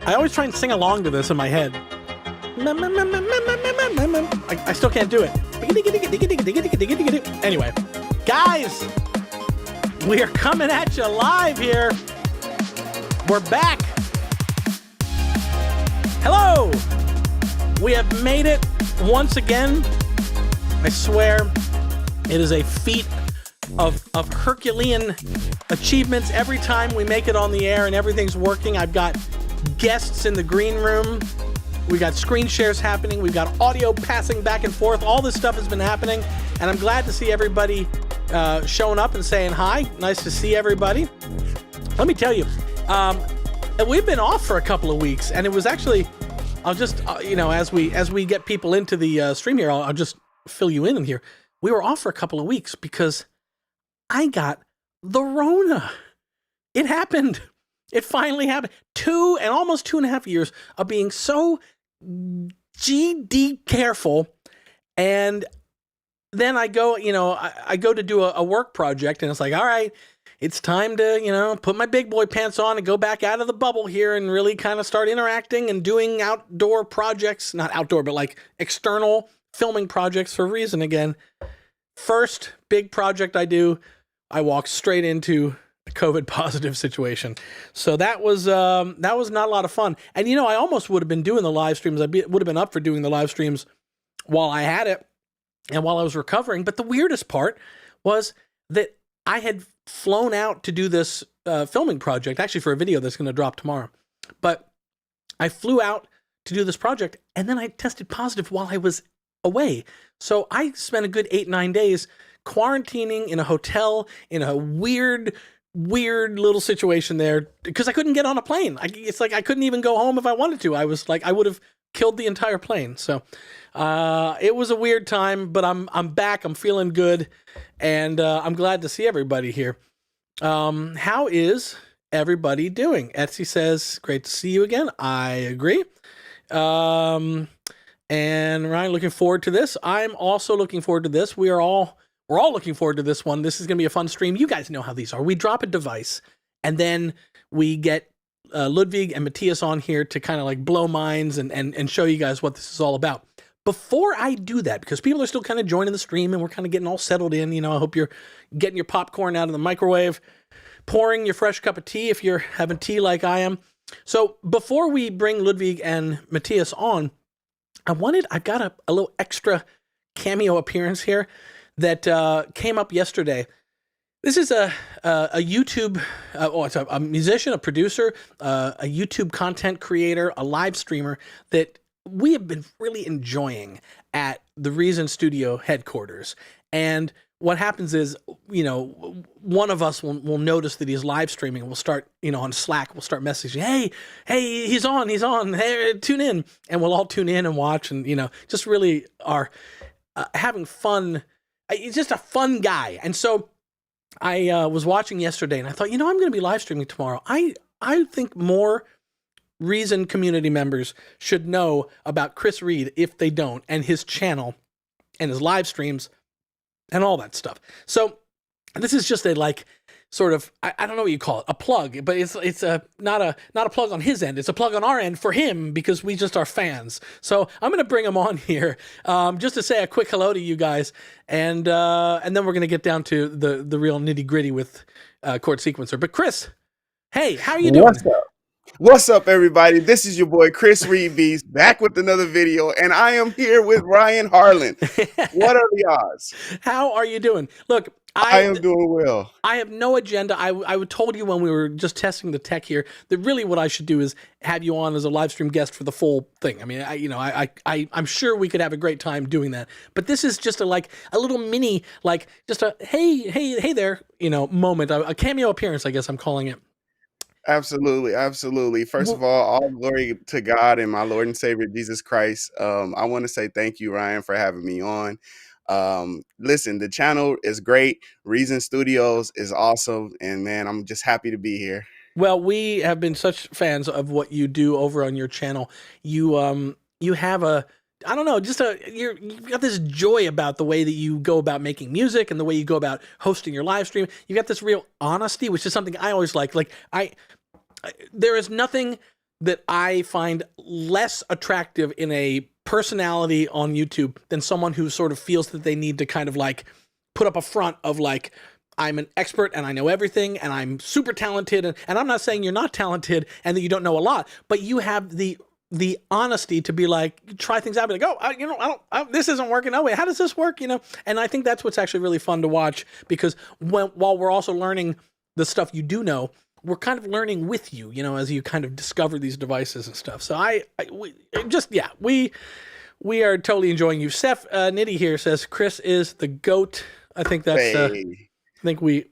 I always try and sing along to this in my head. I still can't do it. Anyway, guys, we are coming at you live here. We're back. Hello. We have made it once again. I swear it is a feat of Herculean achievements every time we make it on the air and everything's working. I've got guests in the green room. We got screen shares happening. We've got audio passing back and forth. All this stuff has been happening, and I'm glad to see everybody showing up and saying hi. Nice to see everybody. Let me tell you, we've been off for a couple of weeks, and it was actually, I'll just, as we get people into the stream here, I'll just fill you in here. We were off for a couple of weeks because I got the Rona. It happened. It finally happened. Almost 2.5 years of being so GD careful. And then I go, I go to do a work project, and it's like, all right, it's time to, put my big boy pants on and go back out of the bubble here and really kind of start interacting and doing outdoor projects, not outdoor, but like external filming projects for Reason again. First big project I do, I walk straight into a COVID positive situation. So that was not a lot of fun. And I almost would have been doing the live streams. Would have been up for doing the live streams while I had it and while I was recovering. But the weirdest part was that I had flown out to do this filming project, actually for a video that's going to drop tomorrow. But I flew out to do this project, and then I tested positive while I was away. So I spent a good 8-9 days quarantining in a hotel in a weird little situation there because I couldn't get on a plane. It's like I couldn't even go home if I wanted to. I was like, I would have killed the entire plane. So it was a weird time, but I'm back. I'm feeling good, and I'm glad to see everybody here. How is everybody doing? Etsy says, great to see you again. I agree. And Ryan, looking forward to this. I'm also looking forward to this. We're all looking forward to this one. This is going to be a fun stream. You guys know how these are. We drop a device, and then we get Ludvig and Mattias on here to kind of like blow minds and show you guys what this is all about. Before I do that, because people are still kind of joining the stream and we're kind of getting all settled in, I hope you're getting your popcorn out of the microwave, pouring your fresh cup of tea if you're having tea like I am. So before we bring Ludvig and Mattias on, I've got a little extra cameo appearance here that came up yesterday. This is a YouTube, it's a musician, a producer, a YouTube content creator, a live streamer that we have been really enjoying at the Reason Studio headquarters. And what happens is, one of us will notice that he's live streaming. We'll start, on Slack, we'll start messaging, hey, he's on, hey, tune in. And we'll all tune in and watch and, just really are having fun. He's just a fun guy. And so I was watching yesterday and I thought, I'm going to be live streaming tomorrow. I think more Reason community members should know about Chris Reed if they don't, and his channel and his live streams and all that stuff. So this is just a sort of, I don't know what you call it, a plug, but it's not a plug on his end. It's a plug on our end for him because we just are fans. So I'm going to bring him on here just to say a quick hello to you guys. And then we're going to get down to the real nitty gritty with Chord Sequencer. But Chris, hey, how are you doing? What's up, everybody? This is your boy, Chris Reed Beast, back with another video, and I am here with Ryan Harlan. What are the odds? How are you doing? Look, I am doing well. I have no agenda. I told you when we were just testing the tech here that really what I should do is have you on as a live stream guest for the full thing. I mean, I'm sure we could have a great time doing that. But this is just a little mini, just a hey there, moment, a cameo appearance, I guess I'm calling it. Absolutely. First of all glory to God and my Lord and Savior, Jesus Christ. I want to say thank you, Ryan, for having me on. Listen, the channel is great. Reason Studios is awesome. And man, I'm just happy to be here. Well, we have been such fans of what you do over on your channel. You have you've got this joy about the way that you go about making music and the way you go about hosting your live stream. You've got this real honesty, which is something I always like. There is nothing that I find less attractive in a personality on YouTube than someone who sort of feels that they need to kind of like put up a front of like, I'm an expert and I know everything and I'm super talented. And I'm not saying you're not talented and that you don't know a lot, but you have the honesty to be like, try things out, be like, oh, this isn't working. Oh wait, how does this work? And I think that's what's actually really fun to watch, because while we're also learning the stuff you do know, we're kind of learning with you, as you kind of discover these devices and stuff. So we are totally enjoying you. Seth Nitty here says Chris is the GOAT. I think that's, I think we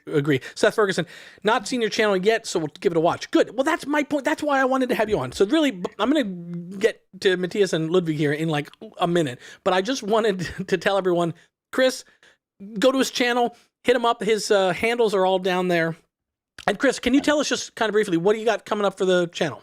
agree. Seth Ferguson, not seen your channel yet, so we'll give it a watch. Good. Well, that's my point. That's why I wanted to have you on. So really, I'm going to get to Mattias and Ludvig here in like a minute, but I just wanted to tell everyone, Chris, go to his channel, hit him up. His handles are all down there. And Chris, can you tell us just kind of briefly, what do you got coming up for the channel?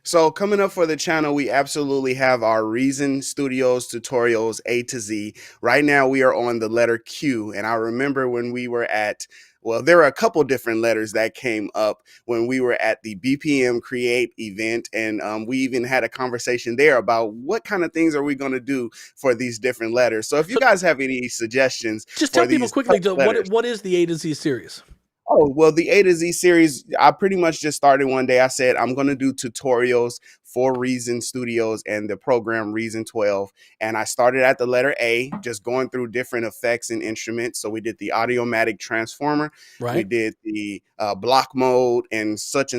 So coming up for the channel, we absolutely have our Reason Studios tutorials A to Z. Right now, we are on the letter Q. And I remember when we were at, well, there were a couple different letters that came up when we were at the BPM Create event. And we even had a conversation there about what kind of things are we going to do for these different letters. So if you guys have any suggestions, just tell people quickly, what is the A to Z series? Oh, well, the A to Z series, I pretty much just started one day. I said, I'm going to do tutorials for Reason Studios and the program Reason 12. And I started at the letter A, just going through different effects and instruments. So we did the Audiomatic Transformer. Right. We did the block mode and such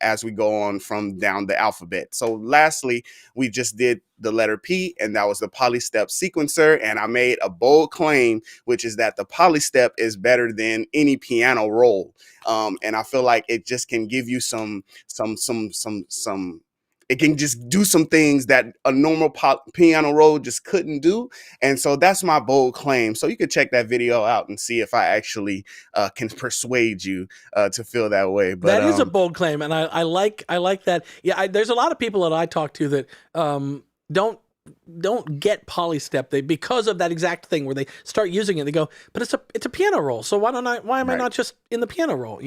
as we go on from down the alphabet. So lastly, we just did the letter P, and that was the polystep sequencer. And I made a bold claim, which is that the polystep is better than any piano roll. And I feel like it just can give you it can just do some things that a normal piano roll just couldn't do. And so that's my bold claim. So you could check that video out and see if I actually can persuade you to feel that way. But that is a bold claim. And I like that. Yeah, there's a lot of people that I talk to that don't get polystep because of that exact thing where they start using it. They go, but it's a piano roll. So why am I not just in the piano roll,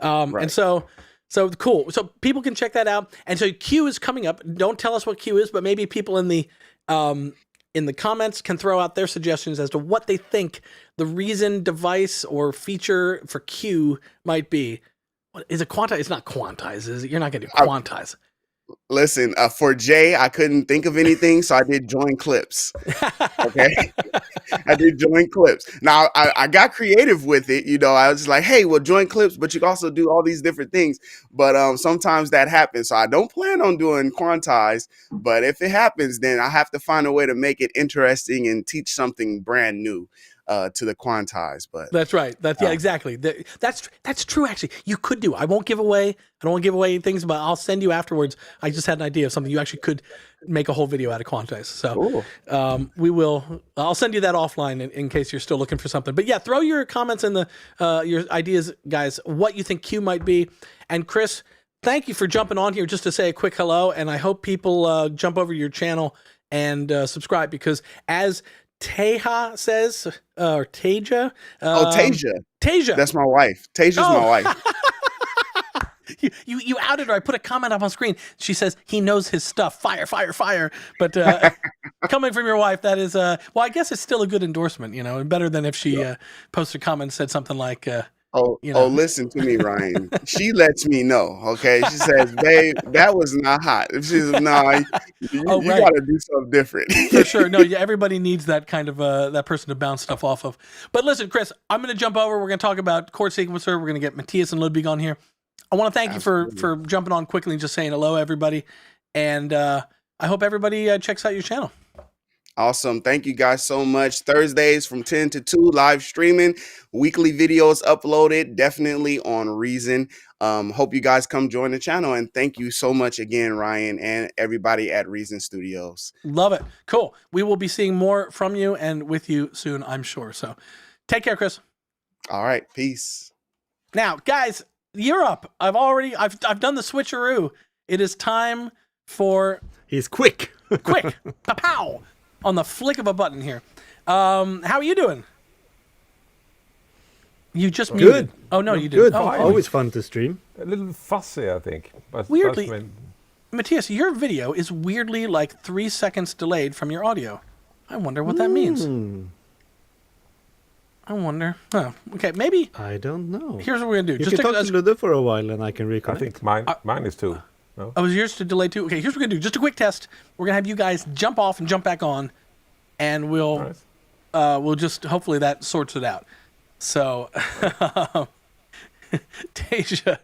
And so cool. So people can check that out. And so Q is coming up. Don't tell us what Q is, but maybe people in the comments can throw out their suggestions as to what they think the Reason device or feature for Q might be. What is it? Quantize? It's not quantize, is it? You're not going to do quantize. Listen, for Jay, I couldn't think of anything, so I did join clips. Okay, I did join clips. Now I got creative with it. I was like, hey, well, join clips, but you can also do all these different things. But sometimes that happens, so I don't plan on doing quantize. But if it happens, then I have to find a way to make it interesting and teach something brand new to the quantize. But that's right. Yeah, exactly. That's true. Actually, you could do. I don't want to give away things, but I'll send you afterwards. I just had an idea of something you actually could make a whole video out of quantize. So I'll send you that offline in case you're still looking for something. But yeah, throw your comments in the your ideas, guys, what you think Q might be. And Chris, thank you for jumping on here just to say a quick hello. And I hope people jump over to your channel and subscribe, because as Teja says, or Teja. Teja. That's my wife. Teja's my wife. You outed her. I put a comment up on screen. She says he knows his stuff. Fire, fire, fire. But coming from your wife, that is well, I guess it's still a good endorsement, and better than if she posted a comment and said something like listen to me, Ryan. She lets me know, okay? She says, babe, that was not hot. She says, no, you got to do something different. For sure. No, everybody needs that kind of, that person to bounce stuff off of. But listen, Chris, I'm going to jump over. We're going to talk about Chord Sequencer. We're going to get Mattias and Ludvig on here. I want to thank you for jumping on quickly and just saying hello, everybody. And I hope everybody checks out your channel. Awesome. Thank you guys so much. Thursdays from 10 to 2, live streaming, weekly videos uploaded, definitely on Reason. Hope you guys come join the channel. And thank you so much again, Ryan, and everybody at Reason Studios. Love it. Cool. We will be seeing more from you and with you soon, I'm sure. So take care, Chris. All right. Peace. Now, guys, you're up. I've done the switcheroo. It is time for... He's quick. Quick. Pow. On the flick of a button here. How are you doing? You just muted. Good. Oh, no, you did. Good. Oh, always fun to stream. A little fussy, I think. But Weirdly, that's Mattias, your video is weirdly like 3 seconds delayed from your audio. I wonder what that means. I wonder. Oh, okay, maybe. I don't know. Here's what we're gonna do. You can talk to Ludde for a while, and I can reconnect. I think mine is too. No? Oh, is yours to delay too? Okay, here's what we're gonna do. Just a quick test. We're gonna have you guys jump off and jump back on, and we'll just hopefully that sorts it out. So, Tasia,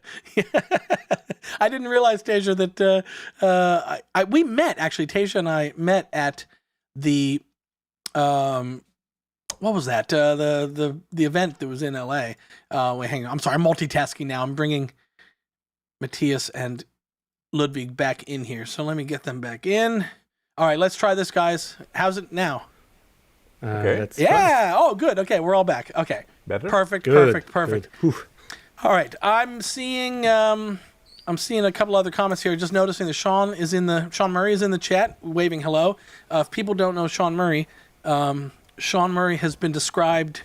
I didn't realize, Tasia, that we met actually. Tasia and I met at the what was that? The event that was in LA. Wait, hang on. I'm sorry. I'm multitasking now. I'm bringing Mattias and Ludvig back in here. So let me get them back in. All right, let's try this, guys. How's it now? Okay. Yeah. Oh, good. Okay, we're all back. Okay. Better? Perfect. Good, Perfect. good. All right. I'm seeing a couple other comments here. Just noticing that Sean Murray is in the chat, waving hello. If people don't know Sean Murray, Sean Murray has been described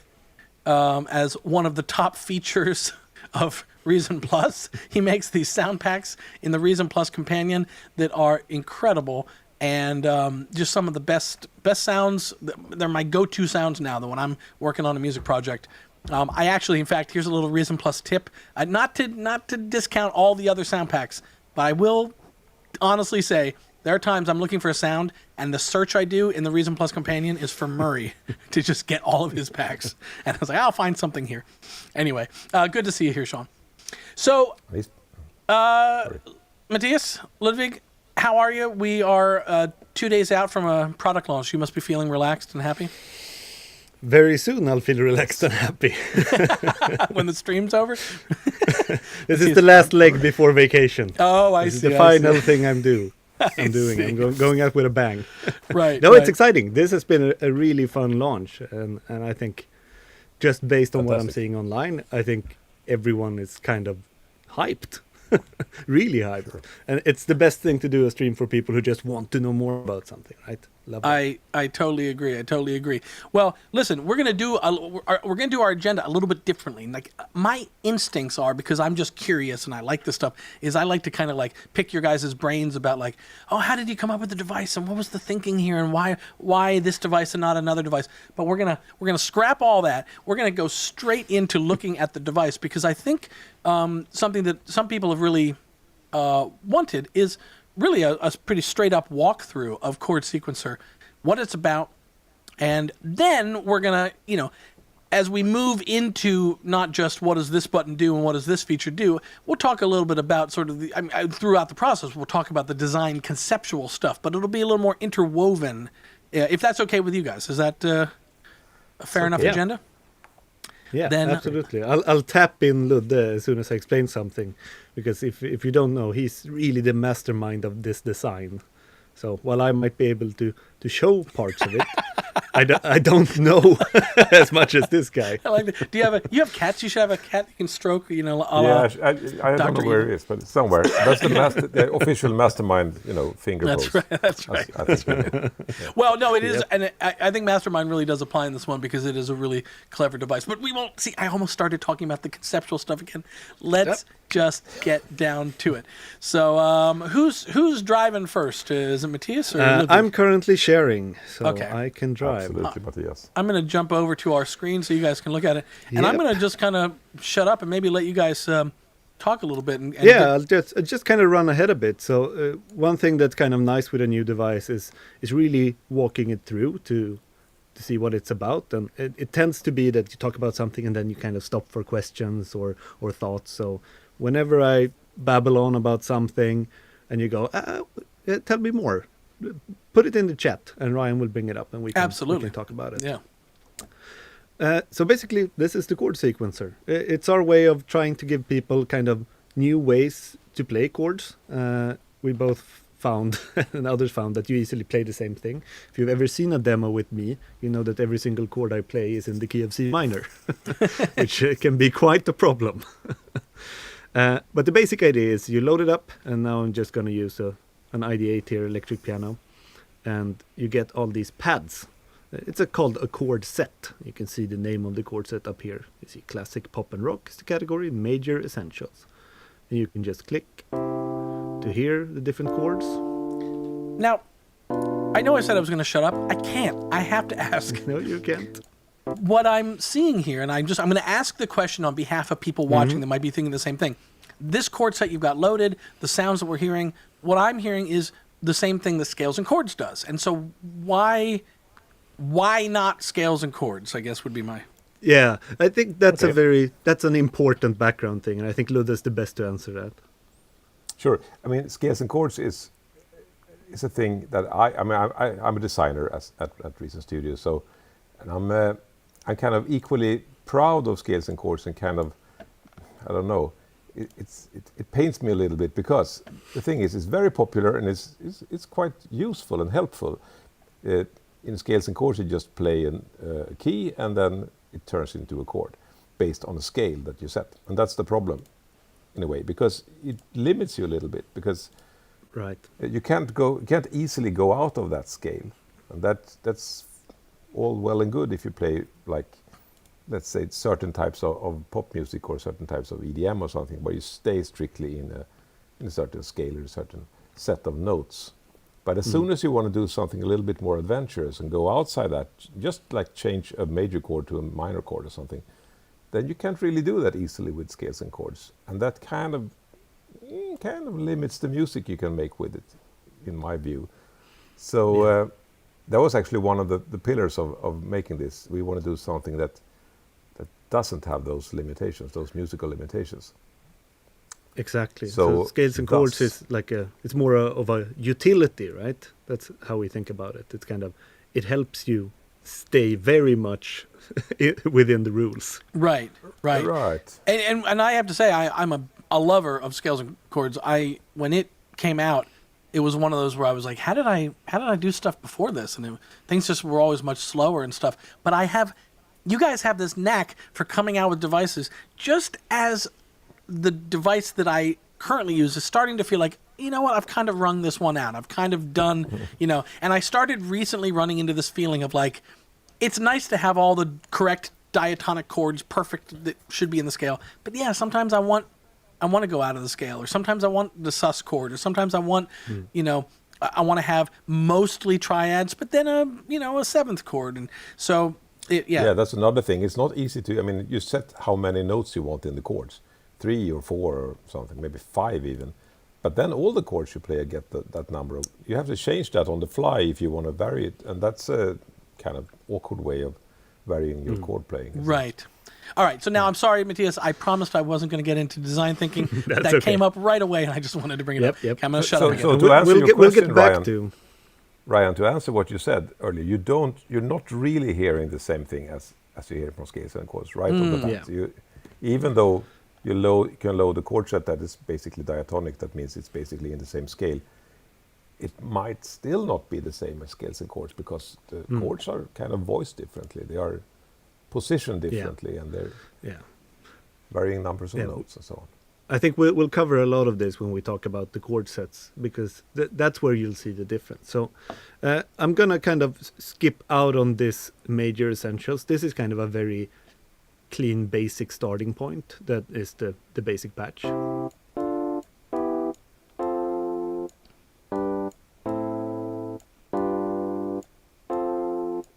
as one of the top features of Reason Plus. He makes these sound packs in the Reason Plus companion that are incredible, and just some of the best sounds. They're my go-to sounds now, when I'm working on a music project. I actually, in fact, here's a little Reason Plus tip. Not to discount all the other sound packs, but I will honestly say there are times I'm looking for a sound, and the search I do in the Reason Plus companion is for Murray to just get all of his packs. And I was like, I'll find something here. Anyway, good to see you here, Sean. So, Mattias, Ludvig, how are you? We are 2 days out from a product launch. You must be feeling relaxed and happy. Very soon I'll feel relaxed and happy. When the stream's over? This is the last leg before vacation. Oh, I this see. This is the final thing I'm doing. I'm going out with a bang. Right. No, it's exciting. This has been a really fun launch, and I think just based on what I'm seeing online, I think everyone is kind of hyped. Really hyped. Sure. And it's the best thing to do a stream for people who just want to know more about something, right? Love that. I totally agree. Well, listen, we're gonna do our agenda a little bit differently. Like, my instincts are, because I'm just curious and I like this stuff, is I like to kind of like pick your guys' brains about like, oh, how did you come up with the device, and what was the thinking here, and why this device and not another device? But we're gonna scrap all that. We're gonna go straight into looking at the device, because I think something that some people have really wanted is really a pretty straight up walkthrough of Chord Sequencer, what it's about, and then we're gonna, as we move into not just what does this button do and what does this feature do, we'll talk a little bit about sort of throughout the process, we'll talk about the design conceptual stuff, but it'll be a little more interwoven, if that's okay with you guys. Is that a fair enough agenda? Yeah, then, absolutely. I'll tap in Ludde as soon as I explain something, because if you don't know, he's really the mastermind of this design. So while I might be able to show parts of it, I don't know as much as this guy. I like that. Do you have cats? You should have a cat you can stroke. I don't know where it is, but somewhere. That's the official mastermind. Finger pose. That's right. Yeah. Well, no, it is, and I think mastermind really does apply in this one, because it is a really clever device. But we won't see. I almost started talking about the conceptual stuff again. Let's just get down to it. So, who's driving first? Is it Mattias or Ludvig? I'm currently sharing, so I can drive. Absolutely, Mattias. I'm going to jump over to our screen so you guys can look at it, and I'm going to just kind of shut up and maybe let you guys talk a little bit. I'll just kind of run ahead a bit. So one thing that's kind of nice with a new device is really walking it through to see what it's about, and it tends to be that you talk about something and then you kind of stop for questions or thoughts. So whenever I babble on about something and you go, tell me more, put it in the chat and Ryan will bring it up and we can talk about it. Yeah. So basically, this is the Chord Sequencer. It's our way of trying to give people kind of new ways to play chords. We both found and others found that you easily play the same thing. If you've ever seen a demo with me, you know that every single chord I play is in the key of C minor, which can be quite a problem. But the basic idea is you load it up, and now I'm just going to use an ID8 here, electric piano, and you get all these pads. It's called a chord set. You can see the name of the chord set up here. You see classic, pop and rock is the category, major, essentials. and you can just click to hear the different chords. Now, I know I said I was going to shut up. I can't. I have to ask. No, you can't. What I'm seeing here, and I'm going to ask the question on behalf of people watching that might be thinking the same thing. This chord set you've got loaded, the sounds that we're hearing, what I'm hearing is the same thing that Scales and Chords does. And so why not Scales and Chords, I guess would be my... Yeah, I think that's that's an important background thing, and I think Ludvig's the best to answer that. Sure. I mean, Scales and Chords is a thing that I'm a designer at Reason Studio, so and I'm kind of equally proud of Scales and Chords, and kind of, I don't know, it pains me a little bit, because the thing is, it's very popular and it's quite useful and helpful. In Scales and Chords, you just play a key and then it turns into a chord based on a scale that you set, and that's the problem in a way, because it limits you a little bit, because you can't easily go out of that scale, and that's all well and good if you play, like, let's say, certain types of pop music or certain types of EDM or something, where you stay strictly in a certain scale or a certain set of notes. But as soon as you want to do something a little bit more adventurous and go outside that, just like change a major chord to a minor chord or something, then you can't really do that easily with Scales and Chords, and that kind of limits the music you can make with it, in my view. So that was actually one of the pillars of making this. We want to do something that doesn't have those limitations, those musical limitations. Exactly. So Scales and Chords is like it's more of a utility, right? That's how we think about it. It's kind of, it helps you stay very much within the rules. Right. And I have to say, I'm a lover of Scales and Chords. When it came out, it was one of those where I was like, how did I do stuff before this? And things just were always much slower and stuff. But you guys have this knack for coming out with devices just as the device that I currently use is starting to feel like, you know what, I've kind of wrung this one out. I've kind of done, and I started recently running into this feeling of like, it's nice to have all the correct diatonic chords perfect that should be in the scale. But yeah, sometimes I want to go out of the scale, or sometimes I want the sus chord, or sometimes I want, I want to have mostly triads, but then a seventh chord. And so, yeah, that's another thing. It's not easy to, you set how many notes you want in the chords. 3 or 4 or something, maybe 5 even. But then all the chords you play get that number. You have to change that on the fly if you want to vary it. And that's a kind of awkward way of varying your chord playing. Right. All right. So now I'm sorry, Mattias. I promised I wasn't going to get into design thinking. That okay. came up right away, and I just wanted to bring it up. Yep. I'm going to shut up again. So to answer your question, Ryan, to answer what you said earlier, you're not really hearing the same thing as you hear from Scales and Chords right off the bat. Yeah. Even though you can load a chord set that is basically diatonic, that means it's basically in the same scale, it might still not be the same as Scales and Chords, because the chords are kind of voiced differently. They are positioned differently, and they're varying numbers of notes and so on. I think we'll cover a lot of this when we talk about the chord sets, because that's where you'll see the difference. So I'm going to kind of skip out on this major essentials. This is kind of a very clean basic starting point. That is the basic patch.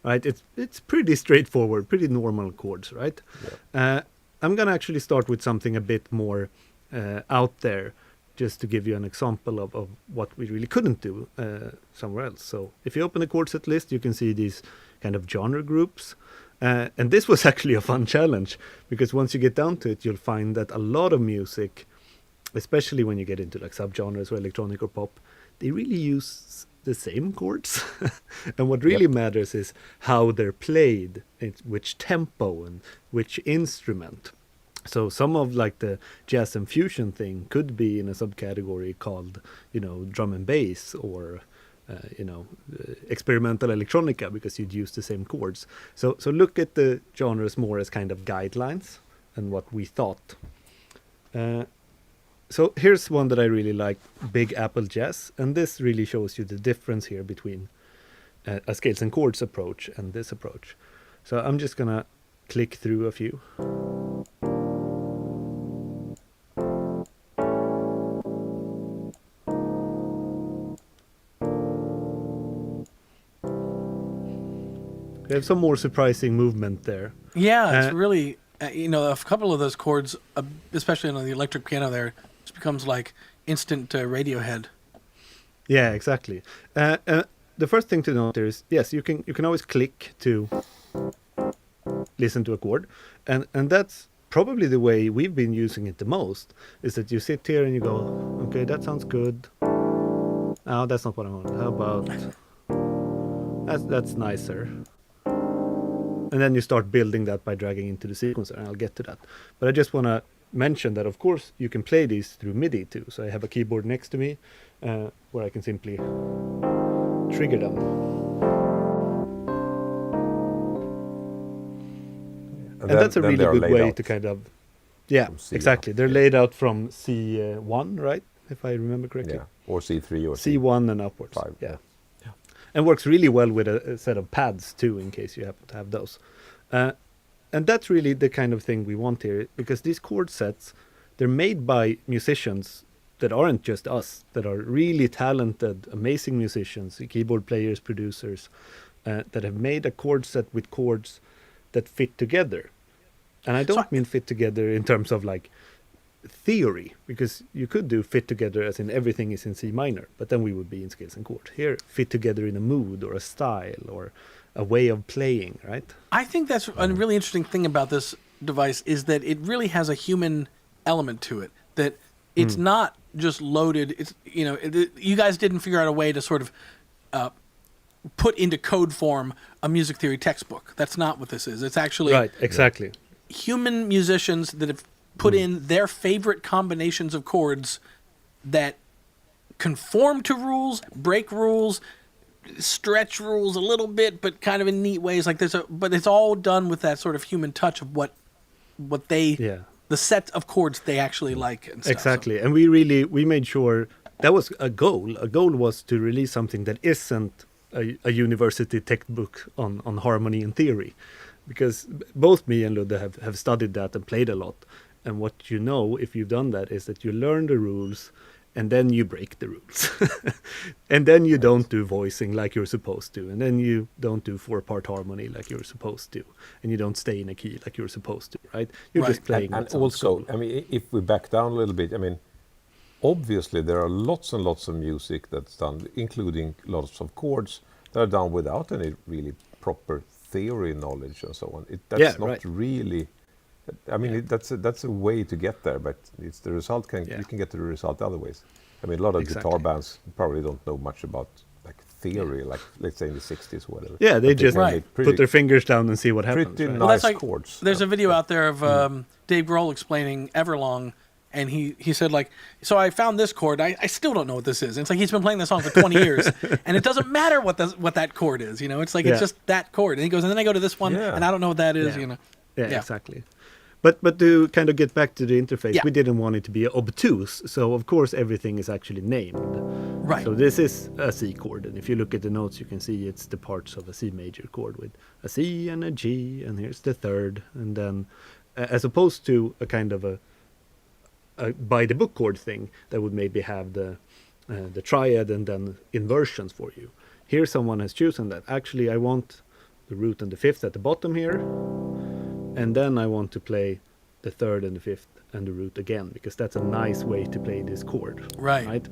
Right, it's pretty straightforward, pretty normal chords, right? Yeah. I'm gonna actually start with something a bit more out there, just to give you an example of what we really couldn't do somewhere else. So if you open the chord set list, you can see these kind of genre groups. And this was actually a fun challenge, because once you get down to it, you'll find that a lot of music, especially when you get into like subgenres or electronic or pop, they really use the same chords. And what really matters is how they're played, which tempo and which instrument. So some of like the jazz and fusion thing could be in a subcategory called, drum and bass, or experimental electronica, because you'd use the same chords. So look at the genres more as kind of guidelines and what we thought. So here's one that I really like, Big Apple Jazz, and this really shows you the difference here between a Scales and Chords approach and this approach. So I'm just gonna click through a few. We have some more surprising movement there. Yeah, it's really, a couple of those chords, especially on the electric piano there, just becomes like instant Radiohead. Yeah, exactly. The first thing to note there is, yes, you can always click to listen to a chord, and that's probably the way we've been using it the most, is that you sit here and you go, okay, that sounds good. Oh, that's not what I want. How about that's nicer. And then you start building that by dragging into the sequencer, and I'll get to that. But I just want to mention that, of course, you can play these through MIDI too. So I have a keyboard next to me where I can simply trigger them. And that's a really good way to kind of... Yeah, exactly. They're laid out from C1, right? If I remember correctly. Yeah, or C3 or C1 and upwards. 5. Yeah. And works really well with a set of pads too, in case you happen to have those. And that's really the kind of thing we want here, because these chord sets, they're made by musicians that aren't just us, that are really talented, amazing musicians, keyboard players, producers, that have made a chord set with chords that fit together. And I don't mean fit together in terms of like theory, because you could do fit together as in everything is in C minor, but then we would be in scales and chords. Here, fit together in a mood or a style or a way of playing, right? I think that's a really interesting thing about this device, is that it really has a human element to it, that it's not just loaded. It's, you guys didn't figure out a way to sort of put into code form a music theory textbook. That's not what this is. It's actually right, exactly. Human musicians that have put in their favorite combinations of chords that conform to rules, break rules, stretch rules a little bit, but kind of in neat ways. Like but it's all done with that sort of human touch of what they, the set of chords they actually like and stuff. Exactly. So. And we made sure that was a goal. A goal was to release something that isn't a university textbook on harmony and theory, because both me and Ludde have studied that and played a lot. And what you know, if you've done that, is that you learn the rules and then you break the rules. And then you don't do voicing like you're supposed to. And then you don't do 4-part harmony like you're supposed to. And you don't stay in a key like you're supposed to, right? You're just playing. And also, cool. I mean, if we back down a little bit, I mean, obviously there are lots and lots of music that's done, including lots of chords, that are done without any really proper theory knowledge and so on. That's not really... I mean, that's a way to get there, but it's the result. You can get to the result other ways. I mean, a lot of guitar bands probably don't know much about like theory, like let's say in the 60s or whatever. Yeah, they just put their fingers down and see what happens. Pretty nice chords. There's a video out there of Dave Grohl explaining Everlong, and he said, like, so I found this chord. I still don't know what this is. And it's like he's been playing this song for 20 years, and it doesn't matter what that chord is. It's like it's just that chord. And he goes, and then I go to this one, and I don't know what that is. Yeah, exactly. But to kind of get back to the interface, we didn't want it to be obtuse. So, of course, everything is actually named. Right. So this is a C chord. And if you look at the notes, you can see it's the parts of a C major chord with a C and a G. And here's the third. And then, as opposed to a kind of a by-the-book chord thing that would maybe have the triad and then inversions for you. Here someone has chosen that. Actually, I want the root and the fifth at the bottom here. And then I want to play the third and the fifth and the root again, because that's a nice way to play this chord. Right?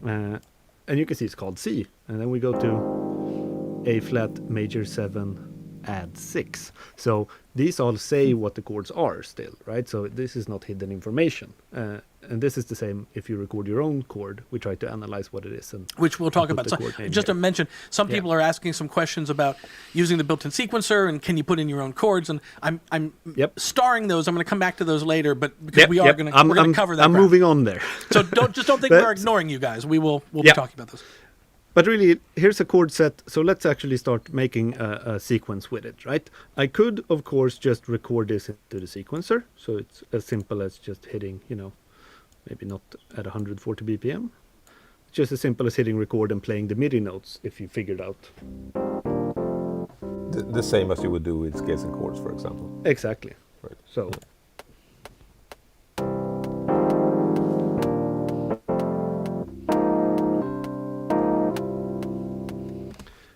And you can see it's called C. And then we go to A flat major 7 add 6. So these all say what the chords are still, right? So this is not hidden information. And this is the same if you record your own chord. We try to analyze what it is. Which we'll talk about. So just to mention, some people are asking some questions about using the built-in sequencer and can you put in your own chords? And I'm starring those. I'm going to come back to those later, but because we're going to cover that. I'm moving on there. So don't think we're ignoring you guys. We'll be talking about those. But really, here's a chord set. So let's actually start making a sequence with it, right? I could, of course, just record this into the sequencer. So it's as simple as just hitting, maybe not at 140 BPM. Just as simple as hitting record and playing the MIDI notes, if you figured out. The same as you would do with scales and chords, for example. Exactly. Right. So...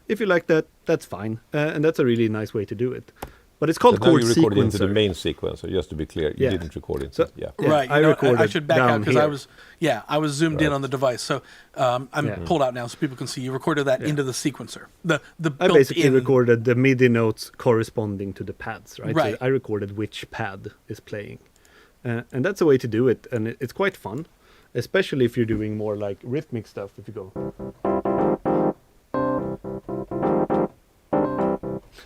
if you like that, that's fine. And that's a really nice way to do it. But it's called But now Chord you recorded into the Sequencer. main sequencer, just to be clear. You Yeah. didn't record into So- yeah. Yeah, right. I recorded I should back out down because here. I was zoomed in Right. on the device. So I'm Yeah. pulled out now so people can see. You recorded that into the sequencer. The I basically built-in- recorded the MIDI notes corresponding to the pads, right? Right. So I recorded which pad is playing. And that's a way to do it. And it's quite fun, especially if you're doing more like rhythmic stuff. If you go,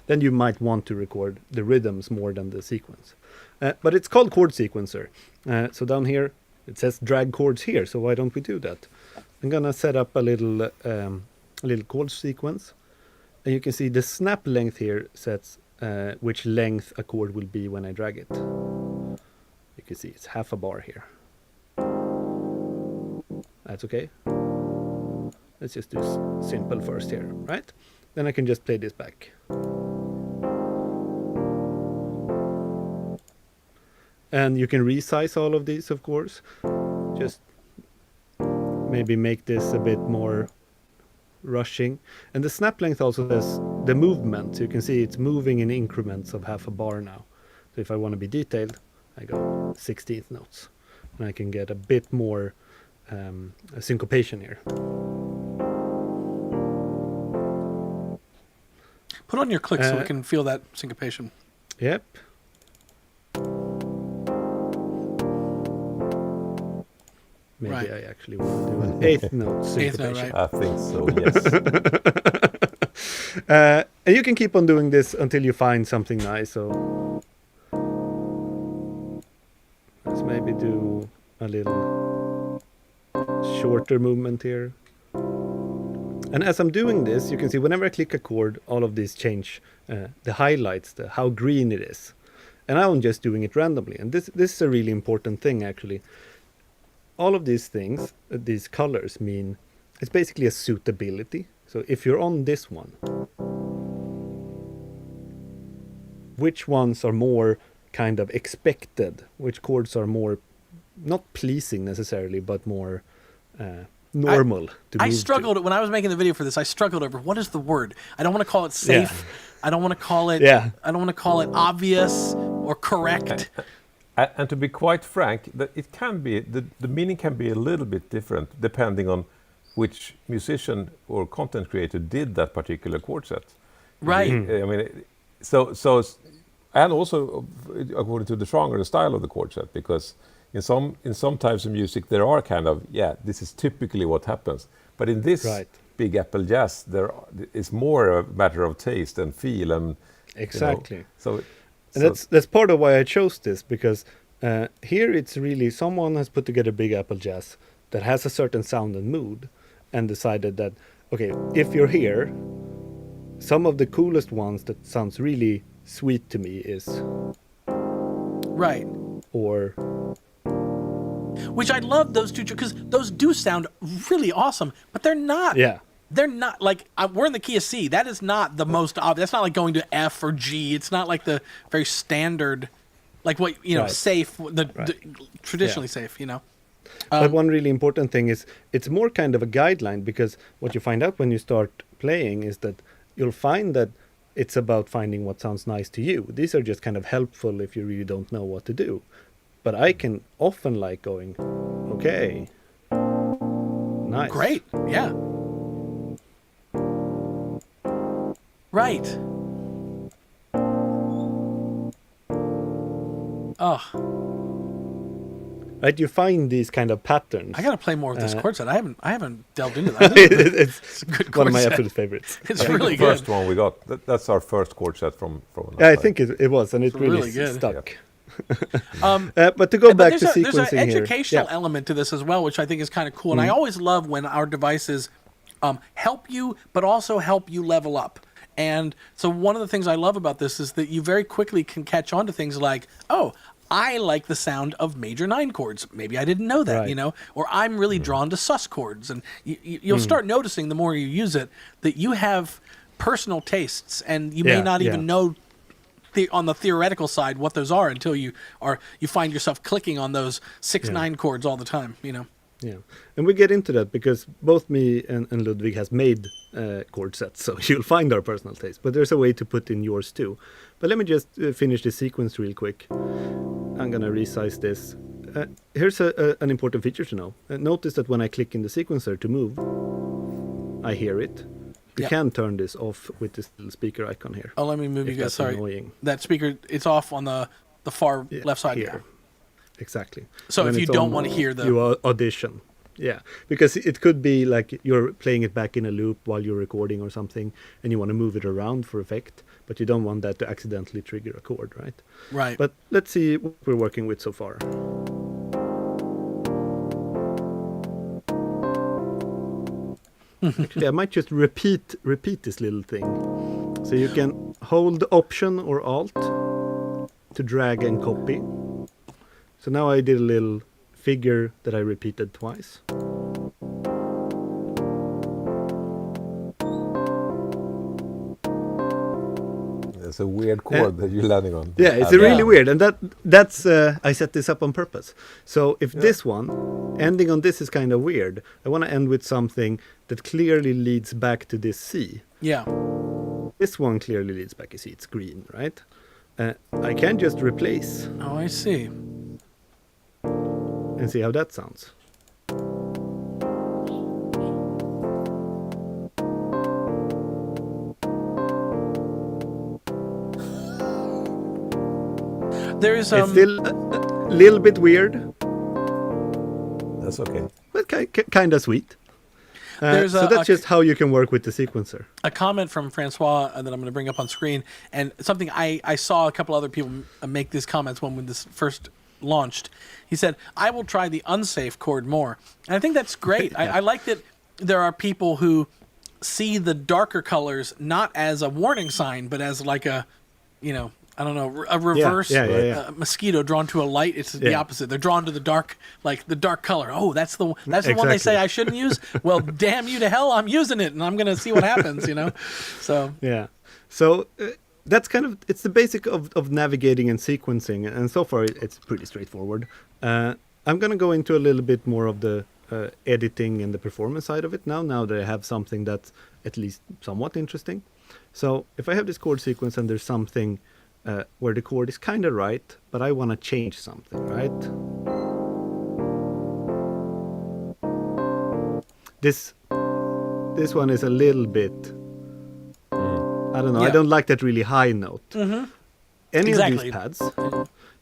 then you might want to record the rhythms more than the sequence. But it's called Chord Sequencer. So down here, it says drag chords here. So why don't we do that? I'm going to set up a little chord sequence. And you can see the snap length here sets which length a chord will be when I drag it. You can see it's half a bar here. That's okay. Let's just do simple first here, right? Then I can just play this back. And you can resize all of these, of course. Just maybe make this a bit more rushing. And the snap length also says the movement. So you can see it's moving in increments of half a bar now. So if I want to be detailed, I go 16th notes. And I can get a bit more syncopation here. Put on your click so we can feel that syncopation. Yep. Maybe Right. I actually want to do an 8th note Eighth note, syncopation. right. I think so, yes. And you can keep on doing this until you find something nice. So let's maybe do a little shorter movement here. And as I'm doing this, you can see whenever I click a chord, all of these change the highlights, how green it is. And I'm just doing it randomly. And this is a really important thing, actually. All of these things, these colors mean, it's basically a suitability. So if you're on this one, which ones are more kind of expected? Which chords are more, not pleasing necessarily, but more normal to I move struggled to? when I was making the video for this. I struggled over what is the word. I don't want to call it safe. I don't want to call it. Yeah. I don't want to call it obvious or correct. And to be quite frank, it can be the meaning can be a little bit different depending on which musician or content creator did that particular chord set. Right. I mean, so and also according to the genre, the style of the chord set, because in some types of music there are kind of this is typically what happens, but in this Right. Big Apple jazz it's more a matter of taste and feel and Exactly. So And that's part of why I chose this, because here it's really someone has put together Big Apple Jazz that has a certain sound and mood, and decided that, okay, if you're here, some of the coolest ones that sounds really sweet to me is, Right. or Which I love those two because those do sound really awesome, but they're not. yeah, They're not like we're in the key of C. That is not the most obvious. That's not like going to F or G. It's not like the very standard, like what Right. safe, the traditionally Yeah. safe. but one really important thing is it's more kind of a guideline, because what you find out when you start playing is that you'll find that it's about finding what sounds nice to you. These are just kind of helpful if you really don't know what to do. But I can often like going, okay, nice. Great. Yeah. Right. Oh, Right, you find these kind of patterns. I gotta play more of this chord set. I haven't delved into that. It's a good one chord of my set. absolute favorites. It's I think really the first good. one we got, that's our first chord set from Yeah, I time. think it was, and it really, really good. stuck. Yeah. But to go back But to there's an sequencing here. educational Yeah. element to this as well, which I think is kind of cool. And I always love when our devices help you, but also help you level up. And so one of the things I love about this is that you very quickly can catch on to things like, oh, I like the sound of major 9 chords. Maybe I didn't know that, Right. Or I'm really drawn to sus chords. And you'll start noticing the more you use it that you have personal tastes, and you may Yeah, not even yeah. know on the theoretical side what those are until you find yourself clicking on those 6/9 chords all the time. Yeah, and we get into that because both me and Ludvig has made chord sets, so you'll find our personal taste. But there's a way to put in yours too. But let me just finish the sequence real quick. I'm gonna resize this. Here's an important feature to know. Notice that when I click in the sequencer to move, I hear it. You can turn this off with this little speaker icon here. Oh, let me move you guys. That's Sorry, annoying. that speaker, it's off on the far left side here. here. Exactly. So When if you it's don't on, want to hear the you audition. Yeah, because it could be like you're playing it back in a loop while you're recording or something, and you want to move it around for effect, but you don't want that to accidentally trigger a chord, right? right. But let's see what we're working with so far. Actually, I might just repeat this little thing. So you can hold Option or Alt to drag and copy. So now I did a little figure that I repeated twice. It's a weird chord that you're landing on. Yeah, it's really weird, and that's I set this up on purpose. So if this one, ending on this is kind of weird, I want to end with something that clearly leads back to this C. Yeah. This one clearly leads back. You see, it's green, right? I can just replace Oh, I see. and see how that sounds. There's It's still a little bit weird, That's okay. but kind of sweet. There's so that's just how you can work with the sequencer. a comment from Francois that I'm going to bring up on screen, and something I saw a couple other people make these comments when this first launched. He said, "I will try the unsafe chord more," and I think that's great. I like that there are people who see the darker colors not as a warning sign, but as like a, I don't know, a reverse mosquito drawn to a light. It's the opposite. They're drawn to the dark, like the dark color. Oh, that's the one they say I shouldn't use. Well, damn you to hell, I'm using it, and I'm going to see what happens, So yeah. So that's kind of, it's the basic of navigating and sequencing, and so far it's pretty straightforward. I'm going to go into a little bit more of the editing and the performance side of it now that I have something that's at least somewhat interesting. So if I have this chord sequence and there's something where the chord is kind of right, but I want to change something, right? This one is a little bit, I don't know, I don't like that really high note. Mm-hmm. Any of these pads,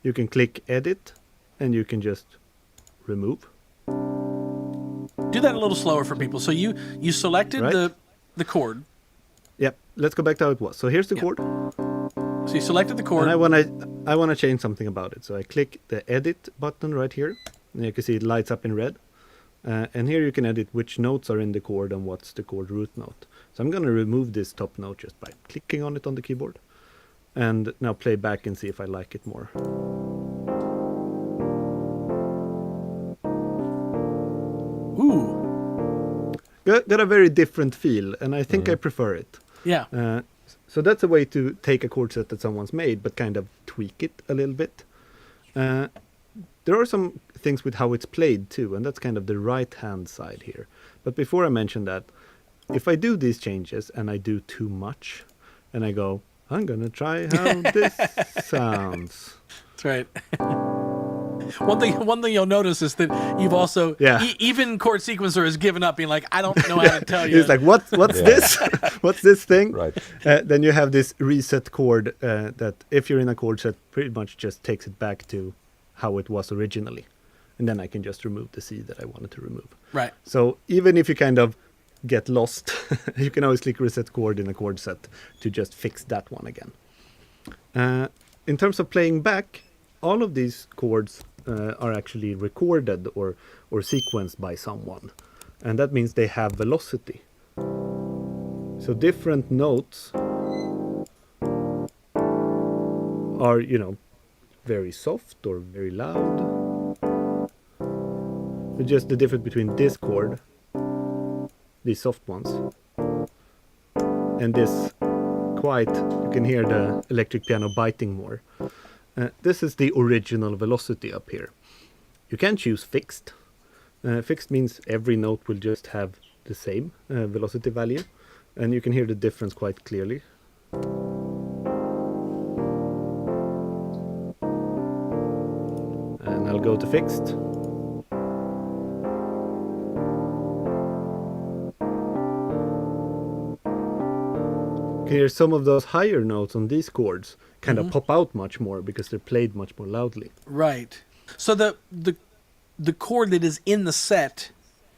you can click edit and you can just remove. do that a little slower for people. So you selected the chord. Yep, let's go back to how it was. So here's the chord. So you selected the chord. And I want to change something about it. So I click the edit button right here. And you can see it lights up in red. And here you can edit which notes are in the chord and what's the chord root note. So I'm going to remove this top note just by clicking on it on the keyboard. And now play back and see if I like it more. Ooh. Got a very different feel, and I think I prefer it. Yeah. So that's a way to take a chord set that someone's made, but kind of tweak it a little bit. There are some things with how it's played too, and that's kind of the right-hand side here. But before I mention that, if I do these changes and I do too much, and I go, I'm going to try how this sounds. That's right. One thing you'll notice is that you've also, even Chord Sequencer has given up, being like, I don't know how to tell you. It's like, what's this? What's this thing? Right. Then you have this reset chord that if you're in a chord set, pretty much just takes it back to how it was originally. And then I can just remove the C that I wanted to remove. Right. So even if you kind of get lost, you can always click reset chord in a chord set to just fix that one again. In terms of playing back, all of these chords are actually recorded or sequenced by someone. And that means they have velocity. So different notes are, very soft or very loud. But just the difference between this chord, these soft ones, and this quiet, you can hear the electric piano biting more. This is the original velocity up here. You can choose fixed, Fixed means every note will just have the same velocity value, and you can hear the difference quite clearly. And I'll go to fixed. You can hear some of those higher notes on these chords kind of pop out much more because they're played much more loudly. Right. So the chord that is in the set,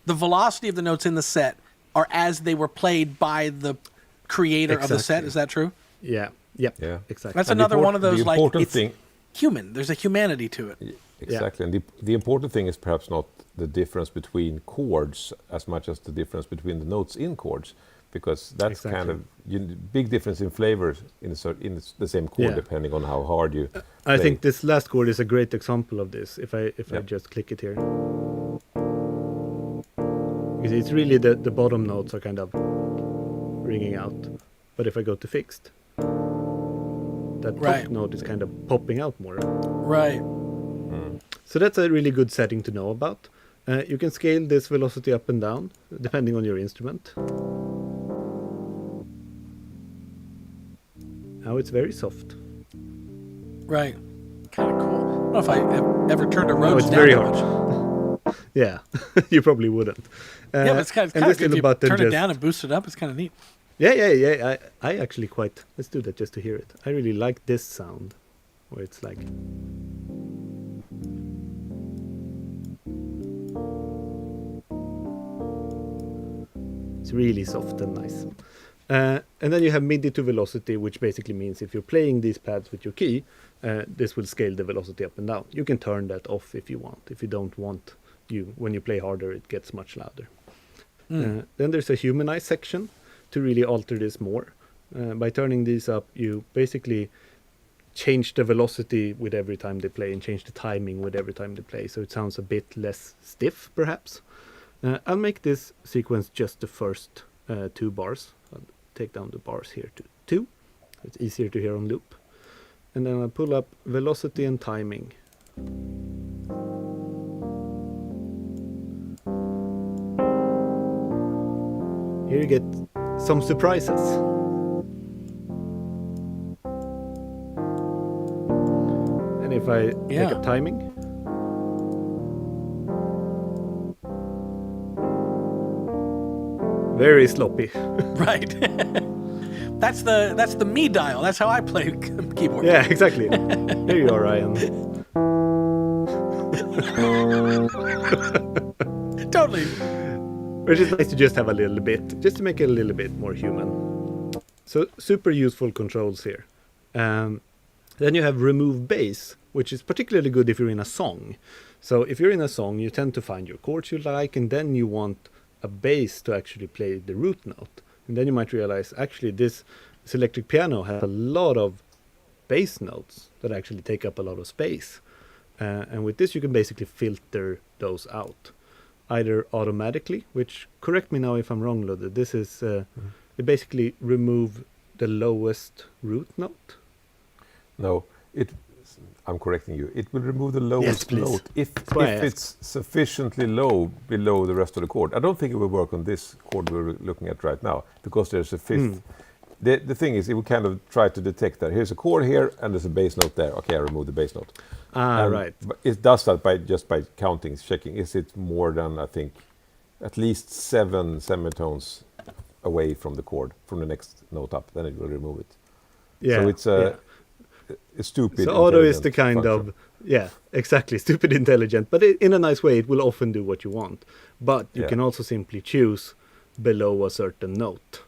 the velocity of the notes in the set are as they were played by the creator of the set. Is that true? Yeah. Yep. Yeah. Exactly. That's another one of those, like, it's thing, human. There's a humanity to it. exactly. And the important thing is perhaps not the difference between chords as much as the difference between the notes in chords, because that's kind of big difference in flavors in the same chord depending on how hard you I play. think this last chord is a great example of this. If I just click it here, because it's really the bottom notes are kind of ringing out, but if I go to fixed, that top note is kind of popping out more. Right. So that's a really good setting to know about. You can scale this velocity up and down depending on your instrument. Now it's very soft. Right. Kind of cool. I don't know if I have ever turned a No, Rhodes it's down very that hard. much. Yeah, you probably wouldn't. Yeah, but it's kind of and this good. If you little button turn it just- down and boost it up, it's kind of neat. Yeah. I actually quite. Let's do that just to hear it. I really like this sound, where it's like. It's really soft and nice. And then you have MIDI to velocity, which basically means if you're playing these pads with your key, this will scale the velocity up and down. You can turn that off if you want. If you don't want, when you play harder, it gets much louder. Then there's a humanize section to really alter this more. By turning these up, you basically change the velocity with every time they play and change the timing with every time they play, so it sounds a bit less stiff, perhaps. I'll make this sequence just the first 2 bars. I'll take down the bars here to 2. It's easier to hear on loop. And then I'll pull up velocity and timing. Here you get some surprises. And if I take up timing, very sloppy. Right. That's the me dial. That's how I play keyboard. Yeah, exactly. Here you are, Ryan. Totally. Which is nice to just have a little bit, just to make it a little bit more human. So super useful controls here. Then you have remove bass, which is particularly good if you're in a song. So if you're in a song, you tend to find your chords you like, and then you want a bass to actually play the root note. And then you might realize, actually, this electric piano has a lot of bass notes that actually take up a lot of space. And with this, you can basically filter those out, either automatically, which, correct me now if I'm wrong, Ludvig, this is, you basically remove the lowest root note. No, I'm correcting you. It will remove the lowest note if it's sufficiently low below the rest of the chord. I don't think it will work on this chord we're looking at right now, because there's a fifth. The thing is, it will kind of try to detect that here's a chord here and there's a bass note there. Okay, I remove the bass note. Right. But it does that by counting, checking. Is it more than, I think, at least 7 semitones away from the chord, from the next note up? Then it will remove it. Yeah. So it's a stupid. So auto is the kind function. of, exactly, stupid intelligent, but in a nice way, it will often do what you want. But you can also simply choose below a certain note.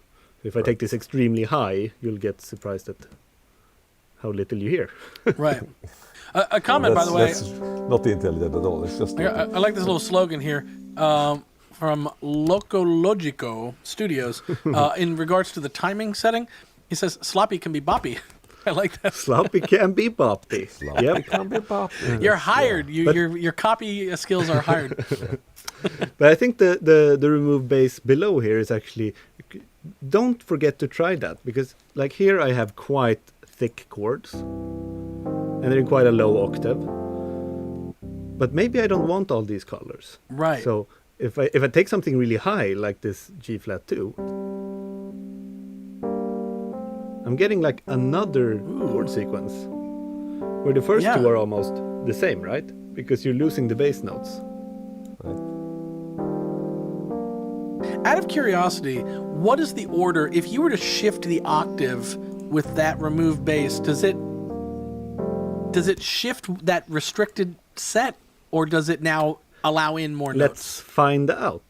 If I take this extremely high, you'll get surprised at how little you hear. Right. A comment, by the way. That's not intelligent at all. It's just. I like this little slogan here from Locologico Studios in regards to the timing setting. He says, sloppy can be boppy. I like that. Sloppy can be boppy. It can be boppy. You're hired. Your copy skills are hired. But I think the remove bass below here is actually, don't forget to try that, because like here I have quite thick chords and they're in quite a low octave. but maybe I don't want all these colors. Right. So if I take something really high, like this G flat 2, I'm getting like another chord sequence, where the first two are almost the same, right? Because you're losing the bass notes. Out of curiosity, what is the order? If you were to shift the octave with that removed bass, does it shift that restricted set, or does it now allow in more Let's notes? find out.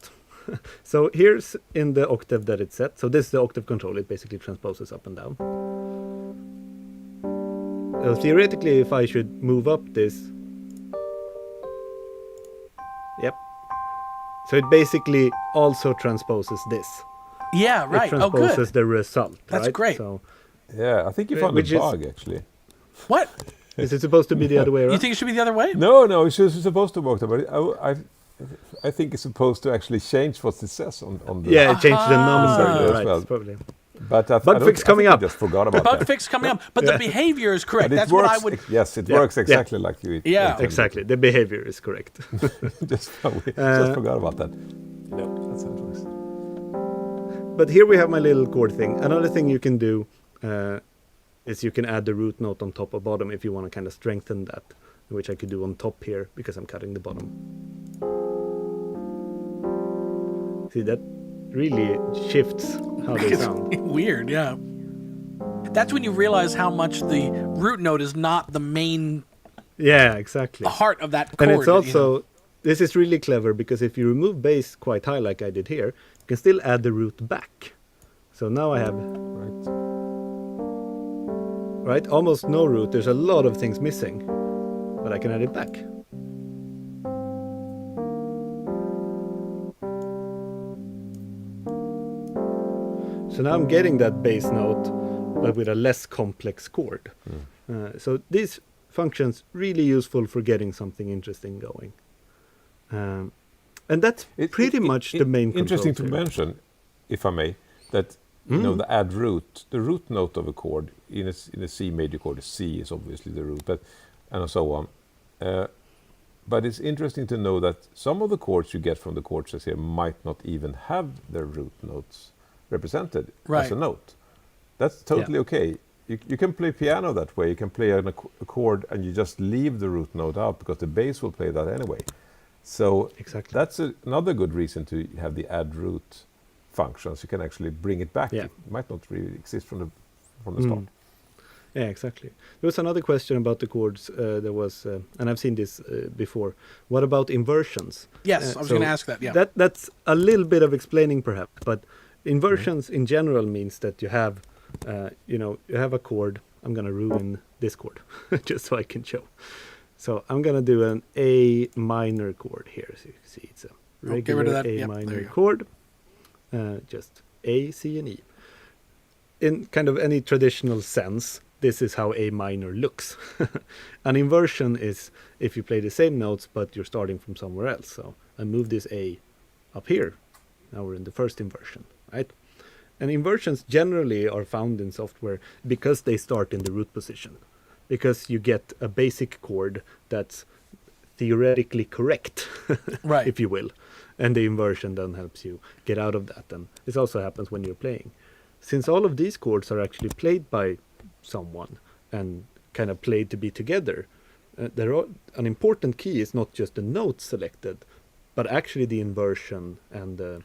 So here's in the octave that it's set. So this is the octave control. It basically transposes up and down. Theoretically, if I should move up this, yep. So it basically also transposes this. Yeah, right. It transposes good. the result. That's right? great. So Yeah, I think you found Which a is- bug actually. What? is it supposed to be the other way around? You think it should be the other way? No, it's just supposed to work that way. I think it's supposed to actually change what it says on the. Yeah, it changed the number. As Right, well. probably. But I Bug don't- fix coming I think up. I just forgot about Bug that. fix coming up, but the behavior is correct. But it That's works, what I would. Yes, it Yeah, works yeah. exactly like you. Yeah. intended. Exactly. The behavior is correct. just forgot about that. No, that's how it works. But here we have my little chord thing. Another thing you can do is you can add the root note on top or bottom if you want to kind of strengthen that, which I could do on top here because I'm cutting the bottom. See, that really shifts how they sound. Weird, yeah. That's when you realize how much the root note is not the main Yeah, exactly. heart of that chord. And it's you know. also, this is really clever because if you remove bass quite high like I did here, you can still add the root back. So now I have, Right. right, almost no root. There's a lot of things missing, but I can add it back. So now I'm getting that bass note, but with a less complex chord. So these functions really useful for getting something interesting going. And that's pretty much the main Interesting to controls here. mention, if I may, that you know the add root, the root note of a chord in a C major chord. C is obviously the root, but and so on. But it's interesting to know that some of the chords you get from the chord sets here might not even have their root notes represented as a note. That's totally okay. You can play piano that way. You can play a chord and you just leave the root note out because the bass will play that anyway. So Exactly. that's another good reason to have the add root functions. You can actually bring it back. Yeah. It might not really exist from the start. Yeah, exactly. There was another question about the chords. There was, and I've seen this before. What about inversions? Yes, I was so going to ask that. Yeah. That's a little bit of explaining, perhaps. But inversions in general means that you have, you have a chord. I'm going to ruin this chord just so I can show. So I'm going to do an A minor chord here. So you can see it's a get rid of regular that. A Yep, there minor you go. chord. Just A, C, and E. In kind of any traditional sense, this is how A minor looks. An inversion is if you play the same notes, but you're starting from somewhere else. So I move this A up here. Now we're in the first inversion, right? And inversions generally are found in software because they start in the root position. Because you get a basic chord that's theoretically correct, Right. if you will. And the inversion then helps you get out of that. And this also happens when you're playing. Since all of these chords are actually played by someone and kind of played to be together, an important key is not just the notes selected, but actually the inversion and the,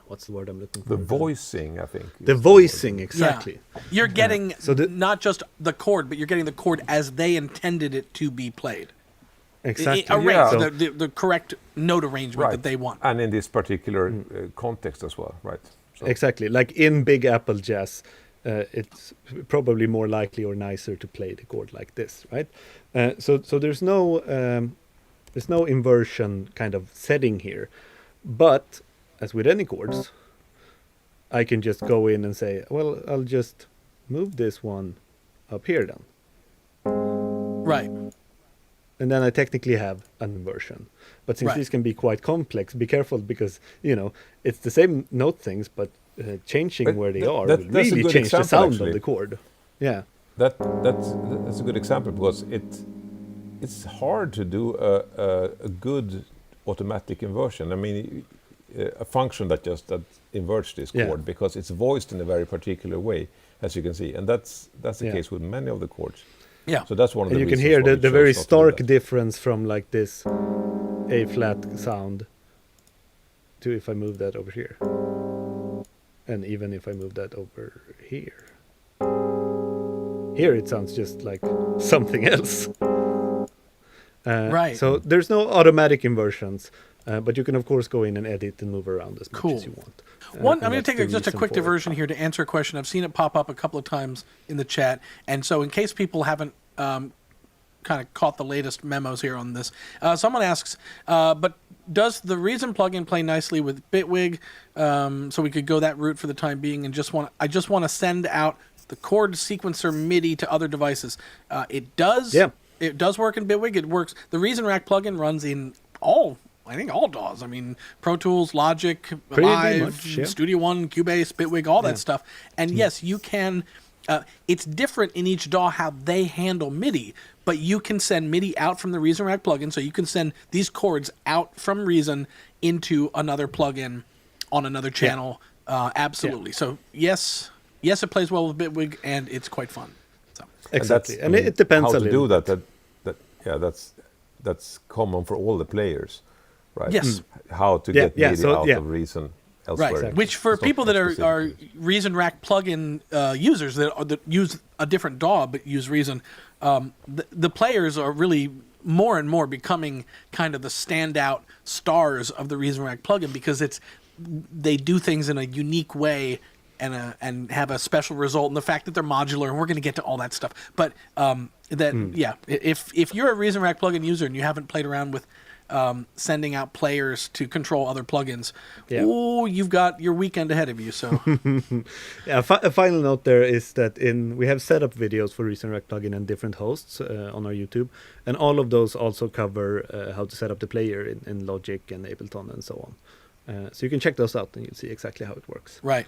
what's the word I'm looking for? The voicing, I think. The is voicing, word. exactly. You're getting So not just the chord, but you're getting the chord as they intended it to be played. Exactly. Arranged, So- the correct note arrangement that they want. And in this particular context as well, right? So Exactly. Like in Big Apple Jazz, it's probably more likely or nicer to play the chord like this, right? So there's no inversion kind of setting here, but as with any chords, I can just go in and say, well, I'll just move this one up here then, Right. and then I technically have an inversion. But since Right. these can be quite complex, be careful because it's the same note things, but changing But where they that- are that- will that's a really good change the example, sound actually. of the chord. Yeah, that's a good example because it's hard to do a good automatic inversion. I mean, a function that inverts this chord because it's voiced in a very particular way, as you can see, and that's the case with many of the chords. Yeah. So that's one of the And you reasons can hear why we the chose very not to do stark that. difference from like this A flat sound to if I move that over here, and even if I move that over here. Here it sounds just like something else. Right. So there's no automatic inversions, but you can of course go in and edit and move around as much as you want. I'm going to take just a quick diversion here to answer a question. I've seen it pop up a couple of times in the chat, and so in case people haven't kind of caught the latest memos here on this, someone asks, but does the Reason plugin play nicely with Bitwig? So we could go that route for the time being, and I just want to send out the Chord Sequencer MIDI to other devices. It does. Yeah. It does work in Bitwig. It works. The Reason Rack plugin runs in all DAWs. I mean, Pro Tools, Logic, Pretty Live, much, yeah. Studio One, Cubase, Bitwig, all that stuff. And yes, you can. It's different in each DAW how they handle MIDI, but you can send MIDI out from the Reason Rack plugin. So you can send these chords out from Reason into another plugin on another channel. Absolutely. So yes, it plays well with Bitwig, and it's quite fun. So. Exactly, and it depends how a to little do that. That's common for all the players, right? Yes. How to get MIDI out of Reason elsewhere. Right, Exactly. which for It's not people that specific. are Reason Rack plugin users that use a different DAW but use Reason, the players are really more and more becoming kind of the standout stars of the Reason Rack plugin because they do things in a unique way and have a special result, and the fact that they're modular, and we're going to get to all that stuff. But if you're a Reason Rack plugin user and you haven't played around with sending out players to control other plugins, you've got your weekend ahead of you. So a final note there is that we have setup videos for Reason Rack plugin and different hosts on our YouTube, and all of those also cover how to set up the player in Logic and Ableton and so on. So you can check those out and you'll see exactly how it works. right.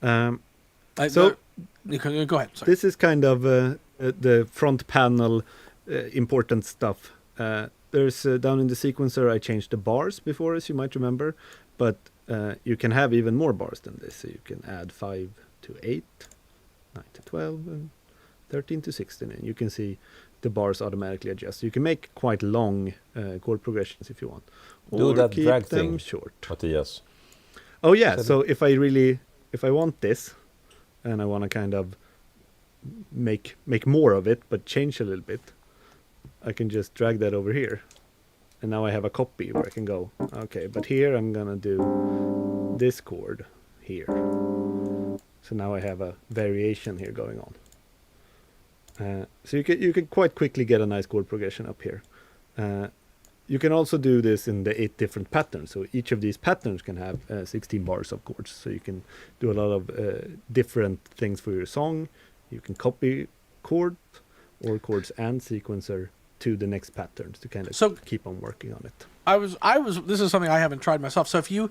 So Go ahead. Sorry. this is kind of the front panel important stuff. There's down in the sequencer I changed the bars before, as you might remember, but you can have even more bars than this. So you can add 5 to 8, 9 to 12, and 13 to 16, and you can see the bars automatically adjust. You can make quite long chord progressions if you want, Do or that keep drag them thing, short. Mattias. Oh yeah, so if I want this, and I want to kind of make more of it, but change a little bit, I can just drag that over here. And now I have a copy where I can go, okay, but here I'm going to do this chord here. So now I have a variation here going on. So you can quite quickly get a nice chord progression up here. You can also do this in the 8 different patterns. So each of these patterns can have 16 bars of chords. So you can do a lot of different things for your song. You can copy chords or chords and sequencer to the next patterns to kind of keep on working on it. This is something I haven't tried myself. So if you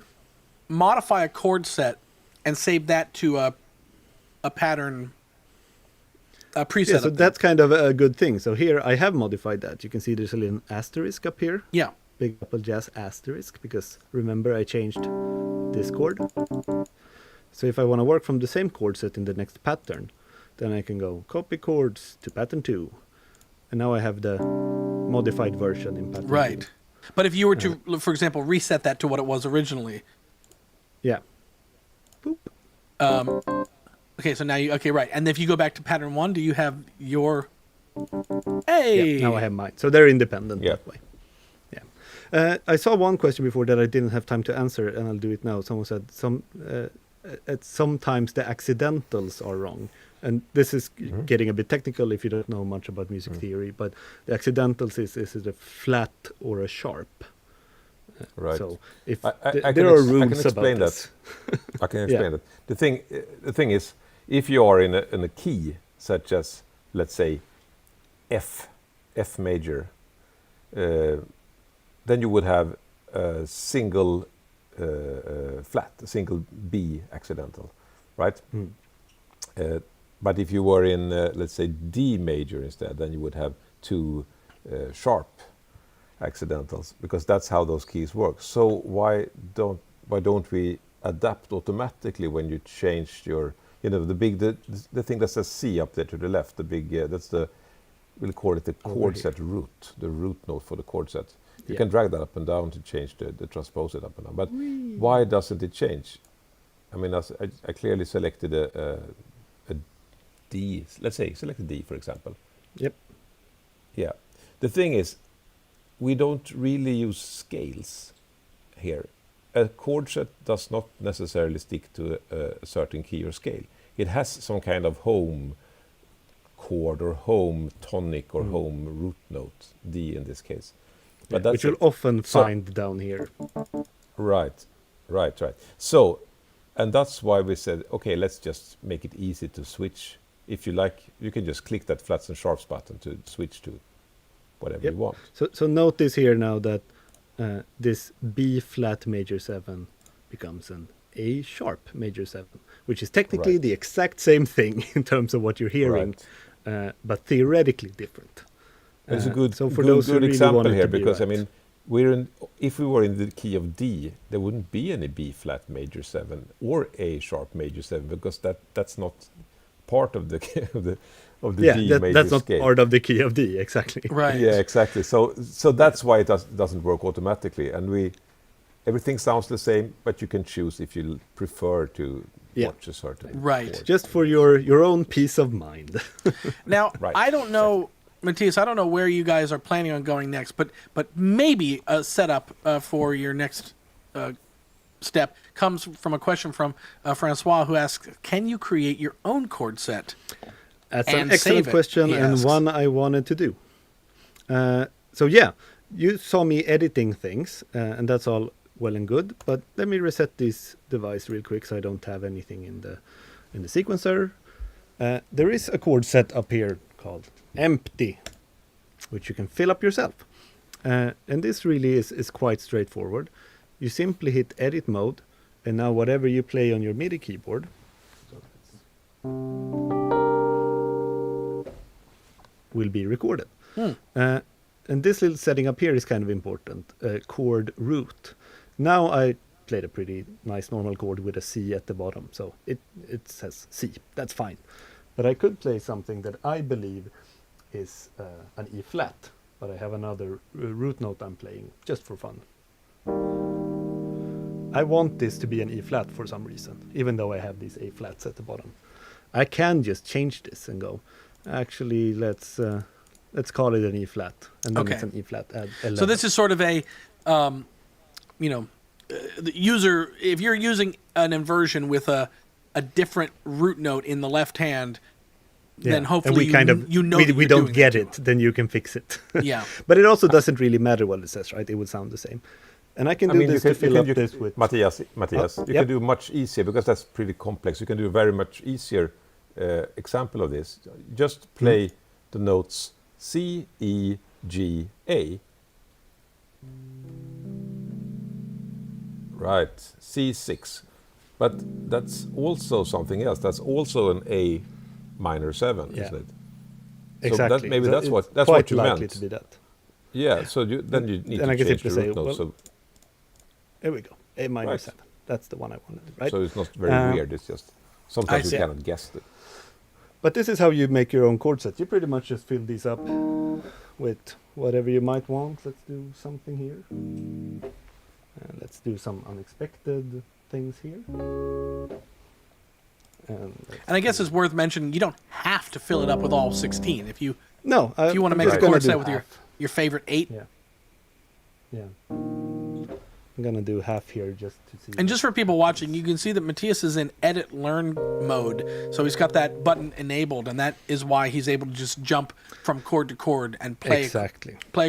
modify a chord set and save that to a pattern, a preset. Yeah, so that's kind of a good thing. So here I have modified that. You can see there's a little asterisk up here. Yeah. Big Apple Jazz asterisk, because remember I changed this chord. So if I want to work from the same chord set in the next pattern, then I can go copy chords to pattern 2. And now I have the modified version in pattern 2. Right. But if you were to, for example, reset that to what it was originally. Yeah. Boop. Okay, so now right. And if you go back to pattern 1, do you have your... Hey! Yeah, now I have mine. So they're independent Yeah. that way. Yeah. I saw one question before that I didn't have time to answer, and I'll do it now. Someone said sometimes the accidentals are wrong. And this is getting a bit technical if you don't know much about music theory, but the accidentals is it a flat or a sharp? Right. So if I there can are I can rules explain about this. I can explain that. The thing is, if you are in a key such as, let's say, F major, then you would have a single flat, a single B accidental, right? But if you were in, let's say, D major instead, then you would have 2 sharp accidentals, because that's how those keys work. So why don't we adapt automatically when you change your, the thing that says C up there to the left, the big, that's the, we'll call it the chord set root, the root note for the chord set. You can drag that up and down to change the transpose it up and down. But why doesn't it change? I mean, I clearly selected a D, let's say, select a D, for example. Yep. Yeah. The thing is, we don't really use scales here. A chord set does not necessarily stick to a certain key or scale. It has some kind of home chord or home tonic or home root note, D in this case. But that's which you'll often find down here. Right. So, and that's why we said, okay, let's just make it easy to switch. If you like, you can just click that flats and sharps button to switch to whatever you want. So notice here now that this B flat major 7 becomes an A sharp major 7, which is technically the exact same thing in terms of what you're hearing, but theoretically different. It's a good, so for good, those good who really example want it here, to be because I right. mean, if we were in the key of D, there wouldn't be any B flat major 7 or A sharp major 7, because that's not part of the D major that's not scale. part of the key of D, exactly. Right. Yeah, exactly. So that's why it doesn't work automatically, and everything sounds the same, but you can choose if you prefer to watch a certain chord. Just for your own peace of mind. Now, I don't know, Mattias, I don't know where you guys are planning on going next, but maybe a setup for your next step comes from a question from Francois, who asks, can you create your own chord set? That's and an excellent save it, question, he and asks. one I wanted to do. So yeah, you saw me editing things, and that's all well and good, but let me reset this device real quick so I don't have anything in the sequencer. There is a chord set up here called empty, which you can fill up yourself. And this really is quite straightforward. You simply hit edit mode, and now whatever you play on your MIDI keyboard will be recorded. And this little setting up here is kind of important. Chord root. Now I played a pretty nice normal chord with a C at the bottom, so it says C. That's fine. But I could play something that I believe is an E flat, but I have another root note I'm playing just for fun. I want this to be an E flat for some reason, even though I have these A flats at the bottom. I can just change this and go, actually, let's call it an E flat, and then it's an E flat at 11. So this is sort of a, the user, if you're using an inversion with a different root note in the left hand, then hopefully we don't get it, then you can fix it. Yeah. But it also doesn't really matter what it says, right? It would sound the same. And I can do this to fill up this with... Mattias, you can do much easier, because that's pretty complex. You can do a very much easier example of this. Just play the notes C, E, G, A. Right, C6. But that's also something else. That's also an A minor 7, isn't it? Exactly. So maybe that's what you meant. Likely to be that. Yeah, so then you need I to can change simply the say, root note. well, So there we go. A minor 7. That's the one I wanted, right? So it's not very weird. It's just sometimes you cannot guess it. But this is how you make your own chord set. You pretty much just fill these up with whatever you might want. Let's do something here. And let's do some unexpected things here. And I guess it's worth mentioning, you don't have to fill it up with all 16. If you if you want to make a chord set with your favorite 8. Yeah. I'm going to do half here just to see. And just for people watching, you can see that Mattias is in edit learn mode. So he's got that button enabled, and that is why he's able to just jump from chord to chord and play a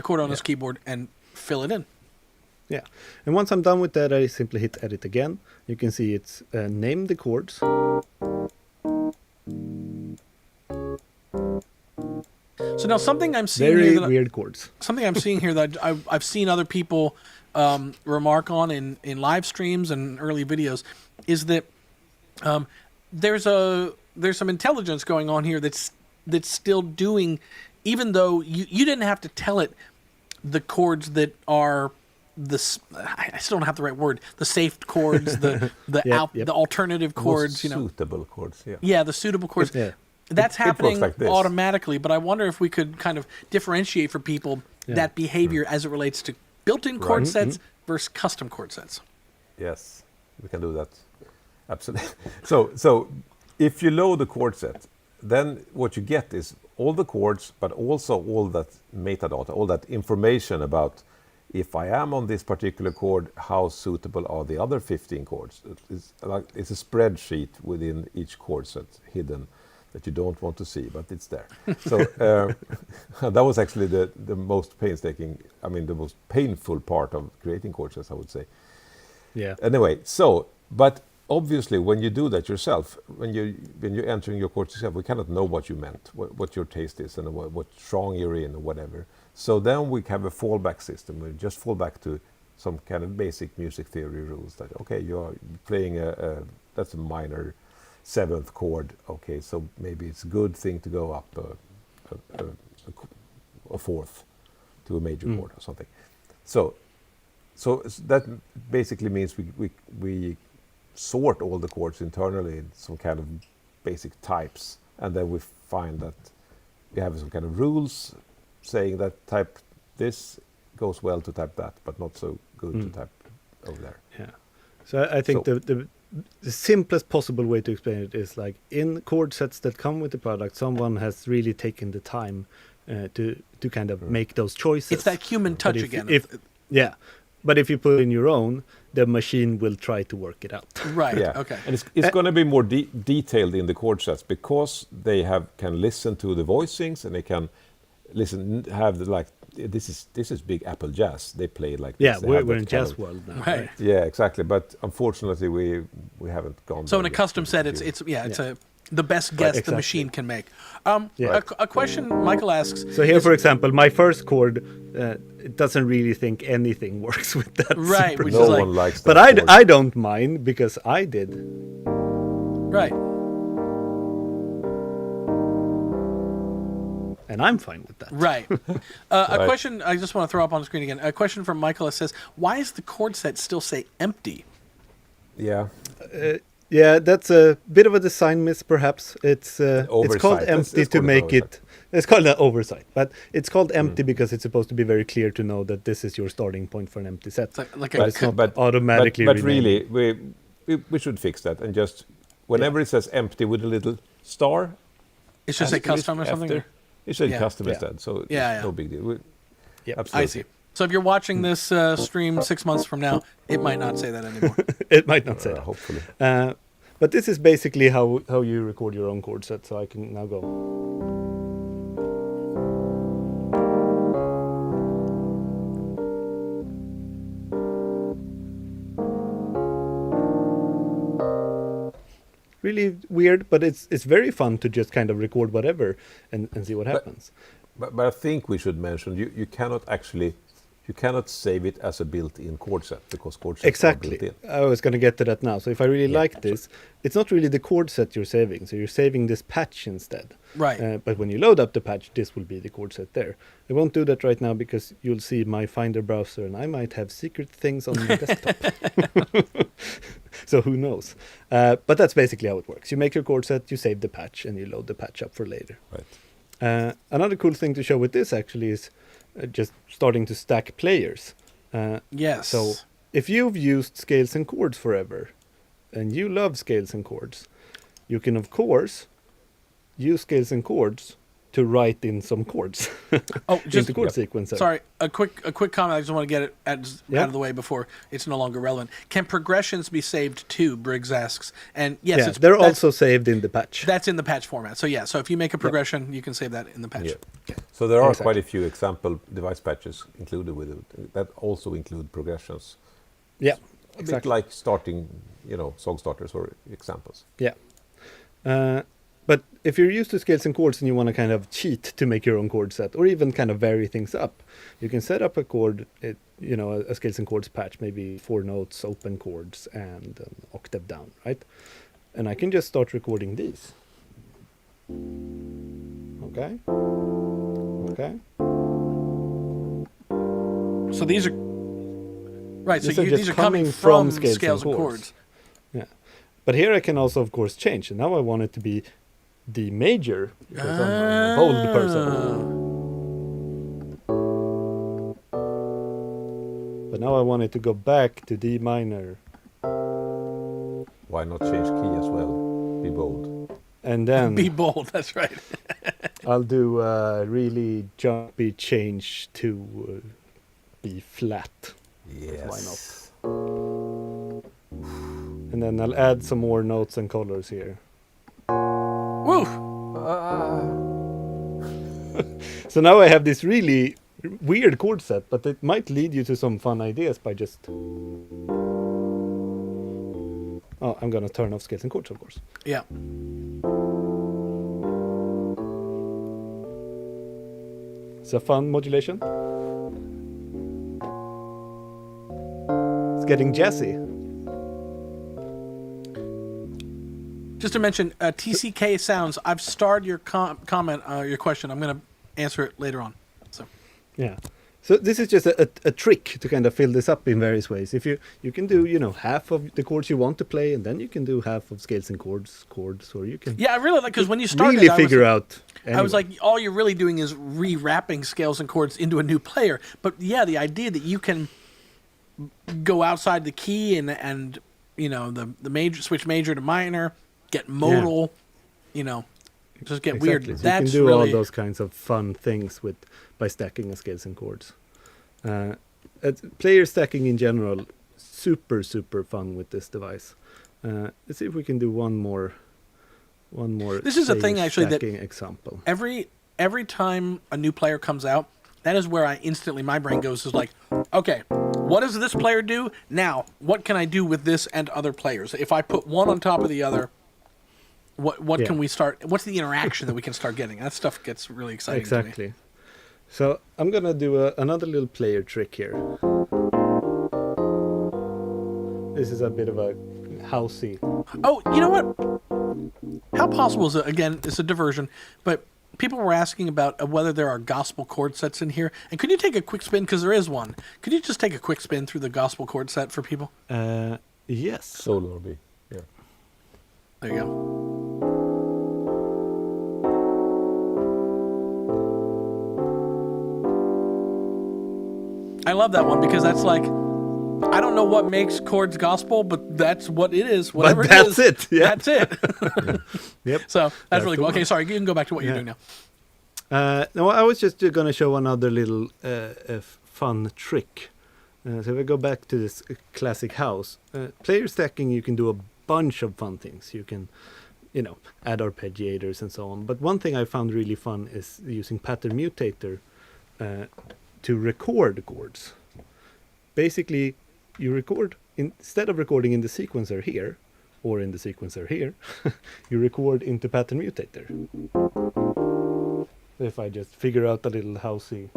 chord on his keyboard and fill it in. Yeah. And once I'm done with that, I simply hit edit again. You can see it's named the chords. So now something I'm seeing Very here that weird chords. Something I'm seeing here that I've seen other people remark on in live streams and early videos is that there's some intelligence going on here that's still doing even though you didn't have to tell it the chords that are I still don't have the right word, the safe chords, the alternative chords, suitable chords, the suitable chords. That's happening like automatically, but I wonder if we could kind of differentiate for people that behavior as it relates to built-in chord sets versus custom chord sets. Yes, we can do that. Absolutely. So if you load the chord set, then what you get is all the chords, but also all that metadata, all that information about if I am on this particular chord, how suitable are the other 15 chords. It's a spreadsheet within each chord set hidden that you don't want to see, but it's there. So that was actually the most painstaking, the most painful part of creating chord sets, I would say. Yeah. Anyway, but obviously when you do that yourself, when you're entering your chords yourself, we cannot know what you meant, what your taste is, and what song you're in, or whatever. So then we have a fallback system. We just fall back to some kind of basic music theory rules that, okay, you're playing that's a minor 7th chord. Okay, so maybe it's a good thing to go up a 4th to a major chord or something. So that basically means we sort all the chords internally in some kind of basic types, and then we find that we have some kind of rules saying that type this goes well to type that, but not so good to type over there. Yeah. So I think the simplest possible way to explain it is like in chord sets that come with the product, someone has really taken the time to kind of make those choices. It's that human touch again. But if you put in your own, the machine will try to work it out. Right. Yeah. Okay. And it's going to be more detailed in the chord sets because they can listen to the voicings, and they can this is Big Apple Jazz. They play like this. Yeah, we're in jazz world now. Right. Yeah, exactly. But unfortunately, we haven't gone. So in a custom set, it's the best guess the machine can make. A question Michael asks. So here, for example, my first chord, it doesn't really think anything works with that. Right. Which no is one likes that. But I don't mind because I did. Right. And I'm fine with that. Right. A question I just want to throw up on the screen again. A question from Michael says, why does the chord set still say empty? Yeah. Yeah, that's a bit of a design miss, perhaps. It's called empty to make it. It's called an oversight, but it's called empty because it's supposed to be very clear to know that this is your starting point for an empty set. It's not automatically. But really, we should fix that and just whenever it says empty with a little star, it's just a custom or something. It should custom instead, so no big deal. Absolutely. I see. So if you're watching this stream 6 months from now, it might not say that anymore. It might not say that. Hopefully. But this is basically how you record your own chord set, so I can now go. Really weird, but it's very fun to just kind of record whatever and see what happens. But I think we should mention you cannot save it as a built-in chord set because chord sets are built in. I was going to get to that now. So if I really like this, it's not really the chord set you're saving. So you're saving this patch instead. Right. But when you load up the patch, this will be the chord set there. I won't do that right now because you'll see my Finder browser and I might have secret things on the desktop. So who knows? But that's basically how it works. You make your chord set, you save the patch, and you load the patch up for later. Right. Another cool thing to show with this actually is just starting to stack players. Yes. So if you've used scales and chords forever, and you love scales and chords, you can of course use scales and chords to write in some chords. Just the chord sequencer. Sorry, a quick comment. I just want to get it out of the way before it's no longer relevant. Can progressions be saved too? Briggs asks, and yes, they're also saved in the patch. That's in the patch format. So so if you make a progression, you can save that in the patch. Yeah. Okay. So there are quite a few example device patches included with it that also include progressions. Yeah, a bit like starting, song starters or examples. Yeah. But if you're used to scales and chords and you want to kind of cheat to make your own chord set or even kind of vary things up, you can set up a chord, a scales and chords patch, maybe 4 notes, open chords, and an octave down, right? And I can just start recording these. Okay. Okay. So these are right. These So are just these are coming coming from from scales and chords. Yeah. But here I can also, of course, change. And now I want it to be D major because I'm a bold person. But now I want it to go back to D minor. Why not change key as well? Be bold. And then Be bold. That's right. I'll do a really jumpy change to B flat. Yes. Why not? And then I'll add some more notes and colors here. Woo! So now I have this really weird chord set, but it might lead you to some fun ideas by just... Oh, I'm gonna turn off scales and chords, of course. Yeah. It's a fun modulation. It's getting jazzy. Just to mention, TCK Sounds. I've starred your comment, your question. I'm going to answer it later on. So. Yeah. So this is just a trick to kind of fill this up in various ways. If you can do, you know, half of the chords you want to play, and then you can do half of scales and chords, or you can... Yeah, I really like, because when you started, really figure out... I was like, all you're really doing is re-wrapping scales and chords into a new player. But yeah, the idea that you can go outside the key and you know, the major, switch major to minor, get modal, you know, just get weird. So That's you can do really... all those kinds of fun things by stacking the scales and chords. Player stacking in general, super fun with this device. Let's see if we can do one more. This is a thing actually that example. Every time a new player comes out, that is where my brain goes, is like, okay, what does this player do? Now, what can I do with this and other players? If I put one on top of the other, what can we start? What's the interaction that we can start getting? That stuff gets really exciting. Exactly. To me. So I'm gonna do another little player trick here. This is a bit of a housey. Oh, you know what? How possible is it? Again, it's a diversion, but people were asking about whether there are gospel chord sets in here. And could you take a quick spin? Because there is one. Could you just take a quick spin through the gospel chord set for people? Yes. Solo or B. Yeah. There you go. I love that one because that's like, I don't know what makes chords gospel, but that's what it is. Whatever but that's it is, yeah. That's it. Yep. So that's really cool. Okay, sorry, you can go back to what you're doing now. No, I was just going to show another little fun trick. So if we go back to this classic house, player stacking, you can do a bunch of fun things. You can, you know, add arpeggiators and so on. But one thing I found really fun is using pattern mutator to record chords. Basically, you record, instead of recording in the sequencer here, or in the sequencer here, you record into pattern mutator. If I just figure out a little housey.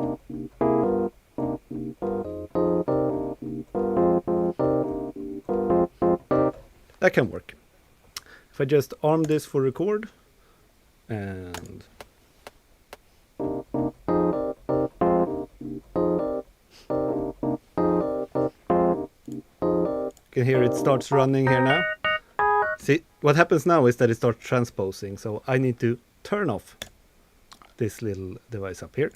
That can work. If I just arm this for record, and you can hear it starts running here now. See, what happens now is that it starts transposing, so I need to turn off this little device up here.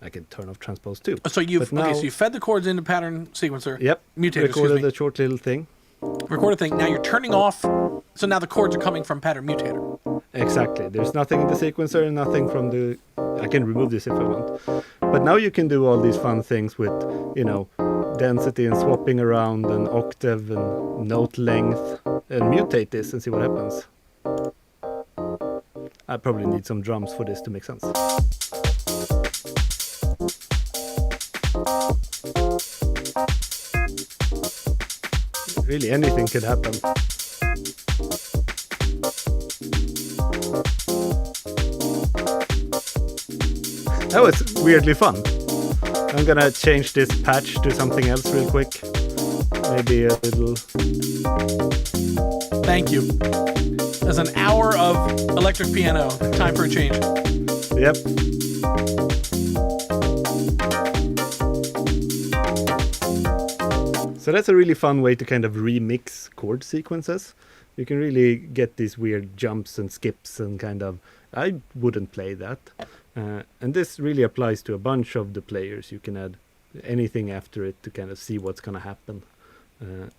I can turn off transpose too. So you fed the chords into pattern sequencer. Yep. Mutator, recorded the short little thing. Recorded thing. Now you're turning off. So now the chords are coming from pattern mutator. Exactly. There's nothing in the sequencer and nothing from the... I can remove this if I want. But now you can do all these fun things with, you know, density and swapping around and octave and note length and mutate this and see what happens. I probably need some drums for this to make sense. Really, anything could happen. That was weirdly fun. I'm gonna change this patch to something else real quick. Maybe a little... Thank you. There's an hour of electric piano. Time for a change. Yep. So that's a really fun way to kind of remix chord sequences. You can really get these weird jumps and skips and kind of, I wouldn't play that. And this really applies to a bunch of the players. You can add anything after it to kind of see what's going to happen.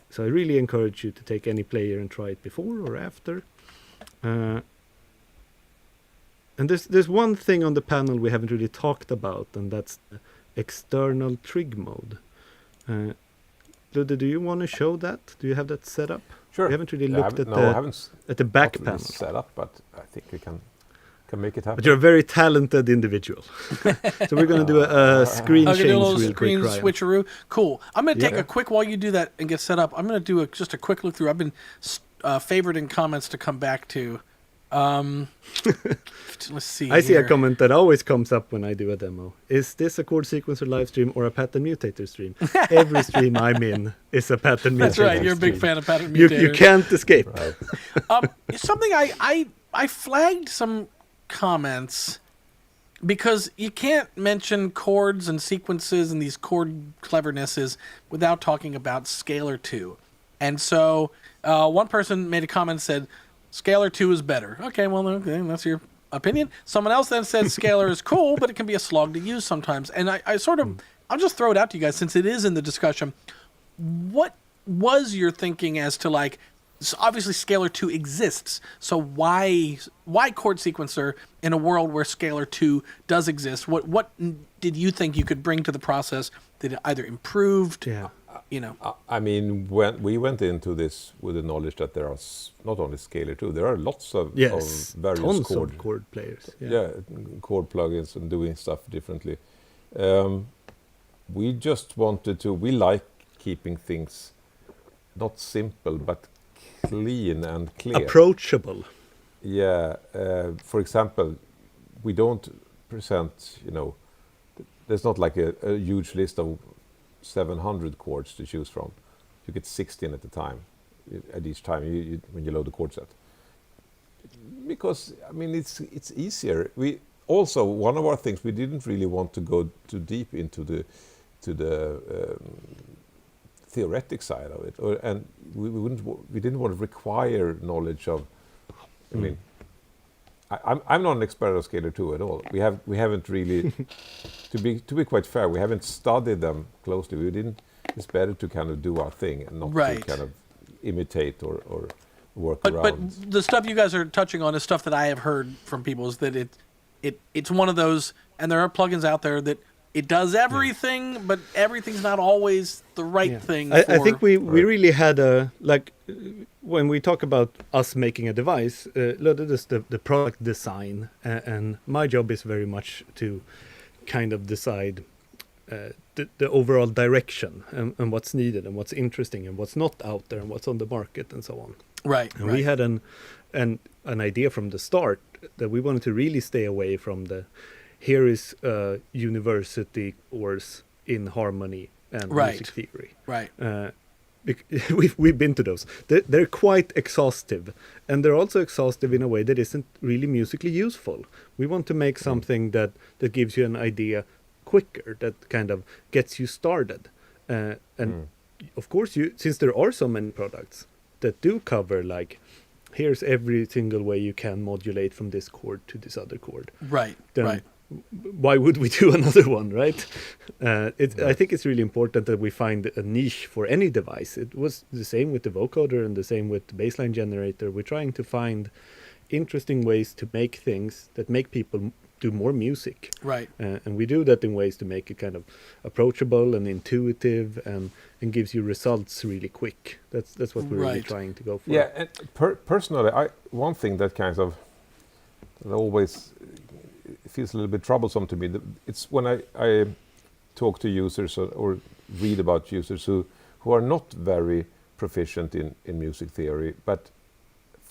So I really encourage you to take any player and try it before or after. And there's one thing on the panel we haven't really talked about, and that's the external trig mode. Ludvig, do you want to show that? Do you have that set up? Sure. We haven't really looked at the back back panel. set up, but I think we can make it happen. But you're a very talented individual. So we're going to do a screen I'm change gonna do a little real screen quick, Ryan. switcheroo. Cool. I'm going to take Yeah. a quick, while you do that and get set up, I'm going to do just a quick look through. I've been favored in comments to come back to. Let's see. I see a here. comment that always comes up when I do a demo. Is this a Chord Sequencer live stream or a pattern mutator stream? Every stream I'm in is a pattern mutator That's right. You're a big stream. fan of pattern You mutators. can't escape. Right. Something I flagged some comments because you can't mention chords and sequences and these chord clevernesses without talking about Scalar 2. And so one person made a comment and said, Scalar 2 is better. Okay, well, okay, that's your opinion. Someone else then said Scalar is cool, but it can be a slog to use sometimes. And I sort of, I'll just throw it out to you guys since it is in the discussion. What was your thinking as to like, so obviously Scalar 2 exists, so why Chord Sequencer in a world where Scalar 2 does exist? What did you think you could bring to the process that it either improved? Yeah. You know. I mean, when we went into this with the knowledge that there are not only Scalar 2, there are lots of Yes, various tons chord, of chord players. yeah, chord plugins and doing stuff differently. We just wanted to. We like keeping things not simple but clean and clear. Approachable. Yeah. For example, we don't present. There's not like a huge list of 700 chords to choose from. You get 16 at a time, at each time when you load the chord set. Because I mean, it's easier. We also, one of our things, we didn't really want to go too deep into the theoretic side of it, and we didn't want to require knowledge of. I mean, I'm not an expert of Scalar 2 at all. We haven't really, to be quite fair, we haven't studied them closely. We didn't. It's better to kind of do our thing and not to kind of imitate or work around. But the stuff you guys are touching on is stuff that I have heard from people is that it's one of those, and there are plugins out there that it does everything, but everything's not always the right thing. I think we really had when we talk about us making a device, Ludvig is the product design, and my job is very much to kind of decide the overall direction and what's needed and what's interesting and what's not out there and what's on the market and so on. Right. And we had an idea from the start that we wanted to really stay away from here is a university course in harmony and music theory. Right. We've been to those. They're quite exhaustive, and they're also exhaustive in a way that isn't really musically useful. We want to make something that gives you an idea quicker, that kind of gets you started. And of course, since there are so many products that do cover, like, here's every single way you can modulate from this chord to this other chord. Right. Then why would we do another one, right? I think it's really important that we find a niche for any device. It was the same with the vocoder and the same with the bassline generator. We're trying to find interesting ways to make things that make people do more music. Right. And we do that in ways to make it kind of approachable and intuitive and gives you results really quick. That's what we're really trying to go for. Yeah, and personally, one thing that kind of that always feels a little bit troublesome to me. It's when I talk to users or read about users who are not very proficient in music theory, but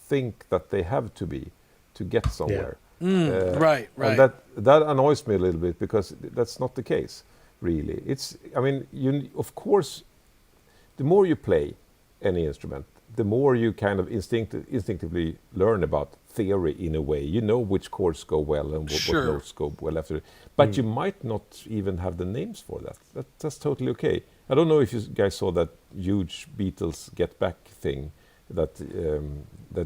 think that they have to be to get somewhere. Right. And that annoys me a little bit because that's not the case, really. Of course, the more you play any instrument, the more you kind of instinctively learn about theory in a way. You know which chords go well and what notes go well after. But you might not even have the names for that. That's totally okay. I don't know if you guys saw that huge Beatles Get Back thing, that Yeah.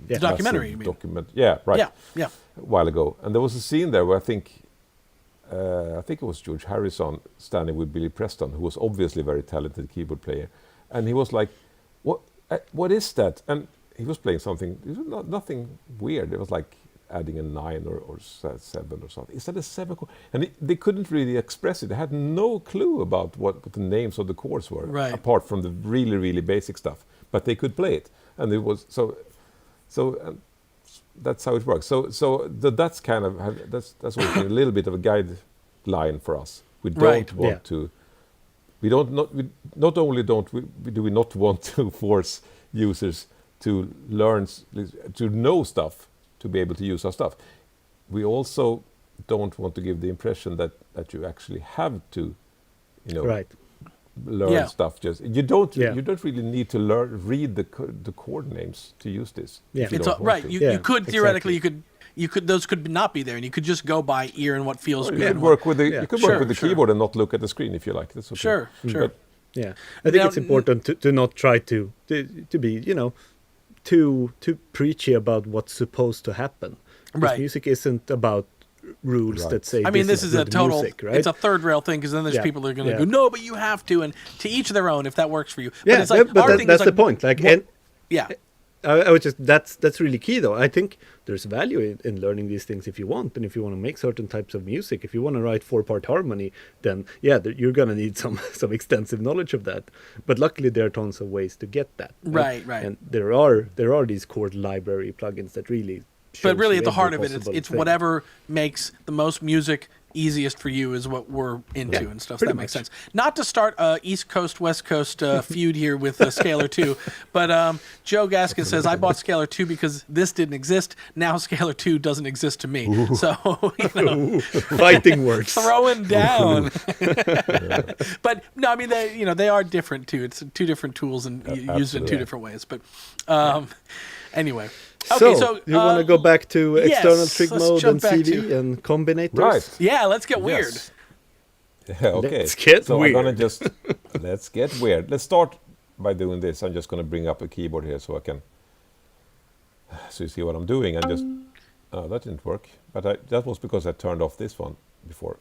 The documentary, you mean? Yeah, right. Yeah. A while ago, and there was a scene there where I think it was George Harrison standing with Billy Preston, who was obviously a very talented keyboard player, and he was like, "What is that?" And he was playing something. It was nothing weird. It was like adding a 9 or 7 or something. Is that a 7 chord? And they couldn't really express it. They had no clue about what the names of the chords were, Right. apart from the really, really basic stuff. But they could play it, and it was so. That's how it works. That's kind of that's always been a little bit of a guideline for us. We don't Right. want to. We not only don't we not want to force users to learn to know stuff, to be able to use our stuff. We also don't want to give the impression that you actually have to, Right. learn stuff. You don't really need to read the chord names to use this. Yeah. if you It's don't want right. to. You could theoretically you could those could not be there, and you could just go by ear and what feels You good. could work with the Yeah. you could Sure, work with the sure. keyboard and not look at the screen if you like. That's okay. Sure. But Yeah, I think Now, it's important to not try to be too preachy about what's supposed to happen. Because Right. music isn't about rules Right. that say. I mean, this is a good total. music, right? It's a third rail thing, because then there's Yeah, people that are going to yeah. go, no, but you have to, and to each their own if that works for you. yeah, it's like but our thing that's is the like, point. Like, what- and yeah, I would just that's really key, though. I think there's value in learning these things if you want, and if you want to make certain types of music. If you want to write 4-part harmony, then you're gonna need some extensive knowledge of that. But luckily, there are tons of ways to get that. Right. And there are these chord library plugins that really. but shows really you at the heart every of it, possible it's thing. whatever makes the most music easiest for you is what we're into and stuff. pretty That makes much. sense. Not to start a East Coast West Coast feud here with Scalar 2, but Joe Gaskin says I bought Scalar 2 because this didn't exist. Now Scalar 2 doesn't exist to me. So Fighting words. throwing down. But no, I mean they are different too. It's two different tools and used in two absolutely. different ways. But anyway. So, Okay, so you want to go back to external yes, trig let's mode jump and back CV to- and combinators? Right. Yeah, let's get weird. Yes. Yeah, okay. Let's get so weird. I'm gonna just let's get weird. Let's start by doing this. I'm just gonna bring up a keyboard here so you see what I'm doing. And just that didn't work, but that was because I turned off this one before.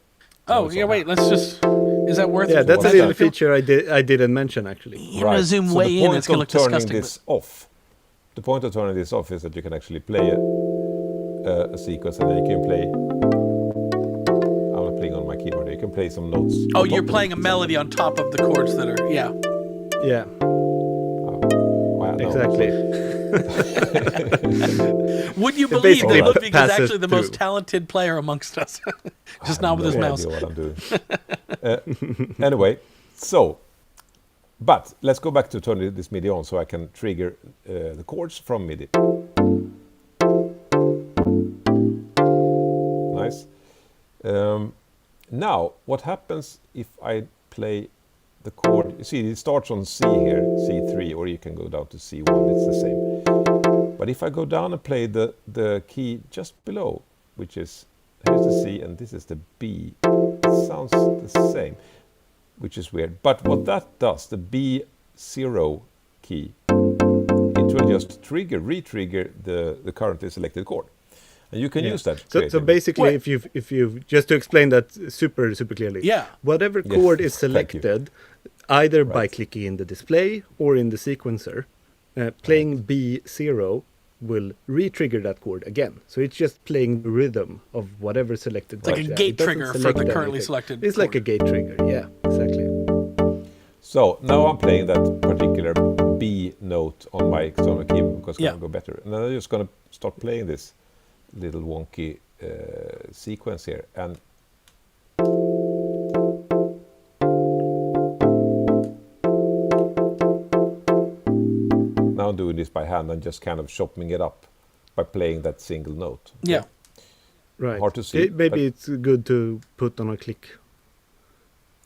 Now Oh, it's yeah, on. wait, let's just... Is that worth Yeah, it? that's a What's little that? feature I didn't mention actually. I'm going to zoom So way the in, point it's going to of look turning disgusting. this off. The point of turning this off is that you can actually play a sequence, and then you can play. I'm not playing on my keyboard. You can play some notes. Oh, on top you're of playing it. a melody on top of the chords that are... Yeah. Yeah, Wow, no. exactly. Would you believe basically that Ludwig is passes actually the most through. talented player amongst us? Just I not have with his no mouse. idea what I'm doing. Anyway, but let's go back to turning this MIDI on so I can trigger the chords from MIDI. Nice. Now, what happens if I play the chord? You see, it starts on C here, C3, or you can go down to C1. It's the same. But if I go down and play the key just below, which is, here's the C and this is the B, it sounds the same, which is weird. But what that does, the B0 key, it will just re-trigger the currently selected chord. And you can use that. So creatively. basically, Wait. if you just to explain that super clearly, Yeah. whatever Yes, chord is thank you. selected, either by Right. clicking in the display or in the sequencer, playing B0 will re-trigger that chord again. So it's just playing the rhythm of whatever selected. It's like chord. a Yeah, gate it doesn't trigger for select the currently anything. selected It's like a chord. gate trigger. Yeah, exactly. So now I'm playing that particular B note on my external keyboard because it's Yeah. going to go better. And then I'm just going to start playing this little wonky sequence here. And now I'm doing this by hand and just kind of chopping it up by playing that single note. Yeah. Right. Hard to see, Maybe but- it's good to put on a click.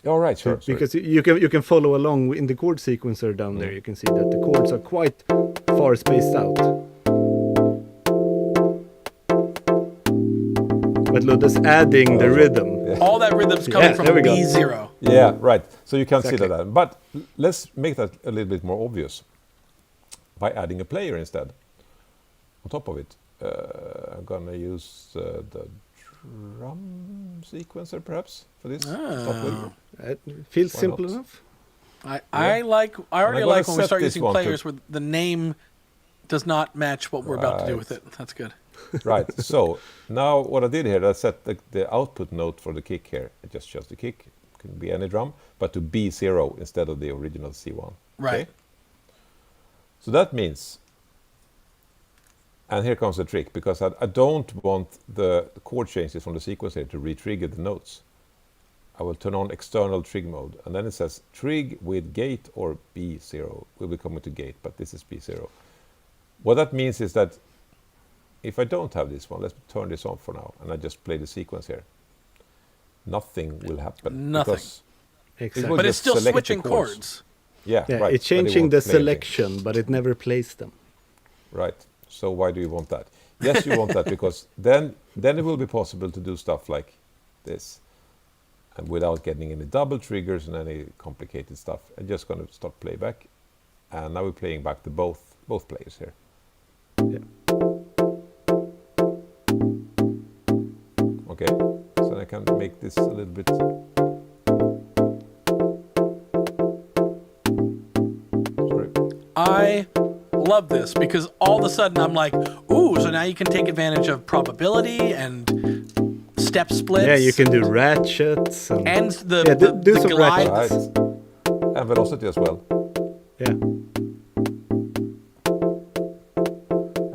All right, sure. Because you can follow along in the chord sequencer down there. You can see that the chords are quite far spaced out. But Ludvig's adding the rhythm. All that rhythm's coming Yeah, from there we go. B0. Yeah, right. So you can't see Exactly. that. But let's make that a little bit more obvious by adding a player instead on top of it. I'm going to use the drum sequencer perhaps for this. Start with. It feels Why simple not? enough. I Yeah. already gonna like when we set start this using one to- players where the name does not match what we're about to do with it. That's good. Right. So now what I did here, I set the output note for the kick here. It just shows the kick. It can be any drum, but to B0 instead of the original C1. Right. So that means, and here comes the trick, because I don't want the chord changes from the sequence here to re-trigger the notes. I will turn on external trig mode, and then it says trig with gate or B0. We'll be coming to gate, but this is B0. What that means is that if I don't have this one, let's turn this on for now, and I just play the sequence here. Nothing will happen. Nothing. because Exactly. will But it's just still select the switching chords. chords. Yeah, Yeah, right. it's but it changing won't the play anything. selection, but it never plays them. Right. So why do you want that? Yes, you want that because then it will be possible to do stuff like this, and without getting any double triggers and any complicated stuff. I'm just going to start playback, and now we're playing back to both players here. Yeah. Okay, so I can make this a little bit. Sorry. I love this because all of a sudden I'm like, ooh, so now you can take advantage of probability and step splits. Yeah, you can do ratchets and the Yeah, do the some glide. ratchets. Right. And velocity as well. yeah.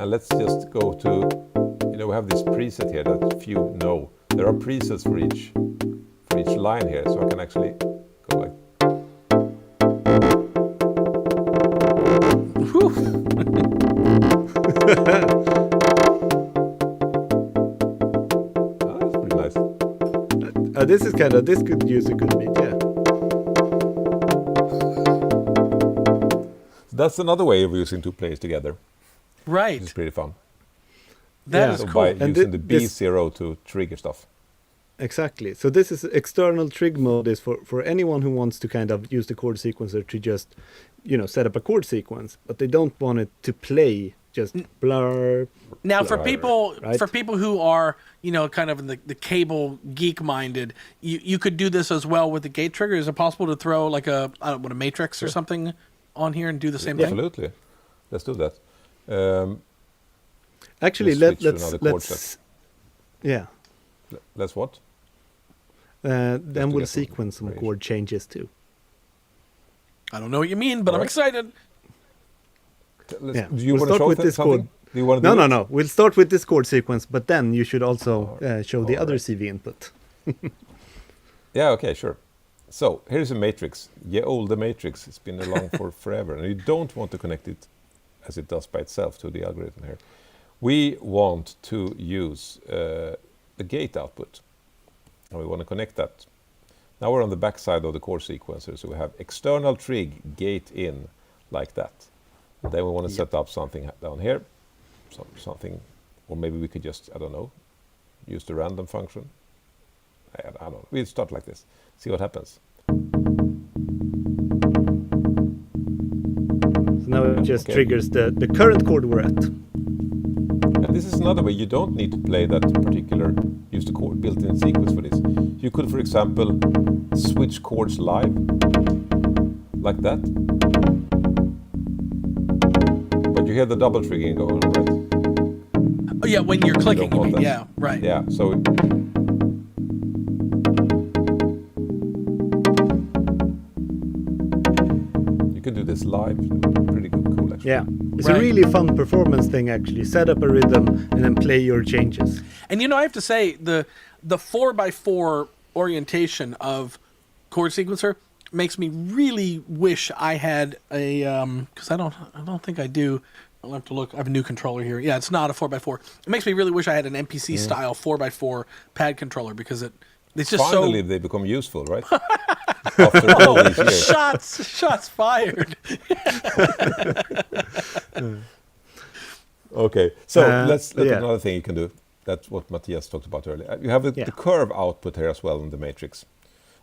And let's just go to, we have this preset here that few know. There are presets for each line here, so I can actually go like. Whew. Oh, that's pretty nice. This could use a good beat, yeah. That's another way of using two players together. Right. It's pretty fun. That Yeah. is So cool. by And using the this- B0 to trigger stuff. Exactly. So this is external trig mode is for anyone who wants to kind of use the chord sequencer to just, set up a chord sequence, but they don't want it to play just blur. Now, for Right. people who are, kind of in the cable geek minded, you could do this as well with the gate trigger. Is it possible to throw like a matrix or something on here and do the same thing? Absolutely. Let's do that. Actually, We'll switch to let's another chord let's yeah. Let's what? Then to we'll get some sequence some information. chord changes too. I don't know what you mean, but I'm Alright. excited. Yeah. Do you We'll want to start show with them this something? chord. Do you want to No, do no, it? no. We'll start with this chord sequence, but then you should also show the other Alright. CV input. Yeah, okay, sure. So here's a matrix. Yeah, old the matrix. It's been along for forever, and you don't want to connect it as it does by itself to the algorithm here. We want to use the gate output, and we want to connect that. Now we're on the back side of the chord sequencer, so we have external trig gate in like that. And then we want to set up something down here, something, or maybe we could just, I don't know, use the random function. I don't know. We'll start like this. See what happens. So now it just Okay. triggers the current chord we're at. And this is another way. You don't need to play that particular, use the chord built-in sequence for this. You could, for example, switch chords live, like that. But you hear the double triggering going on, right? Oh, yeah, when you're clicking, don't you want mean. that. Yeah, right. Yeah, so you can do this live. Pretty good, cool actually. Yeah. It's Right. a really fun performance thing actually. Set up a rhythm and then play your changes. And I have to say the 4x4 orientation of chord sequencer makes me really wish I had a because I don't think I do. I'll have to look. I have a new controller here. Yeah, it's not a 4x4. It makes me really wish I had an NPC style 4x4 pad controller because it's just Finally, they become useful, right? After all these so years. shots fired. Okay, so let's look yeah. at another thing you can do. That's what Mattias talked about earlier. You have the curve output here as well in the matrix.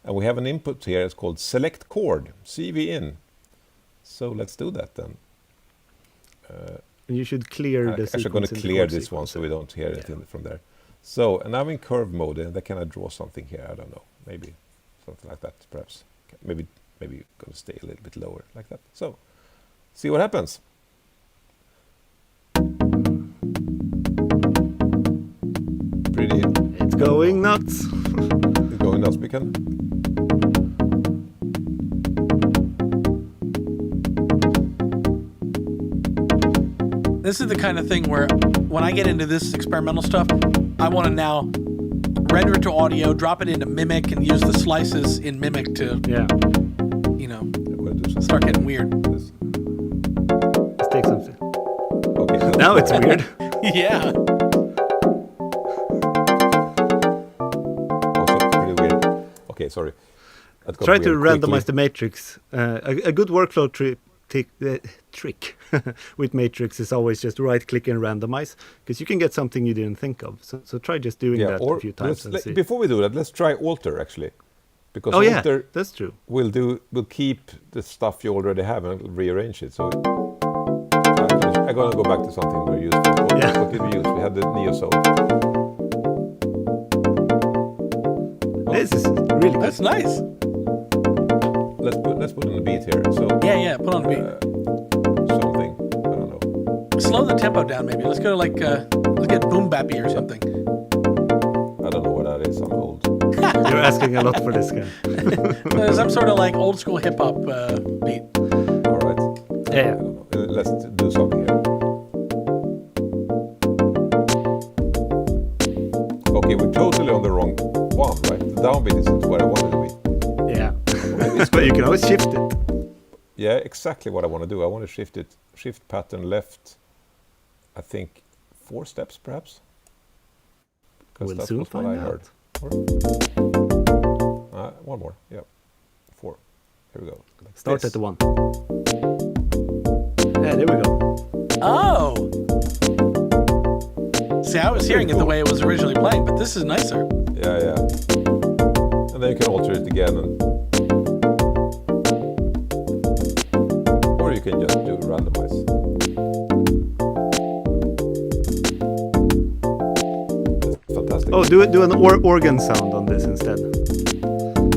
And we have an input here. It's called select chord, CV in. So let's do that then. And you should clear the Actually, I'm going to clear this one so we don't hear anything from there. So, and I'm in curve mode, and can I draw something here? I don't know. Maybe something like that, perhaps. Maybe going to stay a little bit lower, like that. So, see what happens. Pretty. It's going nuts. It's going nuts. We can. This is the kind of thing where when I get into this experimental stuff, I want to now render it to audio, drop it into Mimic, and use the slices in Mimic to, you know, start getting weird. Let's take something. Okay. Now it's weird. Yeah. Also pretty weird. Okay, sorry. Try to randomize the matrix. A good workflow trick with matrix is always just right click and randomize, because you can get something you didn't think of. So try just doing that a few times and see. Before we do that, let's try alter actually, because alter, that's true. We'll keep the stuff you already have and rearrange it. So I'm gonna go back to something very useful. What did we use? We had the Neo Soul. This is really good. That's nice. Let's put on the beat here. So Yeah, put on the beat. Something, I don't know. Slow the tempo down, maybe. Let's go to like, let's get boom bappy or something. I don't know what that is. I'm old. You're asking a lot for this guy. Some sort of like old school hip hop beat. All right. Yeah. I don't know. Let's do something here. Okay, we're totally on the wrong one, right? The downbeat isn't where I wanted to be. Yeah. But you can always shift it. Yeah, exactly what I want to do. I want to shift pattern left, I think 4 steps perhaps. We'll soon find out. One more, yeah. 4. Here we go. Like Start this. at the 1. Yeah, there we go. Oh! See, I was hearing it the way it was originally playing, but this is nicer. Yeah. And then you can alter it again. Or you can just do randomize. That's fantastic. Oh, do an organ sound on this instead.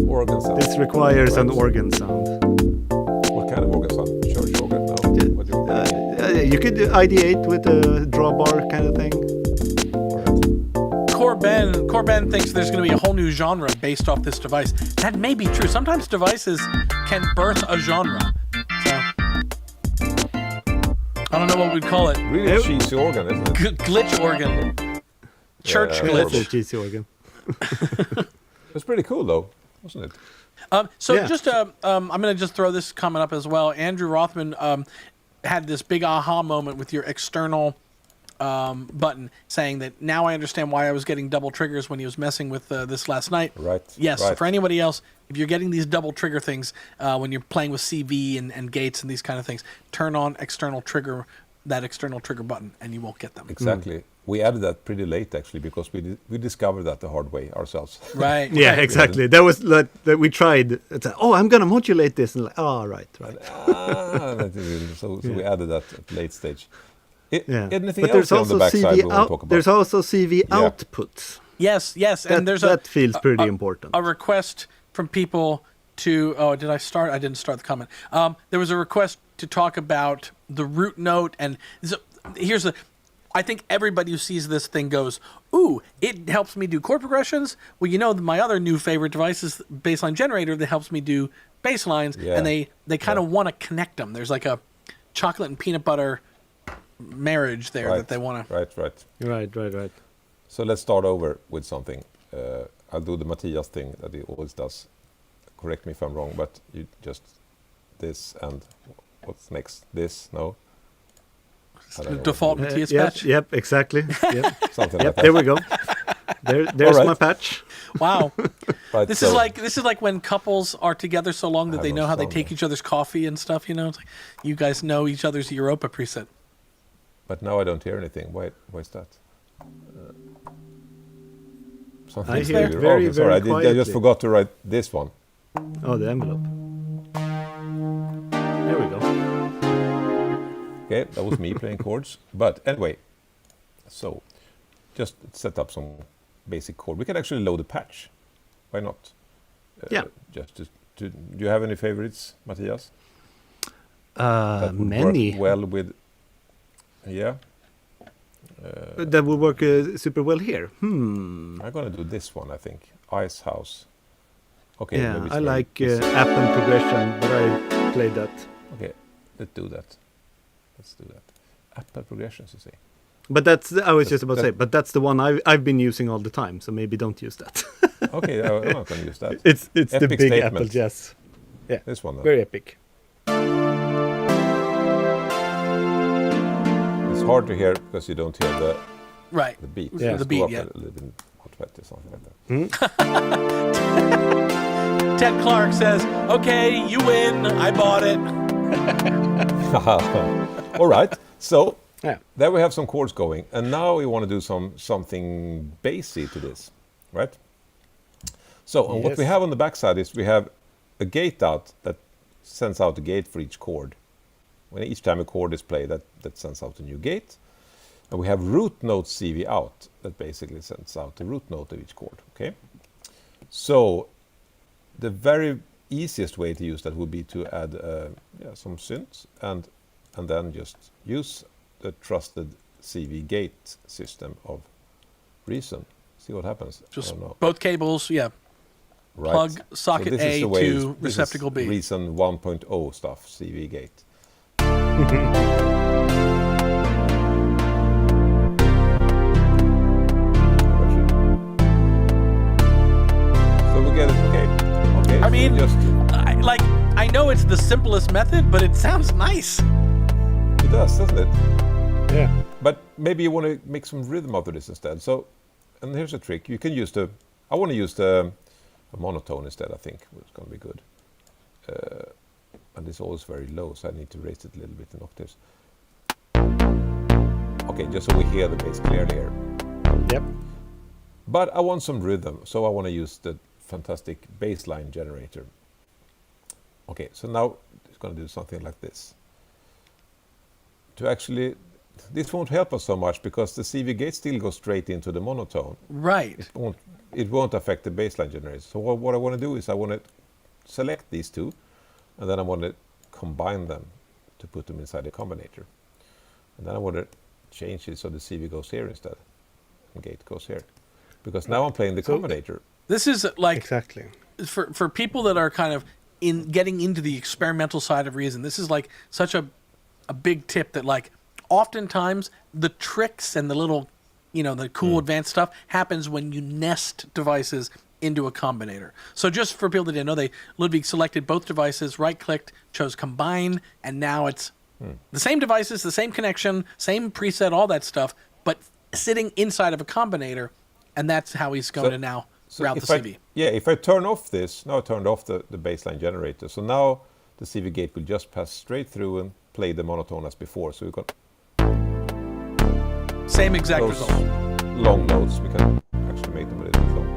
Organ sound. This requires an organ sound. What kind of organ sound? Church organ? No. What do you You could ideate with a drawbar kind of thing. Corben thinks there's going to be a whole new genre based off this device. That may be true. Sometimes devices can birth a genre. So I don't know what we'd call it. Really cheesy organ, isn't it? Glitch organ. Church glitch. That's a cheesy organ. It's pretty cool though, wasn't it? Just I'm going to just throw this comment up as well. Andrew Rothman had this big aha moment with your external button, saying that now I understand why I was getting double triggers when he was messing with this last night. Right. Yes. Right. For anybody else, if you're getting these double trigger things when you're playing with CV and gates and these kind of things, turn on external trigger button, and you won't get them. Exactly. We added that pretty late actually, because we discovered that the hard way ourselves. Right. Yeah, exactly. That was like that we tried. It's like, I'm gonna modulate this, and like, right. So we added that at late stage. Anything But else on the backside we want to talk about? There's also CV outputs. Yes, and that feels pretty important. A request from people to. Oh, did I start? I didn't start the comment. There was a request to talk about the root note, and here's the. I think everybody who sees this thing goes, "Ooh, it helps me do chord progressions." Well, my other new favorite device is Bassline Generator that helps me do bass lines, and they kind of want to connect them. There's like a chocolate and peanut butter marriage there that they want to. Right. So let's start over with something. I'll do the Mattias thing that he always does. Correct me if I'm wrong, but you just this and what's next? This? No? Default Mattias patch? Yep, exactly. Yep. Something like that. There we go. There's my patch. Wow. Right, This is like when couples are together so long that they know how they sound take each other's coffee and stuff, It's like you guys know each other's Europa preset. But now I don't hear anything. Why is that? Something hear it really very, wrong. Sorry, very I just quietly. forgot to write this one. Oh, the envelope. There we go. Okay, that was me playing chords. But anyway, so just set up some basic chord. We can actually load a patch. Why not? Yeah. Just do you have any favorites, Mattias? That would Many. work well with. Yeah. That would work super well here. I'm gonna do this one. I think Ice House. Okay. Yeah, maybe it's I very- like it's- Apple progression, but I played that. Okay, let's do that. Apple progressions, you say? But that's, I was just about to say, that- but that's the one I've been using all the time, so maybe don't use that. Okay, I'm not gonna use that. It's the Epic big statement. Apple jazz. This one. Then. Very epic. It's hard to hear because you don't hear the Right. beat. Yeah. Let's The beat, go up yeah. a little bit, or something like that. Ted Clark says, "Okay, you win. I bought it." All right. So Yeah. there we have some chords going, and now we want to do something bassy to this, right? So and what we Yes. have on the backside is we have a gate out that sends out a gate for each chord. When each time a chord is played, that sends out a new gate. And we have root note CV out that basically sends out the root note of each chord. Okay. So the very easiest way to use that would be to add some synths and then just use the trusted CV gate system of Reason. See what happens. I Just don't know. both cables, yeah. Right. Plug socket this is A the way- to this is receptacle B. Reason 1.0 stuff, CV gate. So we get it. Okay. I so mean, just I know it's the simplest method, but it sounds nice. it does, doesn't it? Yeah. But maybe you want to make some rhythm out of this instead. So, and here's a trick. You can use I want to use the monotone instead, I think. It's going to be good. And it's always very low, so I need to raise it a little bit in octaves. Okay, just so we hear the bass clearly here. Yep. But I want some rhythm, so I want to use the fantastic bassline generator. Okay, so now it's going to do something like this. This won't help us so much because the CV gate still goes straight into the monotone. Right. It won't affect the bassline generator. So what I want to do is I want to select these two, and then I want to combine them to put them inside the combinator. And then I want to change it so the CV goes here instead, and gate goes here. Because now I'm playing the combinator. This is like Exactly. for people that are kind of getting into the experimental side of Reason. This is like such a big tip that like oftentimes the tricks and the little, the cool advanced stuff happens when you nest devices into a combinator. So just for people that didn't know, Ludvig selected both devices, right-clicked, chose combine, and now it's the same devices, the same connection, same preset, all that stuff, but sitting inside of a combinator, and that's how he's going to now route the CV. If I turn off this, now I turned off the bassline generator. So now the CV gate will just pass straight through and play the monotone as before. So we've got Same exact those result. long notes. We can actually make them a little bit long.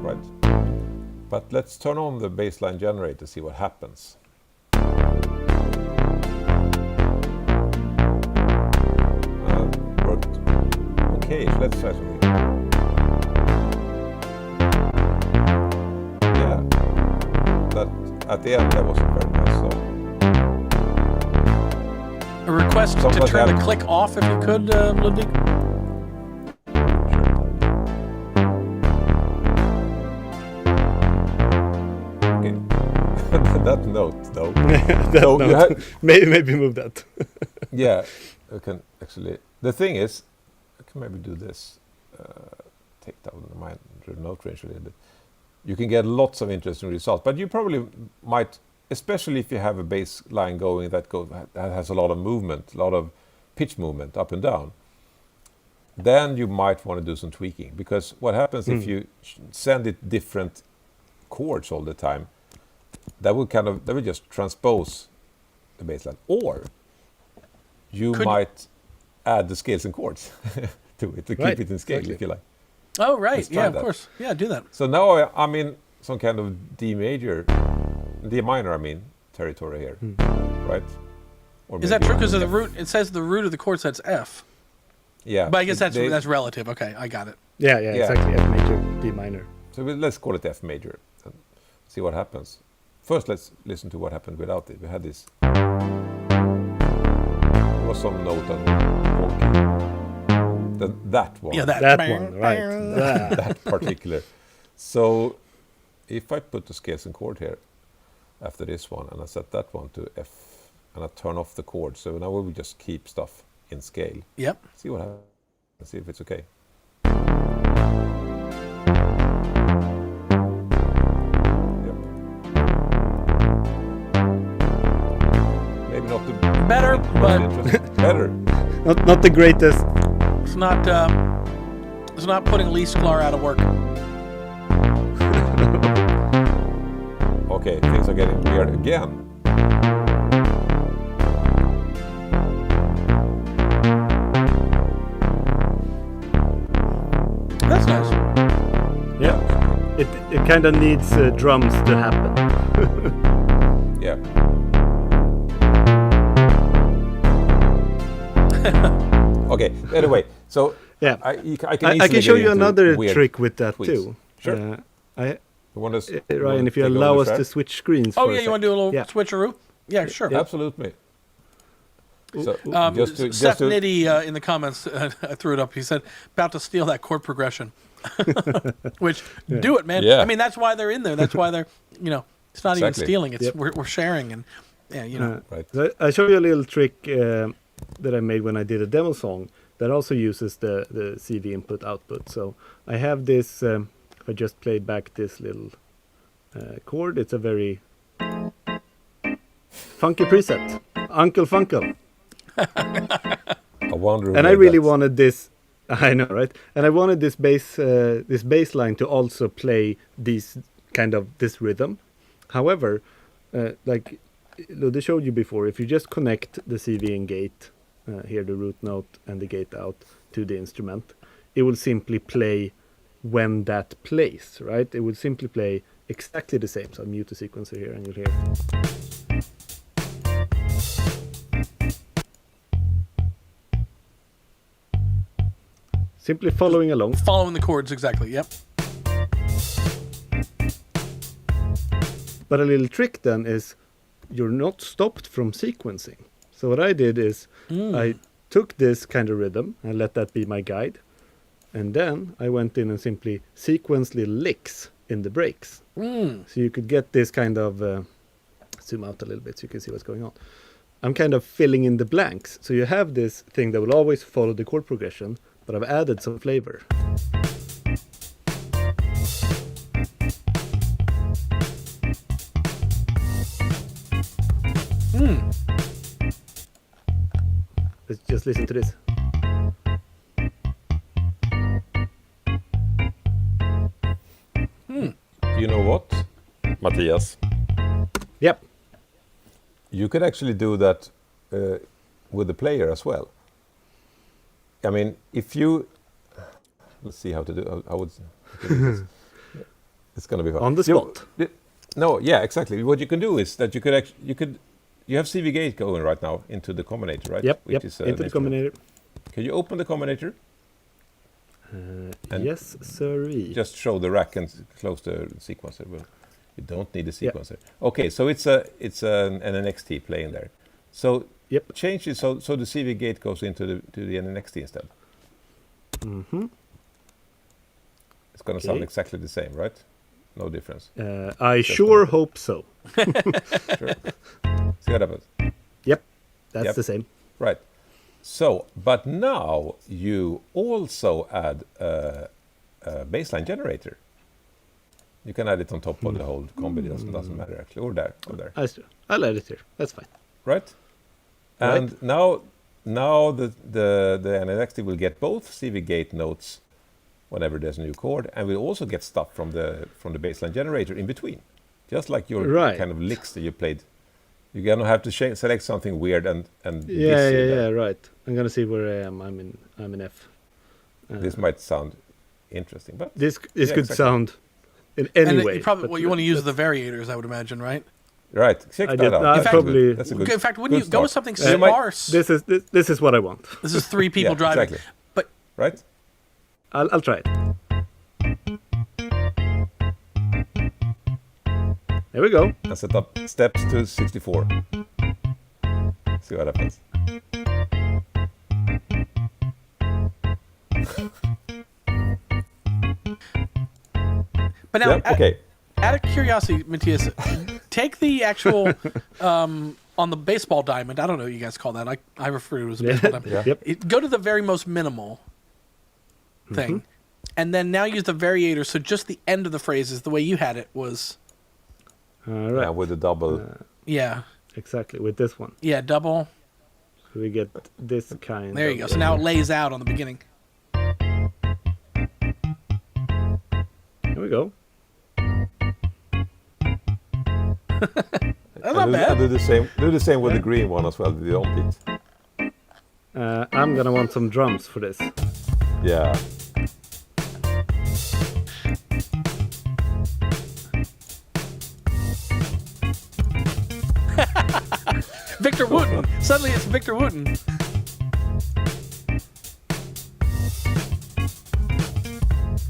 Right. But let's turn on the bassline generator to see what happens. Worked. Okay, so let's try something. Yeah. That at the end that wasn't very nice. So A request to Sometimes turn the happens. click off if you could, Ludvig. okay. That note though. That So you note. had- maybe move that. Yeah, I can actually. The thing is, I can maybe do this. Take down my note range a little bit. You can get lots of interesting results, but you probably might, especially if you have a bass line going that has a lot of movement, a lot of pitch movement up and down. Then you might want to do some tweaking, because what happens if you send it different chords all the time? That will just transpose the bass line, or you Could- might add the scales and chords to it to keep Right, it in scale, exactly. if you like. Oh, right. Let's try Yeah, of that. course. Yeah, do that. So now I'm in some kind of D minor, territory here, right? Or Is that maybe true? Because of the F. root, it says the root of the chord set's F. Yeah. But I guess they- that's relative. Okay, I got it. Yeah, Yeah. exactly. F major, D minor. So let's call it F major and see what happens. First, let's listen to what happened without it. We had this. There was some note on wonky. That one. Yeah, that. That one, right. That. That particular. So if I put the scales and chord here after this one, and I set that one to F, and I turn off the chord, so now we will just keep stuff in scale. Yep. See what happens. See if it's okay. Yep. Maybe not the Better, most but interesting. Better. Not the greatest. it's not putting Lee Sklar out of work. Okay, things are getting weird again. That's nice. Yeah. It kind of needs drums to happen. Yeah. Okay. Anyway, so Yeah. I can I easily can show get you into another weird trick with that tweaks. too. Sure. You want to, Ryan, if you allow us to switch screens. Oh, for yeah, a you want to do a little Yeah. switcheroo? Yeah, sure. Absolutely. So Seth Nitty in the comments, I threw it up. He said, about to steal that chord progression. Which, do it, man. Yeah. I mean, that's why they're in there. That's why they're, it's not even Exactly. stealing. It's Yep. we're sharing. And, yeah, right. So I show you a little trick that I made when I did a demo song that also uses the CV input output. So I have this, if I just played back this little chord, it's a very funky preset. Uncle Funkle. I wonder. And I where really that's- wanted this. I know, right? And I wanted this bass line to also play this rhythm. However, like Ludde showed you before, if you just connect the CV and gate, here the root note and the gate out to the instrument, it will simply play when that plays, right? It will simply play exactly the same. So I'll mute the sequencer here and you'll hear. Simply following along. following the chords exactly. Yep. But a little trick then is you're not stopped from sequencing. So what I did is I took this kind of rhythm and let that be my guide. And then I went in and simply sequenced little licks in the breaks. So you could get this kind of, zoom out a little bit so you can see what's going on. I'm kind of filling in the blanks. So you have this thing that will always follow the chord progression, but I've added some flavor. Let's just listen to this. You know what, Mattias? Yep. You could actually do that with the player as well. I mean, if you let's see how to do. I would. It's going to be fun. On the spot. No, yeah, exactly. What you can do is that you have CV gate going right now into the combinator, right? Yep. Which is, Into the an instrument. combinator. Can you open the combinator? And Yes, sirree. Just show the rack and close the sequencer. Well, you don't need the sequencer. Okay, so it's an NXT playing there. So change it so the CV gate goes into the NXT instead. Mm-hmm. It's going to sound exactly the same, right? No difference. I sure hope so. Sure. See what happens. Yep, that's the same. Right. So, but now you also add a baseline generator. You can add it on top of the whole combi. Doesn't matter actually, or there. I'll add it here. That's fine. Right. And now the NXT will get both CV gate notes whenever there's a new chord, and we'll also get stuff from the baseline generator in between, just like your kind of licks that you played. You're gonna have to select something weird and right. I'm gonna see where I am. I'm in F. This might sound interesting. But this could exactly. sound in any And way. you probably but you want to use the variators, I would imagine, right? Right, check I that did- out. I That's probably- good. That's a good. In fact, wouldn't good you go with start. something You might- sparse? This is what I want. This is 3 people Yeah, driving. exactly. But Right? I'll try it. There we go. And set up steps to 64. See what happens. but now, Yeah, okay. out of curiosity, Mattias, take the actual on the baseball diamond. I don't know what you guys call that. I refer to it as a baseball diamond. Yeah. Yep. Go to the very most minimal thing, and then now use the variator. So just the end of the phrases, the way you had it was, All Yeah, right. with the double. yeah, Exactly. With this one, yeah, double. so we get this kind. There you go. So now it lays out on the beginning. There we go. That's not bad. And do the same. Do the same with the green one as well. With the on beat. I'm gonna want some drums for this. Yeah. Victor Wooten. Suddenly it's Victor Wooten.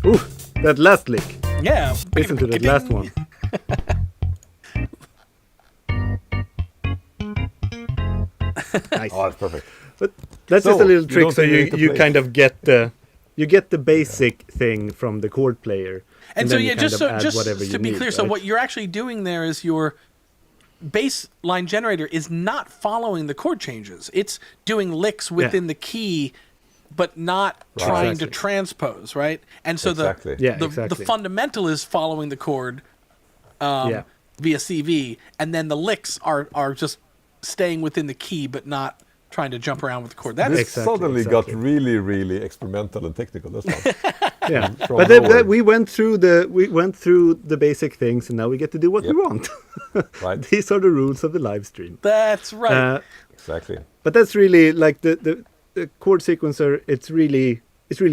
Ooh, that last lick. Yeah. Listen to that last one. Nice. Oh, that's perfect. But that's So, just a little you trick, don't so even need to you play. kind of get the basic thing from the chord player, And so then you yeah, kind just of so add just whatever to you be need, clear, so right? what you're actually doing there is your baseline generator is not following the chord changes. It's doing licks within the key, but not Right. trying to Exactly. transpose, right? And so Exactly. Yeah, the exactly. fundamental is following the chord via CV, and then the licks are just staying within the key, but not trying to jump around with the chord. That's This Exactly, suddenly exactly. got really, really experimental and technical. That's fun. Yeah, From but nowhere. we went through the basic things, and now we get to do what we Yep. want. Right. These are the rules of the live stream. that's right. Exactly. But that's really like the chord sequencer. It's really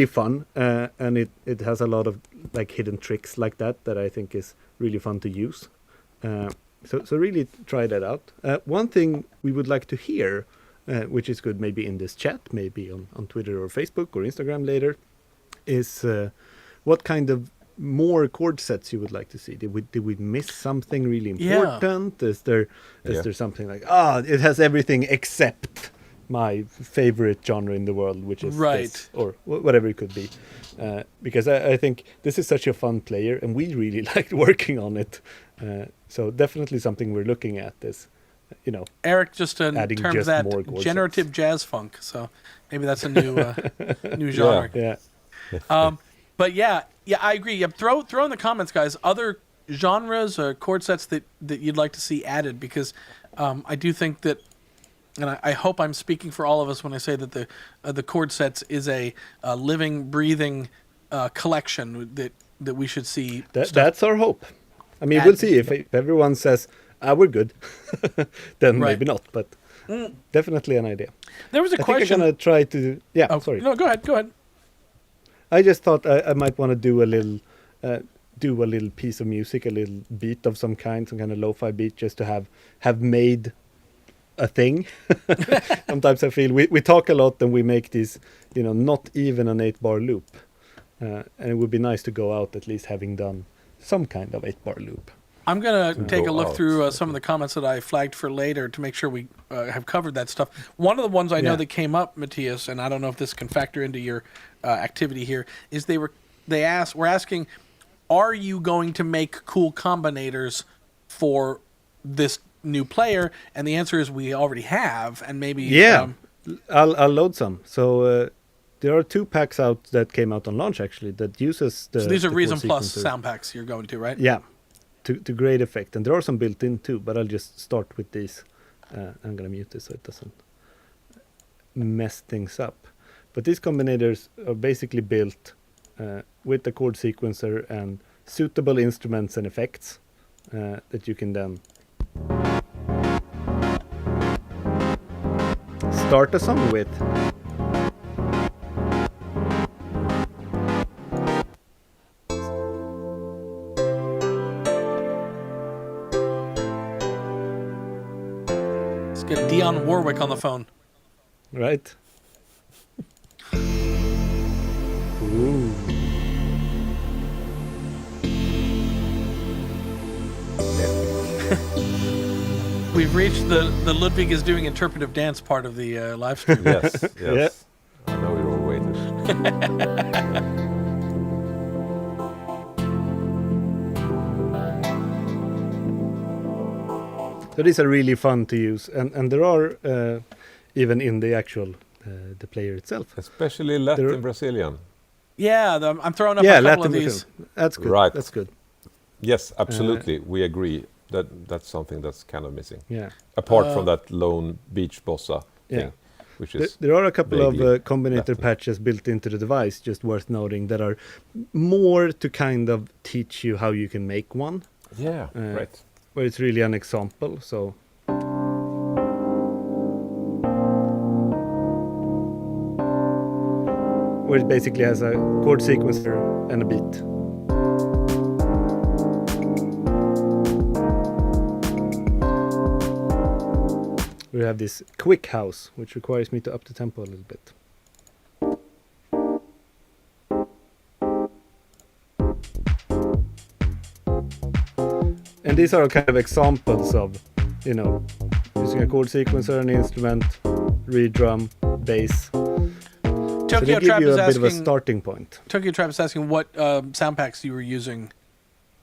fun, and it has a lot of like hidden tricks like that I think is really fun to use. So really try that out. One thing we would like to hear, which is good maybe in this chat, maybe on Twitter or Facebook or Instagram later, is what kind of more chord sets you would like to see. Did we miss something really important? Is there something like it has everything except my favorite genre in the world, which is Right. this, or whatever it could be, because I think this is such a fun player, and we really liked working on it. So definitely something we're looking at is, Eric just adding termed just that more chord generative sets. jazz funk. So maybe that's a new genre. Yeah. But yeah, I agree. Yeah, throw in the comments, guys, other genres or chord sets that you'd like to see added, because I do think that, and I hope I'm speaking for all of us when I say that the chord sets is a living, breathing collection that we should see. That's our hope. I mean, Add- we'll see if everyone says, we're good, then Right. maybe not, but definitely an idea. There was a I think I'm question. going to try to, Oh, sorry. No, go ahead. I just thought I might want to do a little piece of music, a little beat of some kind of lo-fi beat, just to have made a thing. Sometimes I feel we talk a lot and we make these, not even an 8-bar loop. And it would be nice to go out at least having done some kind of 8-bar loop. I'm going to take a go look out. through some of the comments that I flagged for later to make sure we have covered that stuff. One of the ones I know Yeah. that came up, Mattias, and I don't know if this can factor into your activity here, is we're asking, are you going to make cool combinators for this new player? And the answer is we already have, and maybe I'll load some. So there are 2 packs out that came out on launch actually that uses the. so these are the Reason Chord Plus Sequencer. sound packs you're going to, right? Yeah, to great effect, and there are some built in too. But I'll just start with these. I'm gonna mute this so it doesn't mess things up. But these combinators are basically built with the chord sequencer and suitable instruments and effects that you can then start a song with. Let's get Dionne Warwick on the phone. Right. Ooh. We've reached the Ludvig is doing interpretive dance part of the live stream. Yes, yes. I know you're all waiting. So these are really fun to use, and there are even in the actual the player itself. Especially Latin Brazilian. Yeah, I'm throwing up a couple Latin of these. That's good. Right. That's good. Yes, absolutely. We agree that that's something that's kind of missing. Yeah. Apart from that lone beach bossa thing, which is there are a couple of combinator Latin. patches built into the device, just worth noting, that are more to kind of teach you how you can make one. Yeah, right. Where it's really an example. So where it basically has a chord sequencer and a beat. We have this quick house, which requires me to up the tempo a little bit. And these are kind of examples of, you know, using a chord sequencer, an instrument, reed drum, bass. So they give you a bit of a starting point. Tokyo Trap is asking what sound packs you were using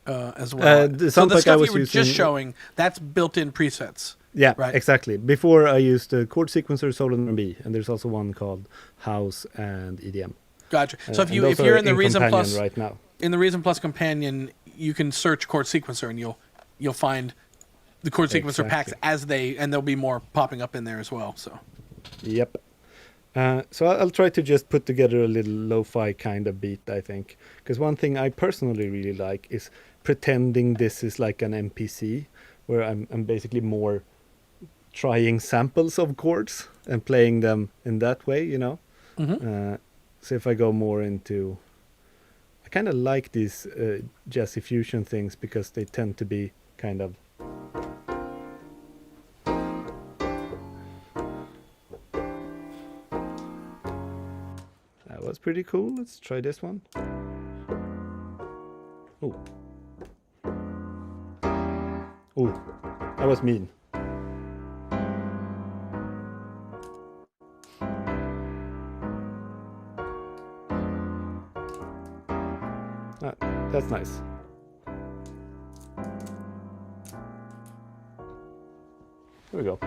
as well. The so sound the pack stuff I was you were using, just showing, that's built-in presets. Yeah, right? Exactly. Before I used the chord sequencer, solo and R&B, and there's also one called House and EDM. Gotcha. So if you're in the Reason Companion Plus right now, in the Reason Plus companion, you can search Chord Sequencer and you'll find the Chord Sequencer packs and there'll be more popping up in there as well. So. Yep. So I'll try to just put together a little lo-fi kind of beat, I think. Because one thing I personally really like is pretending this is like an MPC, where I'm basically more trying samples of chords and playing them in that way, you know. Mm-hmm. So if I go more into... I kind of like these jazzy fusion things because they tend to be kind of... That was pretty cool. Let's try this one. Oh. Oh, that was mean. That's nice. Here we go.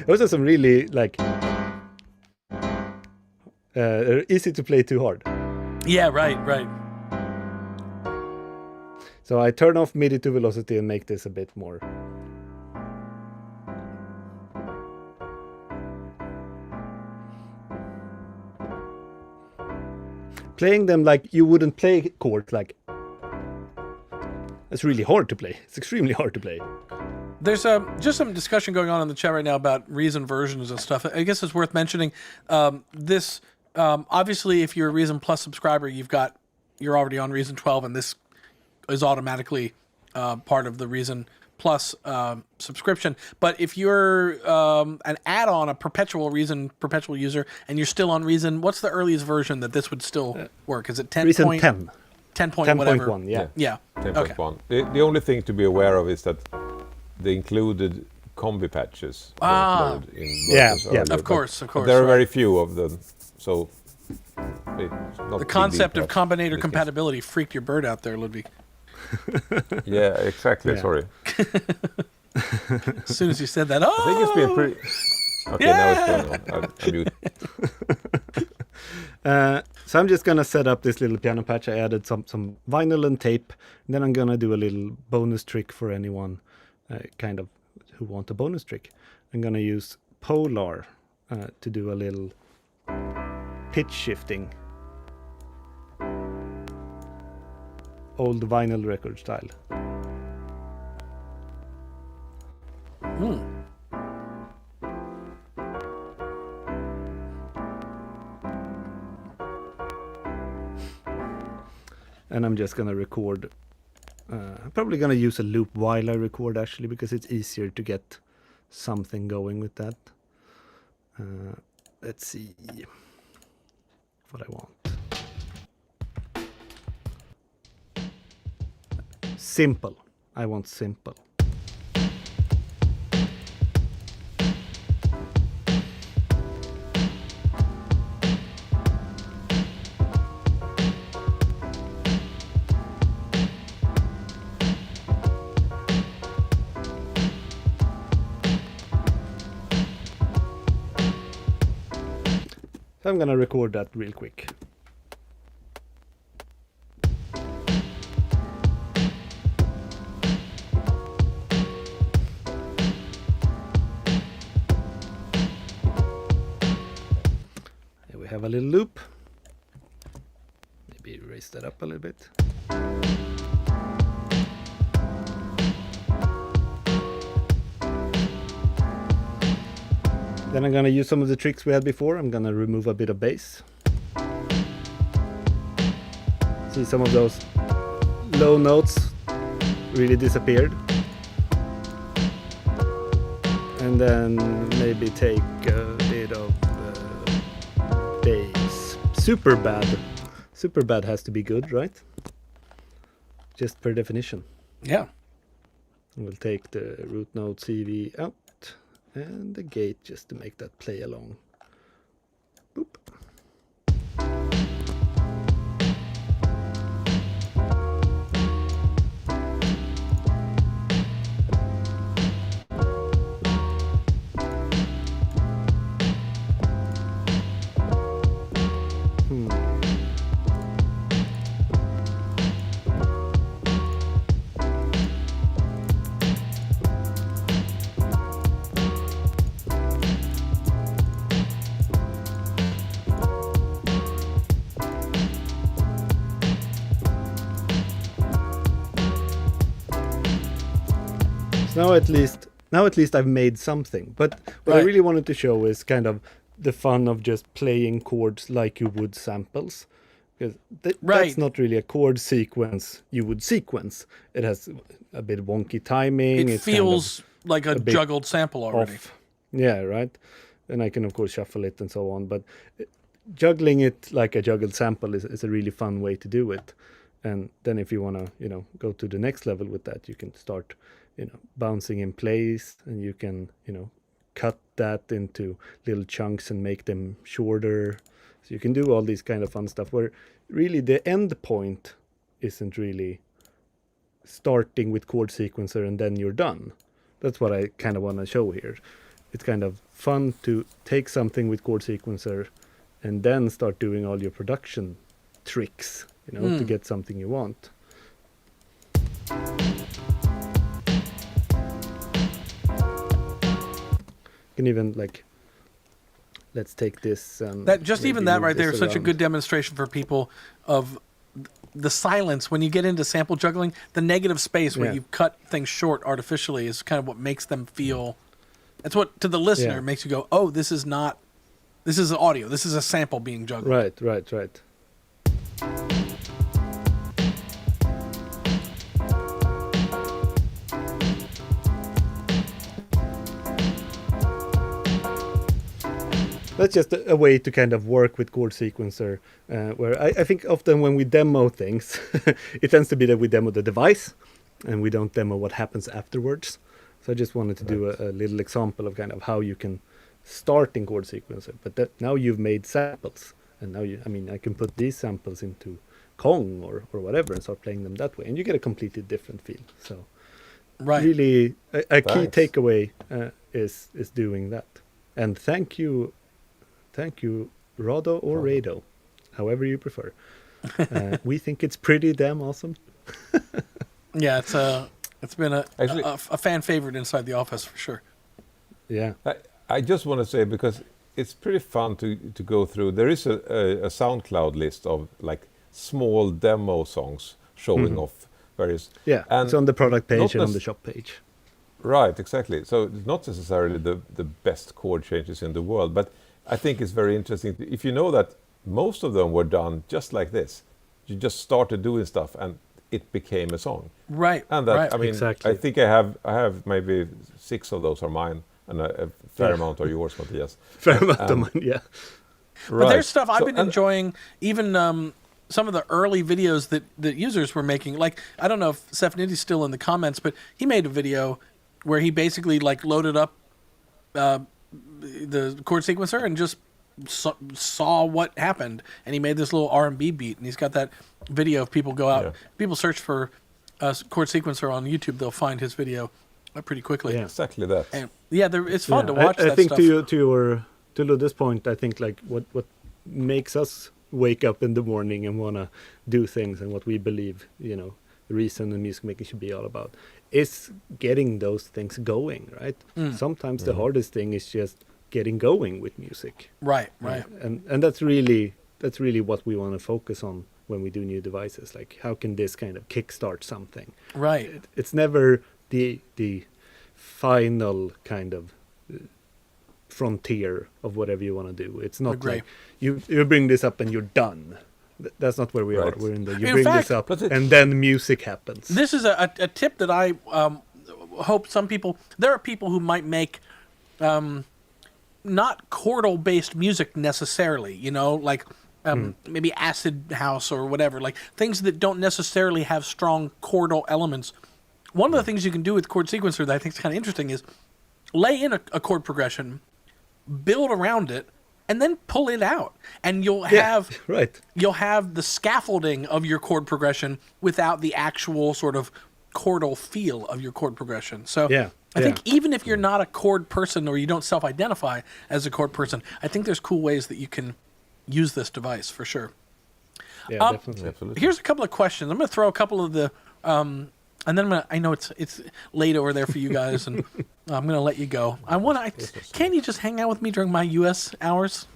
Those are some really easy to play too hard. Yeah, right. So I turn off MIDI to velocity and make this a bit more. Playing them like you wouldn't play chords, like it's really hard to play. It's extremely hard to play. There's just some discussion going on in the chat right now about Reason versions and stuff. I guess it's worth mentioning. This obviously, if you're a Reason Plus subscriber, you're already on Reason 12, and this is automatically part of the Reason Plus subscription. But if you're an add-on, a perpetual user, and you're still on Reason, what's the earliest version that this would still work? Is it 10? Reason 10. 10 point whatever. 10.1, yeah. Yeah. 10.1. The only thing to be aware of is that the included combi patches don't load in versions earlier, of course. There are very few of them, so it's not the concept of combinator compatibility freaked your bird out there, Ludvig. Yeah, exactly. Yeah. Sorry. As soon as you said that, I think it's been pretty. Okay, now it's going on. I'm mute. So I'm just gonna set up this little piano patch. I added some vinyl and tape, and then I'm gonna do a little bonus trick for anyone kind of who want a bonus trick. I'm gonna use Polar to do a little pitch shifting, old vinyl record style. And I'm just gonna record I'm probably gonna use a loop while I record actually, because it's easier to get something going with that. Let's see what I want. Simple. I want simple. So I'm gonna record that real quick. Here we have a little loop. Maybe raise that up a little bit. Then I'm gonna use some of the tricks we had before. I'm gonna remove a bit of bass. See, some of those low notes really disappeared. And then maybe take a bit of bass. Super bad. Super bad has to be good, right? Just per definition. Yeah. We'll take the root node CV out. And the gate just to make that play along. Boop. So now at least I've made something. But what I really wanted to show is kind of the fun of just playing chords like you would samples. Because that's not really a chord sequence you would sequence. It has a bit wonky timing. It feels kind of like a juggled sample already. Off. Yeah, right. And I can of course shuffle it and so on. But juggling it like a juggled sample is a really fun way to do it. And then if you want to, go to the next level with that, you can start bouncing in place, and you can, cut that into little chunks and make them shorter. So you can do all these kind of fun stuff where really the end point isn't really starting with Chord Sequencer and then you're done. That's what I kind of want to show here. It's kind of fun to take something with Chord Sequencer and then start doing all your production tricks, to get something you want. Can even let's take this. That just even that right there is such a good demonstration for people of the silence when you get into sample juggling. The negative space where you cut things short artificially is kind of what makes them feel. That's what to the listener makes you go, oh, this is audio. This is a sample being juggled. Right. That's just a way to kind of work with Chord Sequencer, where I think often when we demo things, it tends to be that we demo the device, and we don't demo what happens afterwards. So I just wanted to do a little example of kind of how you can start in Chord Sequencer. But now you've made samples, and now I can put these samples into Kong or whatever and start playing them that way, and you get a completely different feel. So really, a key takeaway is doing that. And thank you, Rado or Rado, however you prefer. We think it's pretty damn awesome. Yeah, it's been a fan favorite inside the office for sure. Yeah, I just want to say, because it's pretty fun to go through. There is a SoundCloud list of small demo songs showing off various. Yeah, and it's on the product page and on the shop page. Right, exactly. So it's not necessarily the best chord changes in the world, but I think it's very interesting. If you know that most of them were done just like this, you just started doing stuff, and it became a song. Right. And that, right. I mean, Exactly. I think I have maybe 6 of those are mine, and a fair amount are yours, Mattias. Fair amount of mine, yeah. But there's stuff I've So- been and- enjoying, even some of the early videos that users were making. Like, I don't know if Stefanitti's still in the comments, but he made a video where he basically like loaded up the chord sequencer and just saw what happened, and he made this little R&B beat, and he's got that video. If people go out, Yeah. people search for chord sequencer on YouTube, they'll find his video pretty quickly. Yeah. Exactly that. And yeah, it's fun to Yeah, watch I that think stuff. to Ludvig's point, I think like what makes us wake up in the morning and want to do things, and what we believe, the reason the music making should be all about, is getting those things going, right? Sometimes the hardest thing is just getting going with music. Right. And that's really what we want to focus on when we do new devices. Like, how can this kind of kickstart something? Right. It's never the final kind of frontier of whatever you want to do. It's not Agree. like you bring this up and you're done. That's not where we Right. are. We're in the In bring fact, this up but it- and then music happens. This is a tip that I hope some people... There are people who might make not chordal-based music necessarily, like maybe acid house or whatever, like things that don't necessarily have strong chordal elements. One of the things you can do with Chord Sequencer that I think is kind of interesting is lay in a chord progression, build around it, and then pull it out. And you'll have... right. You'll have the scaffolding of your chord progression without the actual sort of chordal feel of your chord progression. So I think even if you're not a chord person or you don't self-identify as a chord person, I think there's cool ways that you can use this device for sure. Yeah, definitely. Absolutely. Here's a couple of questions. I'm going to throw a couple of the... and then I know it's late over there for you guys, and I'm going to let you go. Can you just hang out with me during my U.S. hours?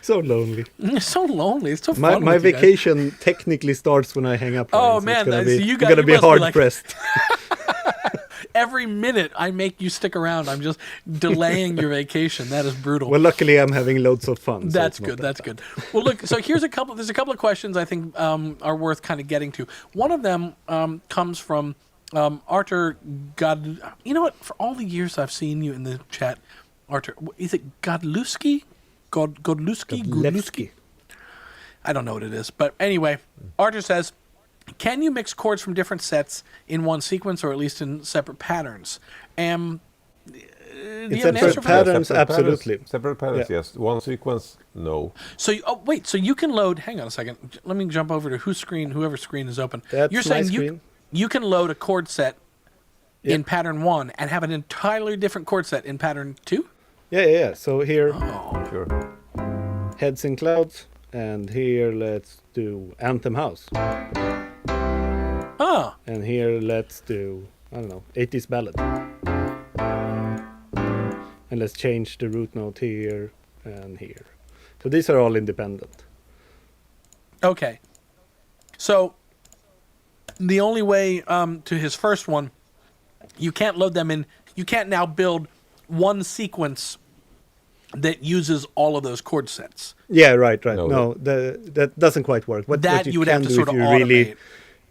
So lonely. It's so lonely. It's so My fun with you guys. vacation technically starts when I hang up. Oh, Ryan, so man, it's gonna so be, you got- you're gonna you be must be hard like- pressed. Every minute I make you stick around, I'm just delaying your vacation. That is brutal. Well, luckily I'm having loads of fun. so That's it's not good. that That's bad. good. Well, look. So there's a couple of questions I think are worth kind of getting to. One of them comes from Artur God. You know what? For all the years I've seen you in the chat, Artur, is it Godluski? Godluski? Levski. I don't know what it is, but anyway, Artur says, can you mix chords from different sets in one sequence, or at least in separate patterns? Do you have an separate answer for that? patterns, absolutely. Separate patterns, Yeah. yes. One sequence, no. So, wait, so you can load, hang on a second. Let me jump over to whoever screen is open. That's You're my saying screen. you can load a chord set Yeah. in pattern 1 and have an entirely different chord set in pattern 2? Yeah. So here, Sure. Heads in Clouds, and here let's do Anthem House. Ah, And here let's do, I don't know, 80s Ballad. And let's change the root note here and here. So these are all independent. okay. So, the only way to his first one, you can't load them in, you can't now build one sequence that uses all of those chord sets. Yeah, right. No, No, that doesn't quite work. What That you would have can to do sort of if you automate.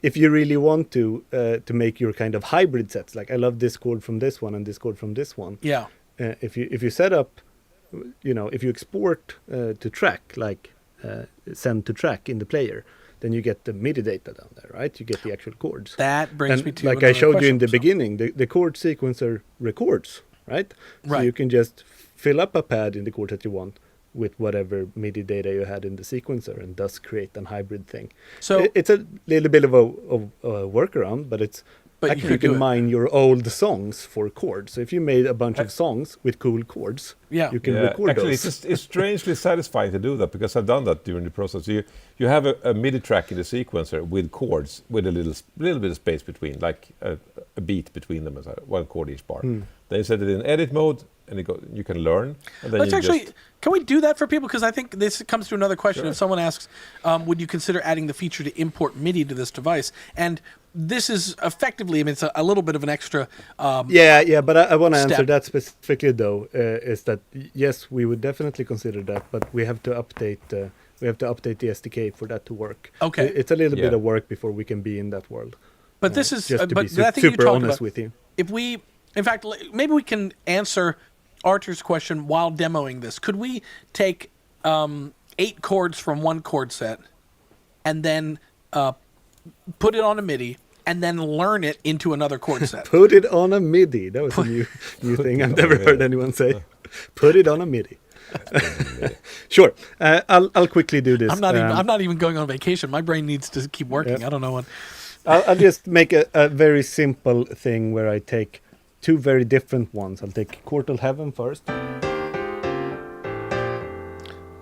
if you really want to make your kind of hybrid sets, like I love this chord from this one and this chord from this one. Yeah. If you set up, if you export to track, like send to track in the player, then you get the MIDI data down there, right? You get the actual chords. That brings And me to like I another showed you in question, the so- beginning, the chord sequencer records, right? So Right. you can just fill up a pad in the chord that you want with whatever MIDI data you had in the sequencer, and thus create an hybrid thing. So- It's a little bit of a workaround, but it's But you actually could you do can it. mine your old songs for chords. So if you made a bunch of songs with cool chords, Yeah. you can Yeah, record actually, those. it's strangely satisfying to do that, because I've done that during the process. You have a MIDI track in the sequencer with chords with a little bit of space between, like a beat between them, as one chord each bar. Then you set it in edit mode, and you can learn. And then Let's you actually, just, can we do that for people? Because I think this comes to another question. If someone asks, would you consider adding the feature to import MIDI to this device? And this is effectively, I mean, it's a little bit of an extra. Yeah, but I want to answer Step. that specifically, though, is that yes, we would definitely consider that, but we have to update we have to update the SDK for that to work. Okay. It's a little bit Yeah. of work before we can be in that world. But this is just to but be I think you super talked honest about, with you. if we, in fact, maybe we can answer Arthur's question while demoing this. Could we take 8 chords from one chord set and then put it on a MIDI and then learn it into another chord set? Put it on a MIDI. That was a new thing I've never heard anyone say. Put it on a MIDI. Sure. I'll quickly do this. I'm not even going on vacation. My brain needs to keep working. Yeah. I don't know what. I'll just make a very simple thing where I take 2 very different ones. I'll take Chord Heaven first.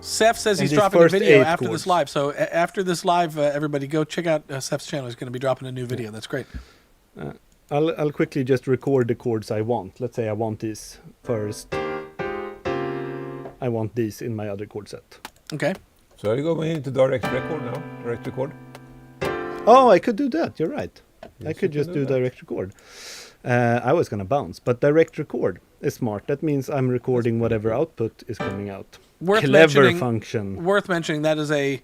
Seth says And he's these dropping a first video 8 after chords. this live. So after this live, everybody go check out Seth's channel. He's going to be dropping a new video. That's great. I'll quickly just record the chords I want. Let's say I want this first. I want these in my other chord set. Okay. So are you going into direct record now? Direct record? Oh, I could do that. You're right. I Yes, could you just can do do that. direct record. I was going to bounce, but direct record is smart. That means I'm recording whatever output is coming out. Clever function. Worth mentioning that is a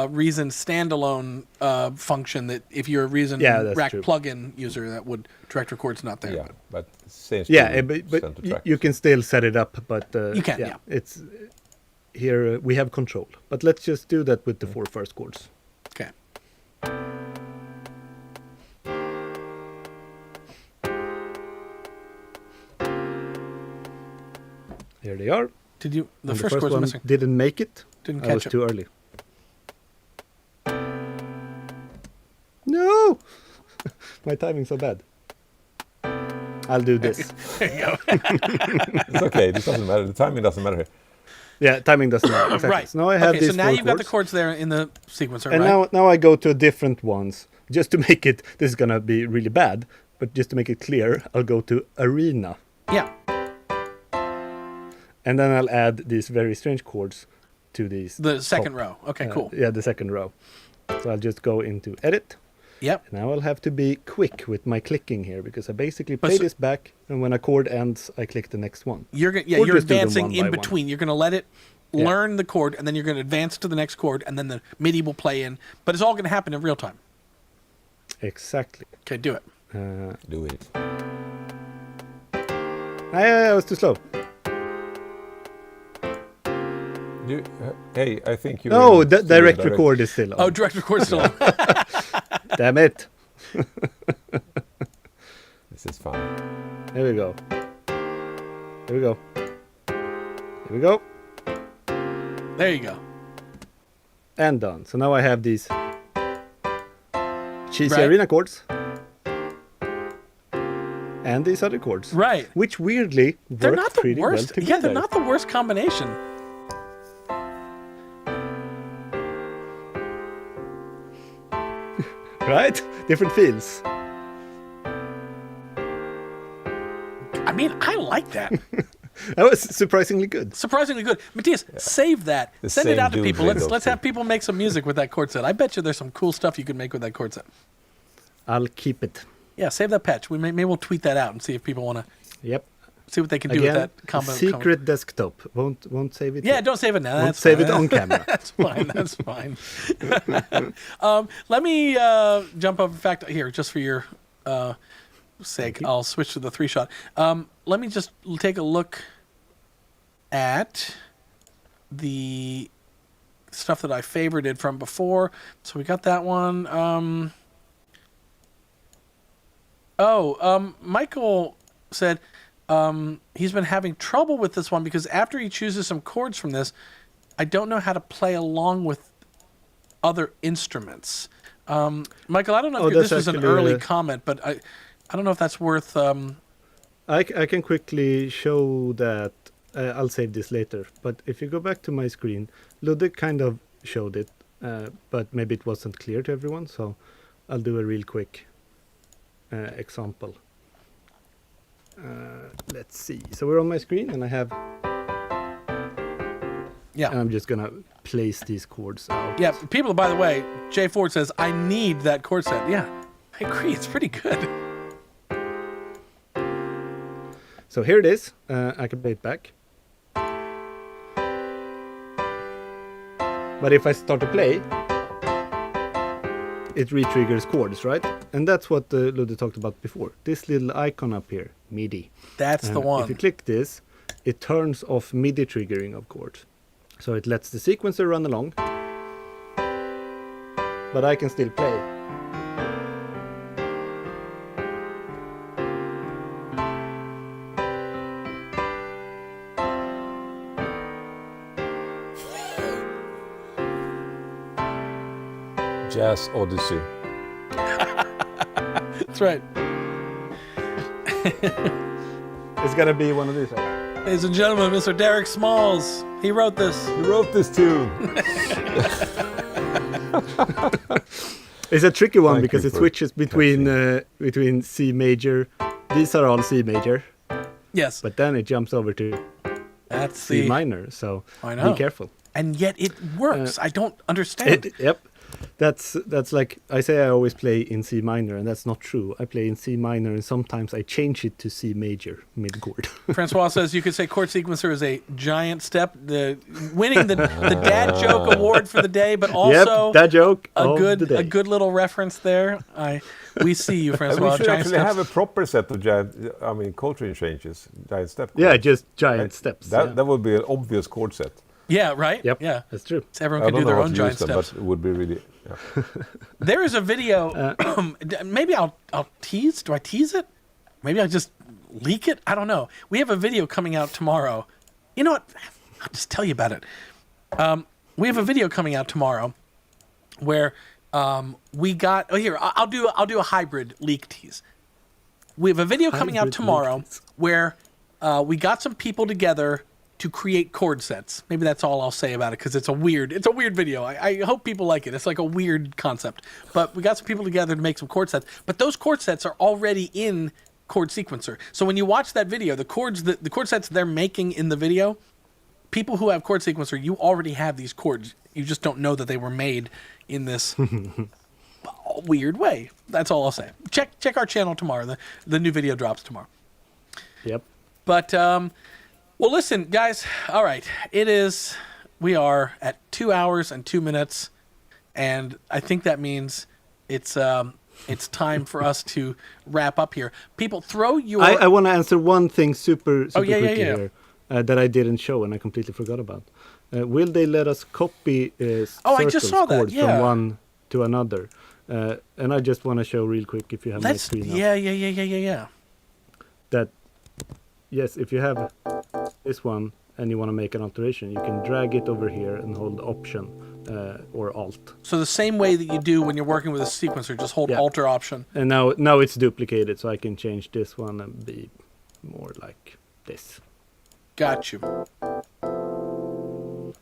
Reason standalone function that if you're a Reason that's Rack true. plugin user, that would direct record's not there. Yeah, but same Yeah, studio, but center you track. can still set it up. But You can, yeah. It's here we have control. But let's just do that with the 4 first chords. Okay. Here they are. Did you? The And first chord's one missing. didn't make it. Didn't I was catch it. too early. No! My timing's so bad. I'll do this. There you go. It's okay, this doesn't matter. The timing doesn't matter here. Yeah, timing doesn't matter. Exactly. Right. So now I have okay, these so now 4 you've got the chords. chords there in the sequencer, And right? now I go to different ones. Just to make it, this is going to be really bad, but just to make it clear, I'll go to Arena. Yeah. And then I'll add these very strange chords to these. The second top. row. Okay, cool. Yeah, the second row. So I'll just go into Edit. Yep. Now I'll have to be quick with my clicking here because I basically But play so- this back, and when a chord ends, I click the next one. You're gonna, Or you're just do them advancing one in by one. between. You're gonna let it Yeah. learn the chord, and then you're gonna advance to the next chord, and then the MIDI will play in. But it's all gonna happen in real time. Exactly. Okay, do it. Do it. I was too slow. Hey, I think you. No, direct record is still on. Oh, direct record still on. Damn it. This is fun. Here we go. Here we go. Here we go. There you go. And done. So now I have these cheesy Right. arena chords. And these other chords. Right. Which weirdly They're work not the pretty well worst. together. Yeah, they're not the worst combination. Right? Different feels. I mean, I like that. That was surprisingly good. Surprisingly good. Matthias, save that. The Send it same out to dude people. made Let's those have two. people make some music with that chord set. I bet you there's some cool stuff you could make with that chord set. I'll keep it. Yeah, save that patch. Maybe we'll tweet that out and see if people want to Yep. see what they can do Again, with that combo. secret desktop. Won't save it. Yeah, yet. don't save it now. Won't That's save fine. it on camera. That's fine. That's fine. Let me jump up. In fact, here, just for your sake, I'll switch to the 3-shot. Let me just take a look at the stuff that I favorited from before. So we got that one. Michael said he's been having trouble with this one because after he chooses some chords from this, I don't know how to play along with other instruments. Michael, I don't know if that's this was an actually, early comment, but I don't know if that's worth... I can quickly show that. I'll save this later. But if you go back to my screen, Ludvig kind of showed it, but maybe it wasn't clear to everyone. So I'll do a real quick example. Let's see. So we're on my screen, and I have. Yeah. And I'm just gonna place these chords out. Yeah, people, by the way, Jay Ford says, I need that chord set. Yeah, I agree. It's pretty good. So here it is. I can play it back. But if I start to play, it re-triggers chords, right? And that's what Ludvig talked about before. This little icon up here, MIDI. That's the one. If you click this, it turns off MIDI triggering of chords. So it lets the sequencer run along, but I can still play. Jazz Odyssey. That's right. It's gonna be one of these. Ladies and gentlemen, Mr. Derek Smalls. He wrote this. You wrote this tune. It's a tricky one Thank because you it for switches between C major. These are all C major, Yes. but then it jumps over to That's C the... minor. So I know. be careful. And yet it works. I don't understand. Yep. That's like I say I always play in C minor, and that's not true. I play in C minor, and sometimes I change it to C major mid chord. Francois says you could say Chord Sequencer is a giant step, winning the dad joke award for the day, but also that joke a good little reference there. We see you, And Francois. we should Giant actually steps. have a proper set of chord changes, giant step chords. Yeah, just giant steps. That would be an obvious chord set. Yeah, right? Yep. Yeah. That's true. So everyone can do their own giant steps. But it would be really. Yeah. There is a video. Maybe I'll tease. Do I tease it? Maybe I'll just leak it. I don't know. We have a video coming out tomorrow. You know what? I'll just tell you about it. We have a video coming out tomorrow where we got. Oh, here I'll do a hybrid leak tease. We have a video coming out tomorrow where we got some people together to create chord sets. Maybe that's all I'll say about it because it's a weird video. I hope people like it. It's like a weird concept. But we got some people together to make some chord sets. But those chord sets are already in Chord Sequencer. So when you watch that video, the chord sets they're making in the video, people who have Chord Sequencer, you already have these chords. You just don't know that they were made in this weird way. That's all I'll say. Check our channel tomorrow. The new video drops tomorrow. Yep. But well, listen, guys. All right, we are at 2 hours and 2 minutes, and I think that means it's time for us to wrap up here. People, throw your. I want to answer one thing super quickly yeah. here that I didn't show and I completely forgot about. Will they let us copy I just saw that. chords Yeah. from one to another? And I just want to show real quick if you have my screen up. Yeah. That yes, if you have this one and you want to make an alteration, you can drag it over here and hold Option or Alt. So the same way that you do when you're working with a sequencer, just hold Alt or Option. And now it's duplicated, so I can change this one and be more like this. Got you.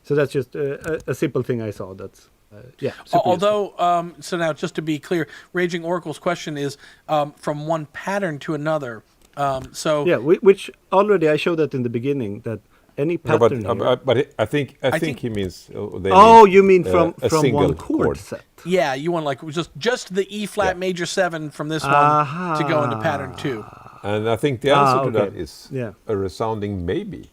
So that's just a simple thing I saw. That's super Although, so now just to be clear, Raging Oracle's question is from one pattern to another. So yeah, which already I showed that in the beginning that any pattern. But I think he means. You mean from one chord set? Yeah, you want like just the E flat major 7 from this one to go into pattern 2. And I think the answer to that is a resounding maybe.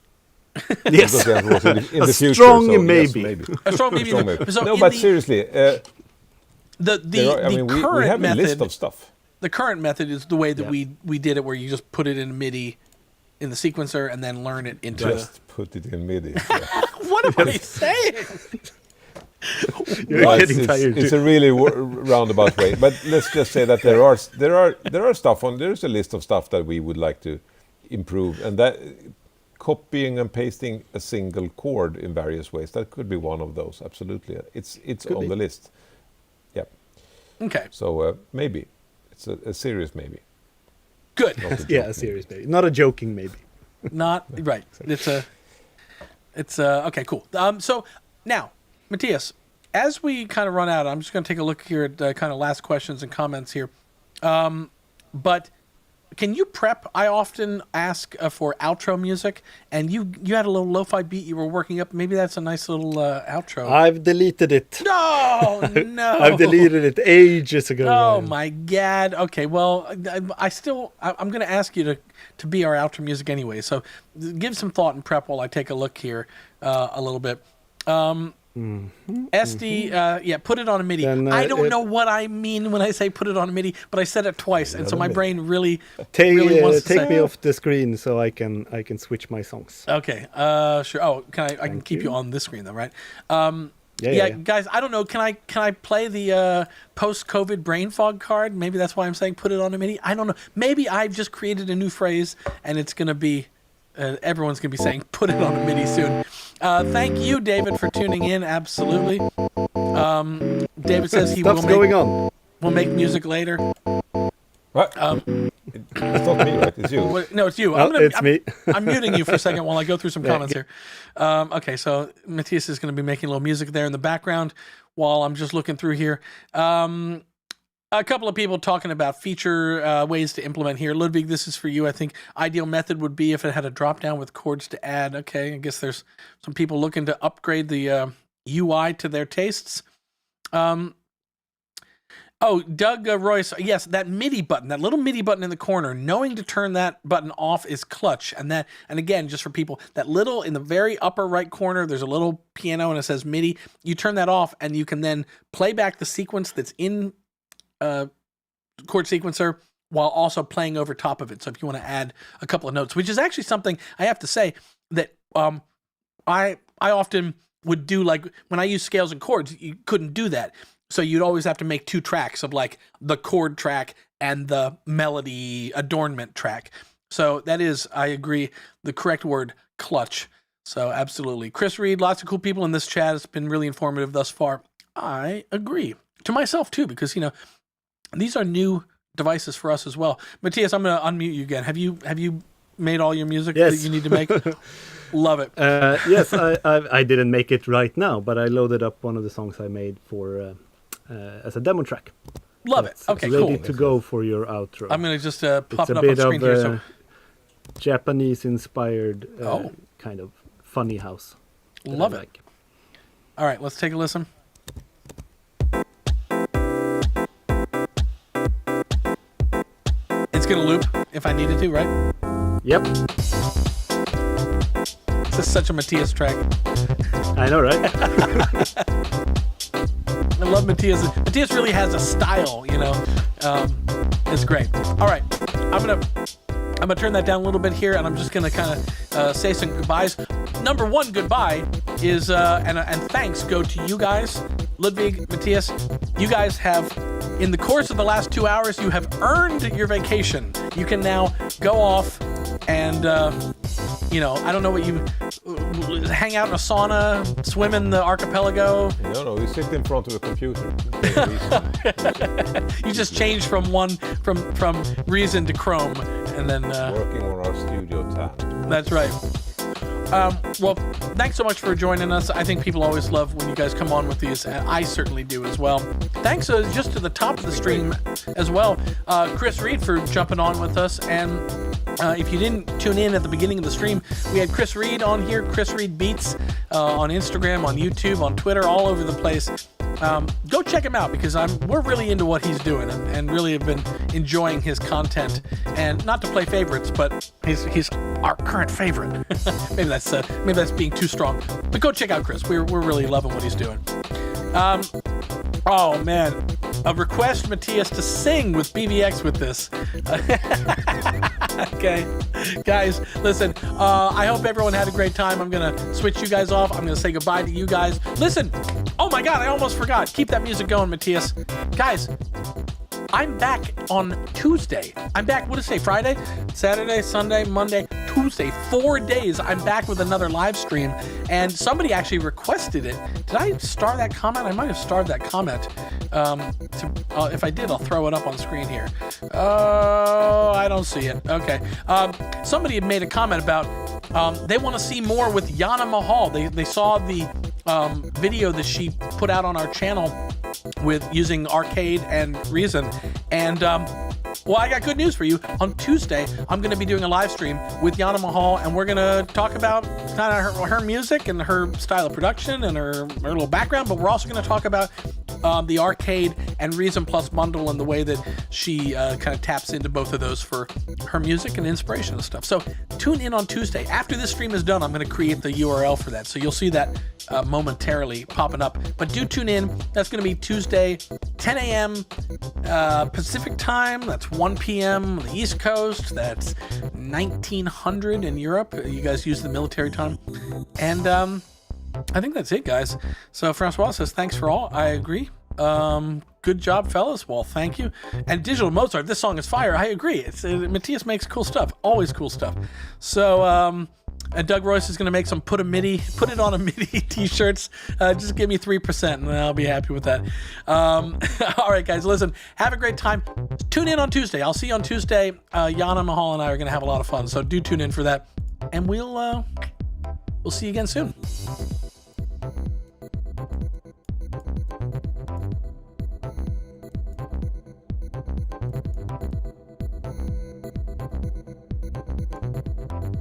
Yes, in the future, strong so maybe. Yes, maybe. A strong maybe. So no, but seriously, the current we have method, a list of stuff. The current method is the way that we did it, where you just put it in MIDI in the sequencer and then learn it into. Just put it in MIDI. What am I saying? You're getting tired. It's a really roundabout way, but let's just say that there's a list of stuff that we would like to improve, and that copying and pasting a single chord in various ways, that could be one of those. Absolutely, it's on the list. Yeah. Okay. So maybe it's a serious maybe. Good. A serious maybe, not a joking maybe. Not right. It's okay. Cool. So now, Mattias, as we kind of run out, I'm just going to take a look here at kind of last questions and comments here. But can you prep? I often ask for outro music, and you had a little lo-fi beat you were working up. Maybe that's a nice little outro. I've deleted it. No. I've deleted it ages ago. Oh my God. Okay. Well, I'm going to ask you to be our outro music anyway. So give some thought and prep while I take a look here a little bit. SD, put it on a MIDI. Then, I don't know what I mean when I say put it on a MIDI, but I said it twice, and so my brain really wants to take say, me off the screen so I can switch my songs. Okay, sure. Oh, I can keep you on this screen though, right? Yeah, guys, I don't know. Can I play the post-COVID brain fog card? Maybe that's why I'm saying put it on a MIDI. I don't know. Maybe I've just created a new phrase, and it's gonna be everyone's gonna be saying put it on a MIDI soon. Thank you, David, for tuning in. Absolutely. David says he will make music later. What? It's not me, right? It's you. No, it's you. It's me. I'm muting you for a second while I go through some comments here. Okay, so Mattias is going to be making a little music there in the background while I'm just looking through here. A couple of people talking about feature ways to implement here. Ludvig, this is for you. I think ideal method would be if it had a drop down with chords to add. Okay, I guess there's some people looking to upgrade the UI to their tastes. Doug Royce, yes, that MIDI button, that little MIDI button in the corner, knowing to turn that button off is clutch. And again, just for people, that little in the very upper right corner, there's a little piano and it says MIDI. You turn that off and you can then play back the sequence that's in Chord Sequencer while also playing over top of it. So if you want to add a couple of notes, which is actually something I have to say that I often would do, like when I use scales and chords, you couldn't do that. So you'd always have to make 2 tracks of like the chord track and the melody adornment track. So that is, I agree, the correct word, clutch. So absolutely. Chris Reed, lots of cool people in this chat. It's been really informative thus far. I agree. To myself too, because, these are new devices for us as well. Mattias, I'm going to unmute you again. Have you made all your music that you need to make? Love it. Yes, I didn't make it right now, but I loaded up one of the songs I made for as a demo track. Love it. Okay, it's ready cool. to go for your outro. I'm going to just pop it's it a up on bit screen of here. So Japanese-inspired kind of funny house. Love it. Like. All right, let's take a listen. It's going to loop if I needed to, right? Yep. This is such a Mattias track. I know, right? I love Mattias. Mattias really has a style, It's great. All right, I'm gonna turn that down a little bit here, and I'm just gonna kind of say some goodbyes. Number one goodbye is and thanks go to you guys, Ludvig, Mattias. You guys have, in the course of the last 2 hours, you have earned your vacation. You can now go off and I don't know what you hang out in a sauna, swim in the archipelago. No, we sit in front of a computer. You just change from Reason to Chrome, and then working on our studio tab. That's right. Well, thanks so much for joining us. I think people always love when you guys come on with these, and I certainly do as well. Thanks just to the top of the stream as well, Chris Reed, for jumping on with us. And if you didn't tune in at the beginning of the stream, we had Chris Reed on here, Chris Reed Beats, on Instagram, on YouTube, on Twitter, all over the place. Go check him out, because we're really into what he's doing and really have been enjoying his content. And not to play favorites, but he's our current favorite. maybe that's being too strong. But go check out Chris. We're really loving what he's doing. Oh man, a request, Mattias, to sing with BBX with this. Okay, guys, listen, I hope everyone had a great time. I'm gonna switch you guys off. I'm gonna say goodbye to you guys. Listen, oh my God, I almost forgot. Keep that music going, Mattias. Guys, I'm back on Tuesday. I'm back, what did it say, Friday, Saturday, Sunday, Monday, Tuesday, 4 days. I'm back with another live stream, and somebody actually requested it. Did I star that comment? I might have starred that comment. If I did, I'll throw it up on screen here. Oh, I don't see it. Okay. Somebody had made a comment about they want to see more with Yana Mahal. They saw the video that she put out on our channel with using Arcade and Reason, and well, I got good news for you. On Tuesday, I'm going to be doing a live stream with Yana Mahal, and we're going to talk about kind of her music and her style of production and her little background, but we're also going to talk about the Arcade and Reason Plus bundle and the way that she kind of taps into both of those for her music and inspiration and stuff. So tune in on Tuesday. After this stream is done, I'm going to create the URL for that, so you'll see that momentarily popping up. But do tune in. That's going to be Tuesday, 10 a.m. Pacific time. That's 1 p.m. on the East Coast. That's 1900 in Europe. You guys use the military time. And I think that's it, guys. So Francois says, thanks for all. I agree. Good job, fellas. Well, thank you. And Digital Mozart, this song is fire. I agree. Mattias makes cool stuff. Always cool stuff. So, and Doug Royce is going to make some put it on a MIDI t-shirts. Just give me 3% and I'll be happy with that. All right, guys, listen, have a great time. Tune in on Tuesday. I'll see you on Tuesday. Jana Mahal and I are going to have a lot of fun. So do tune in for that. And we'll see you again soon.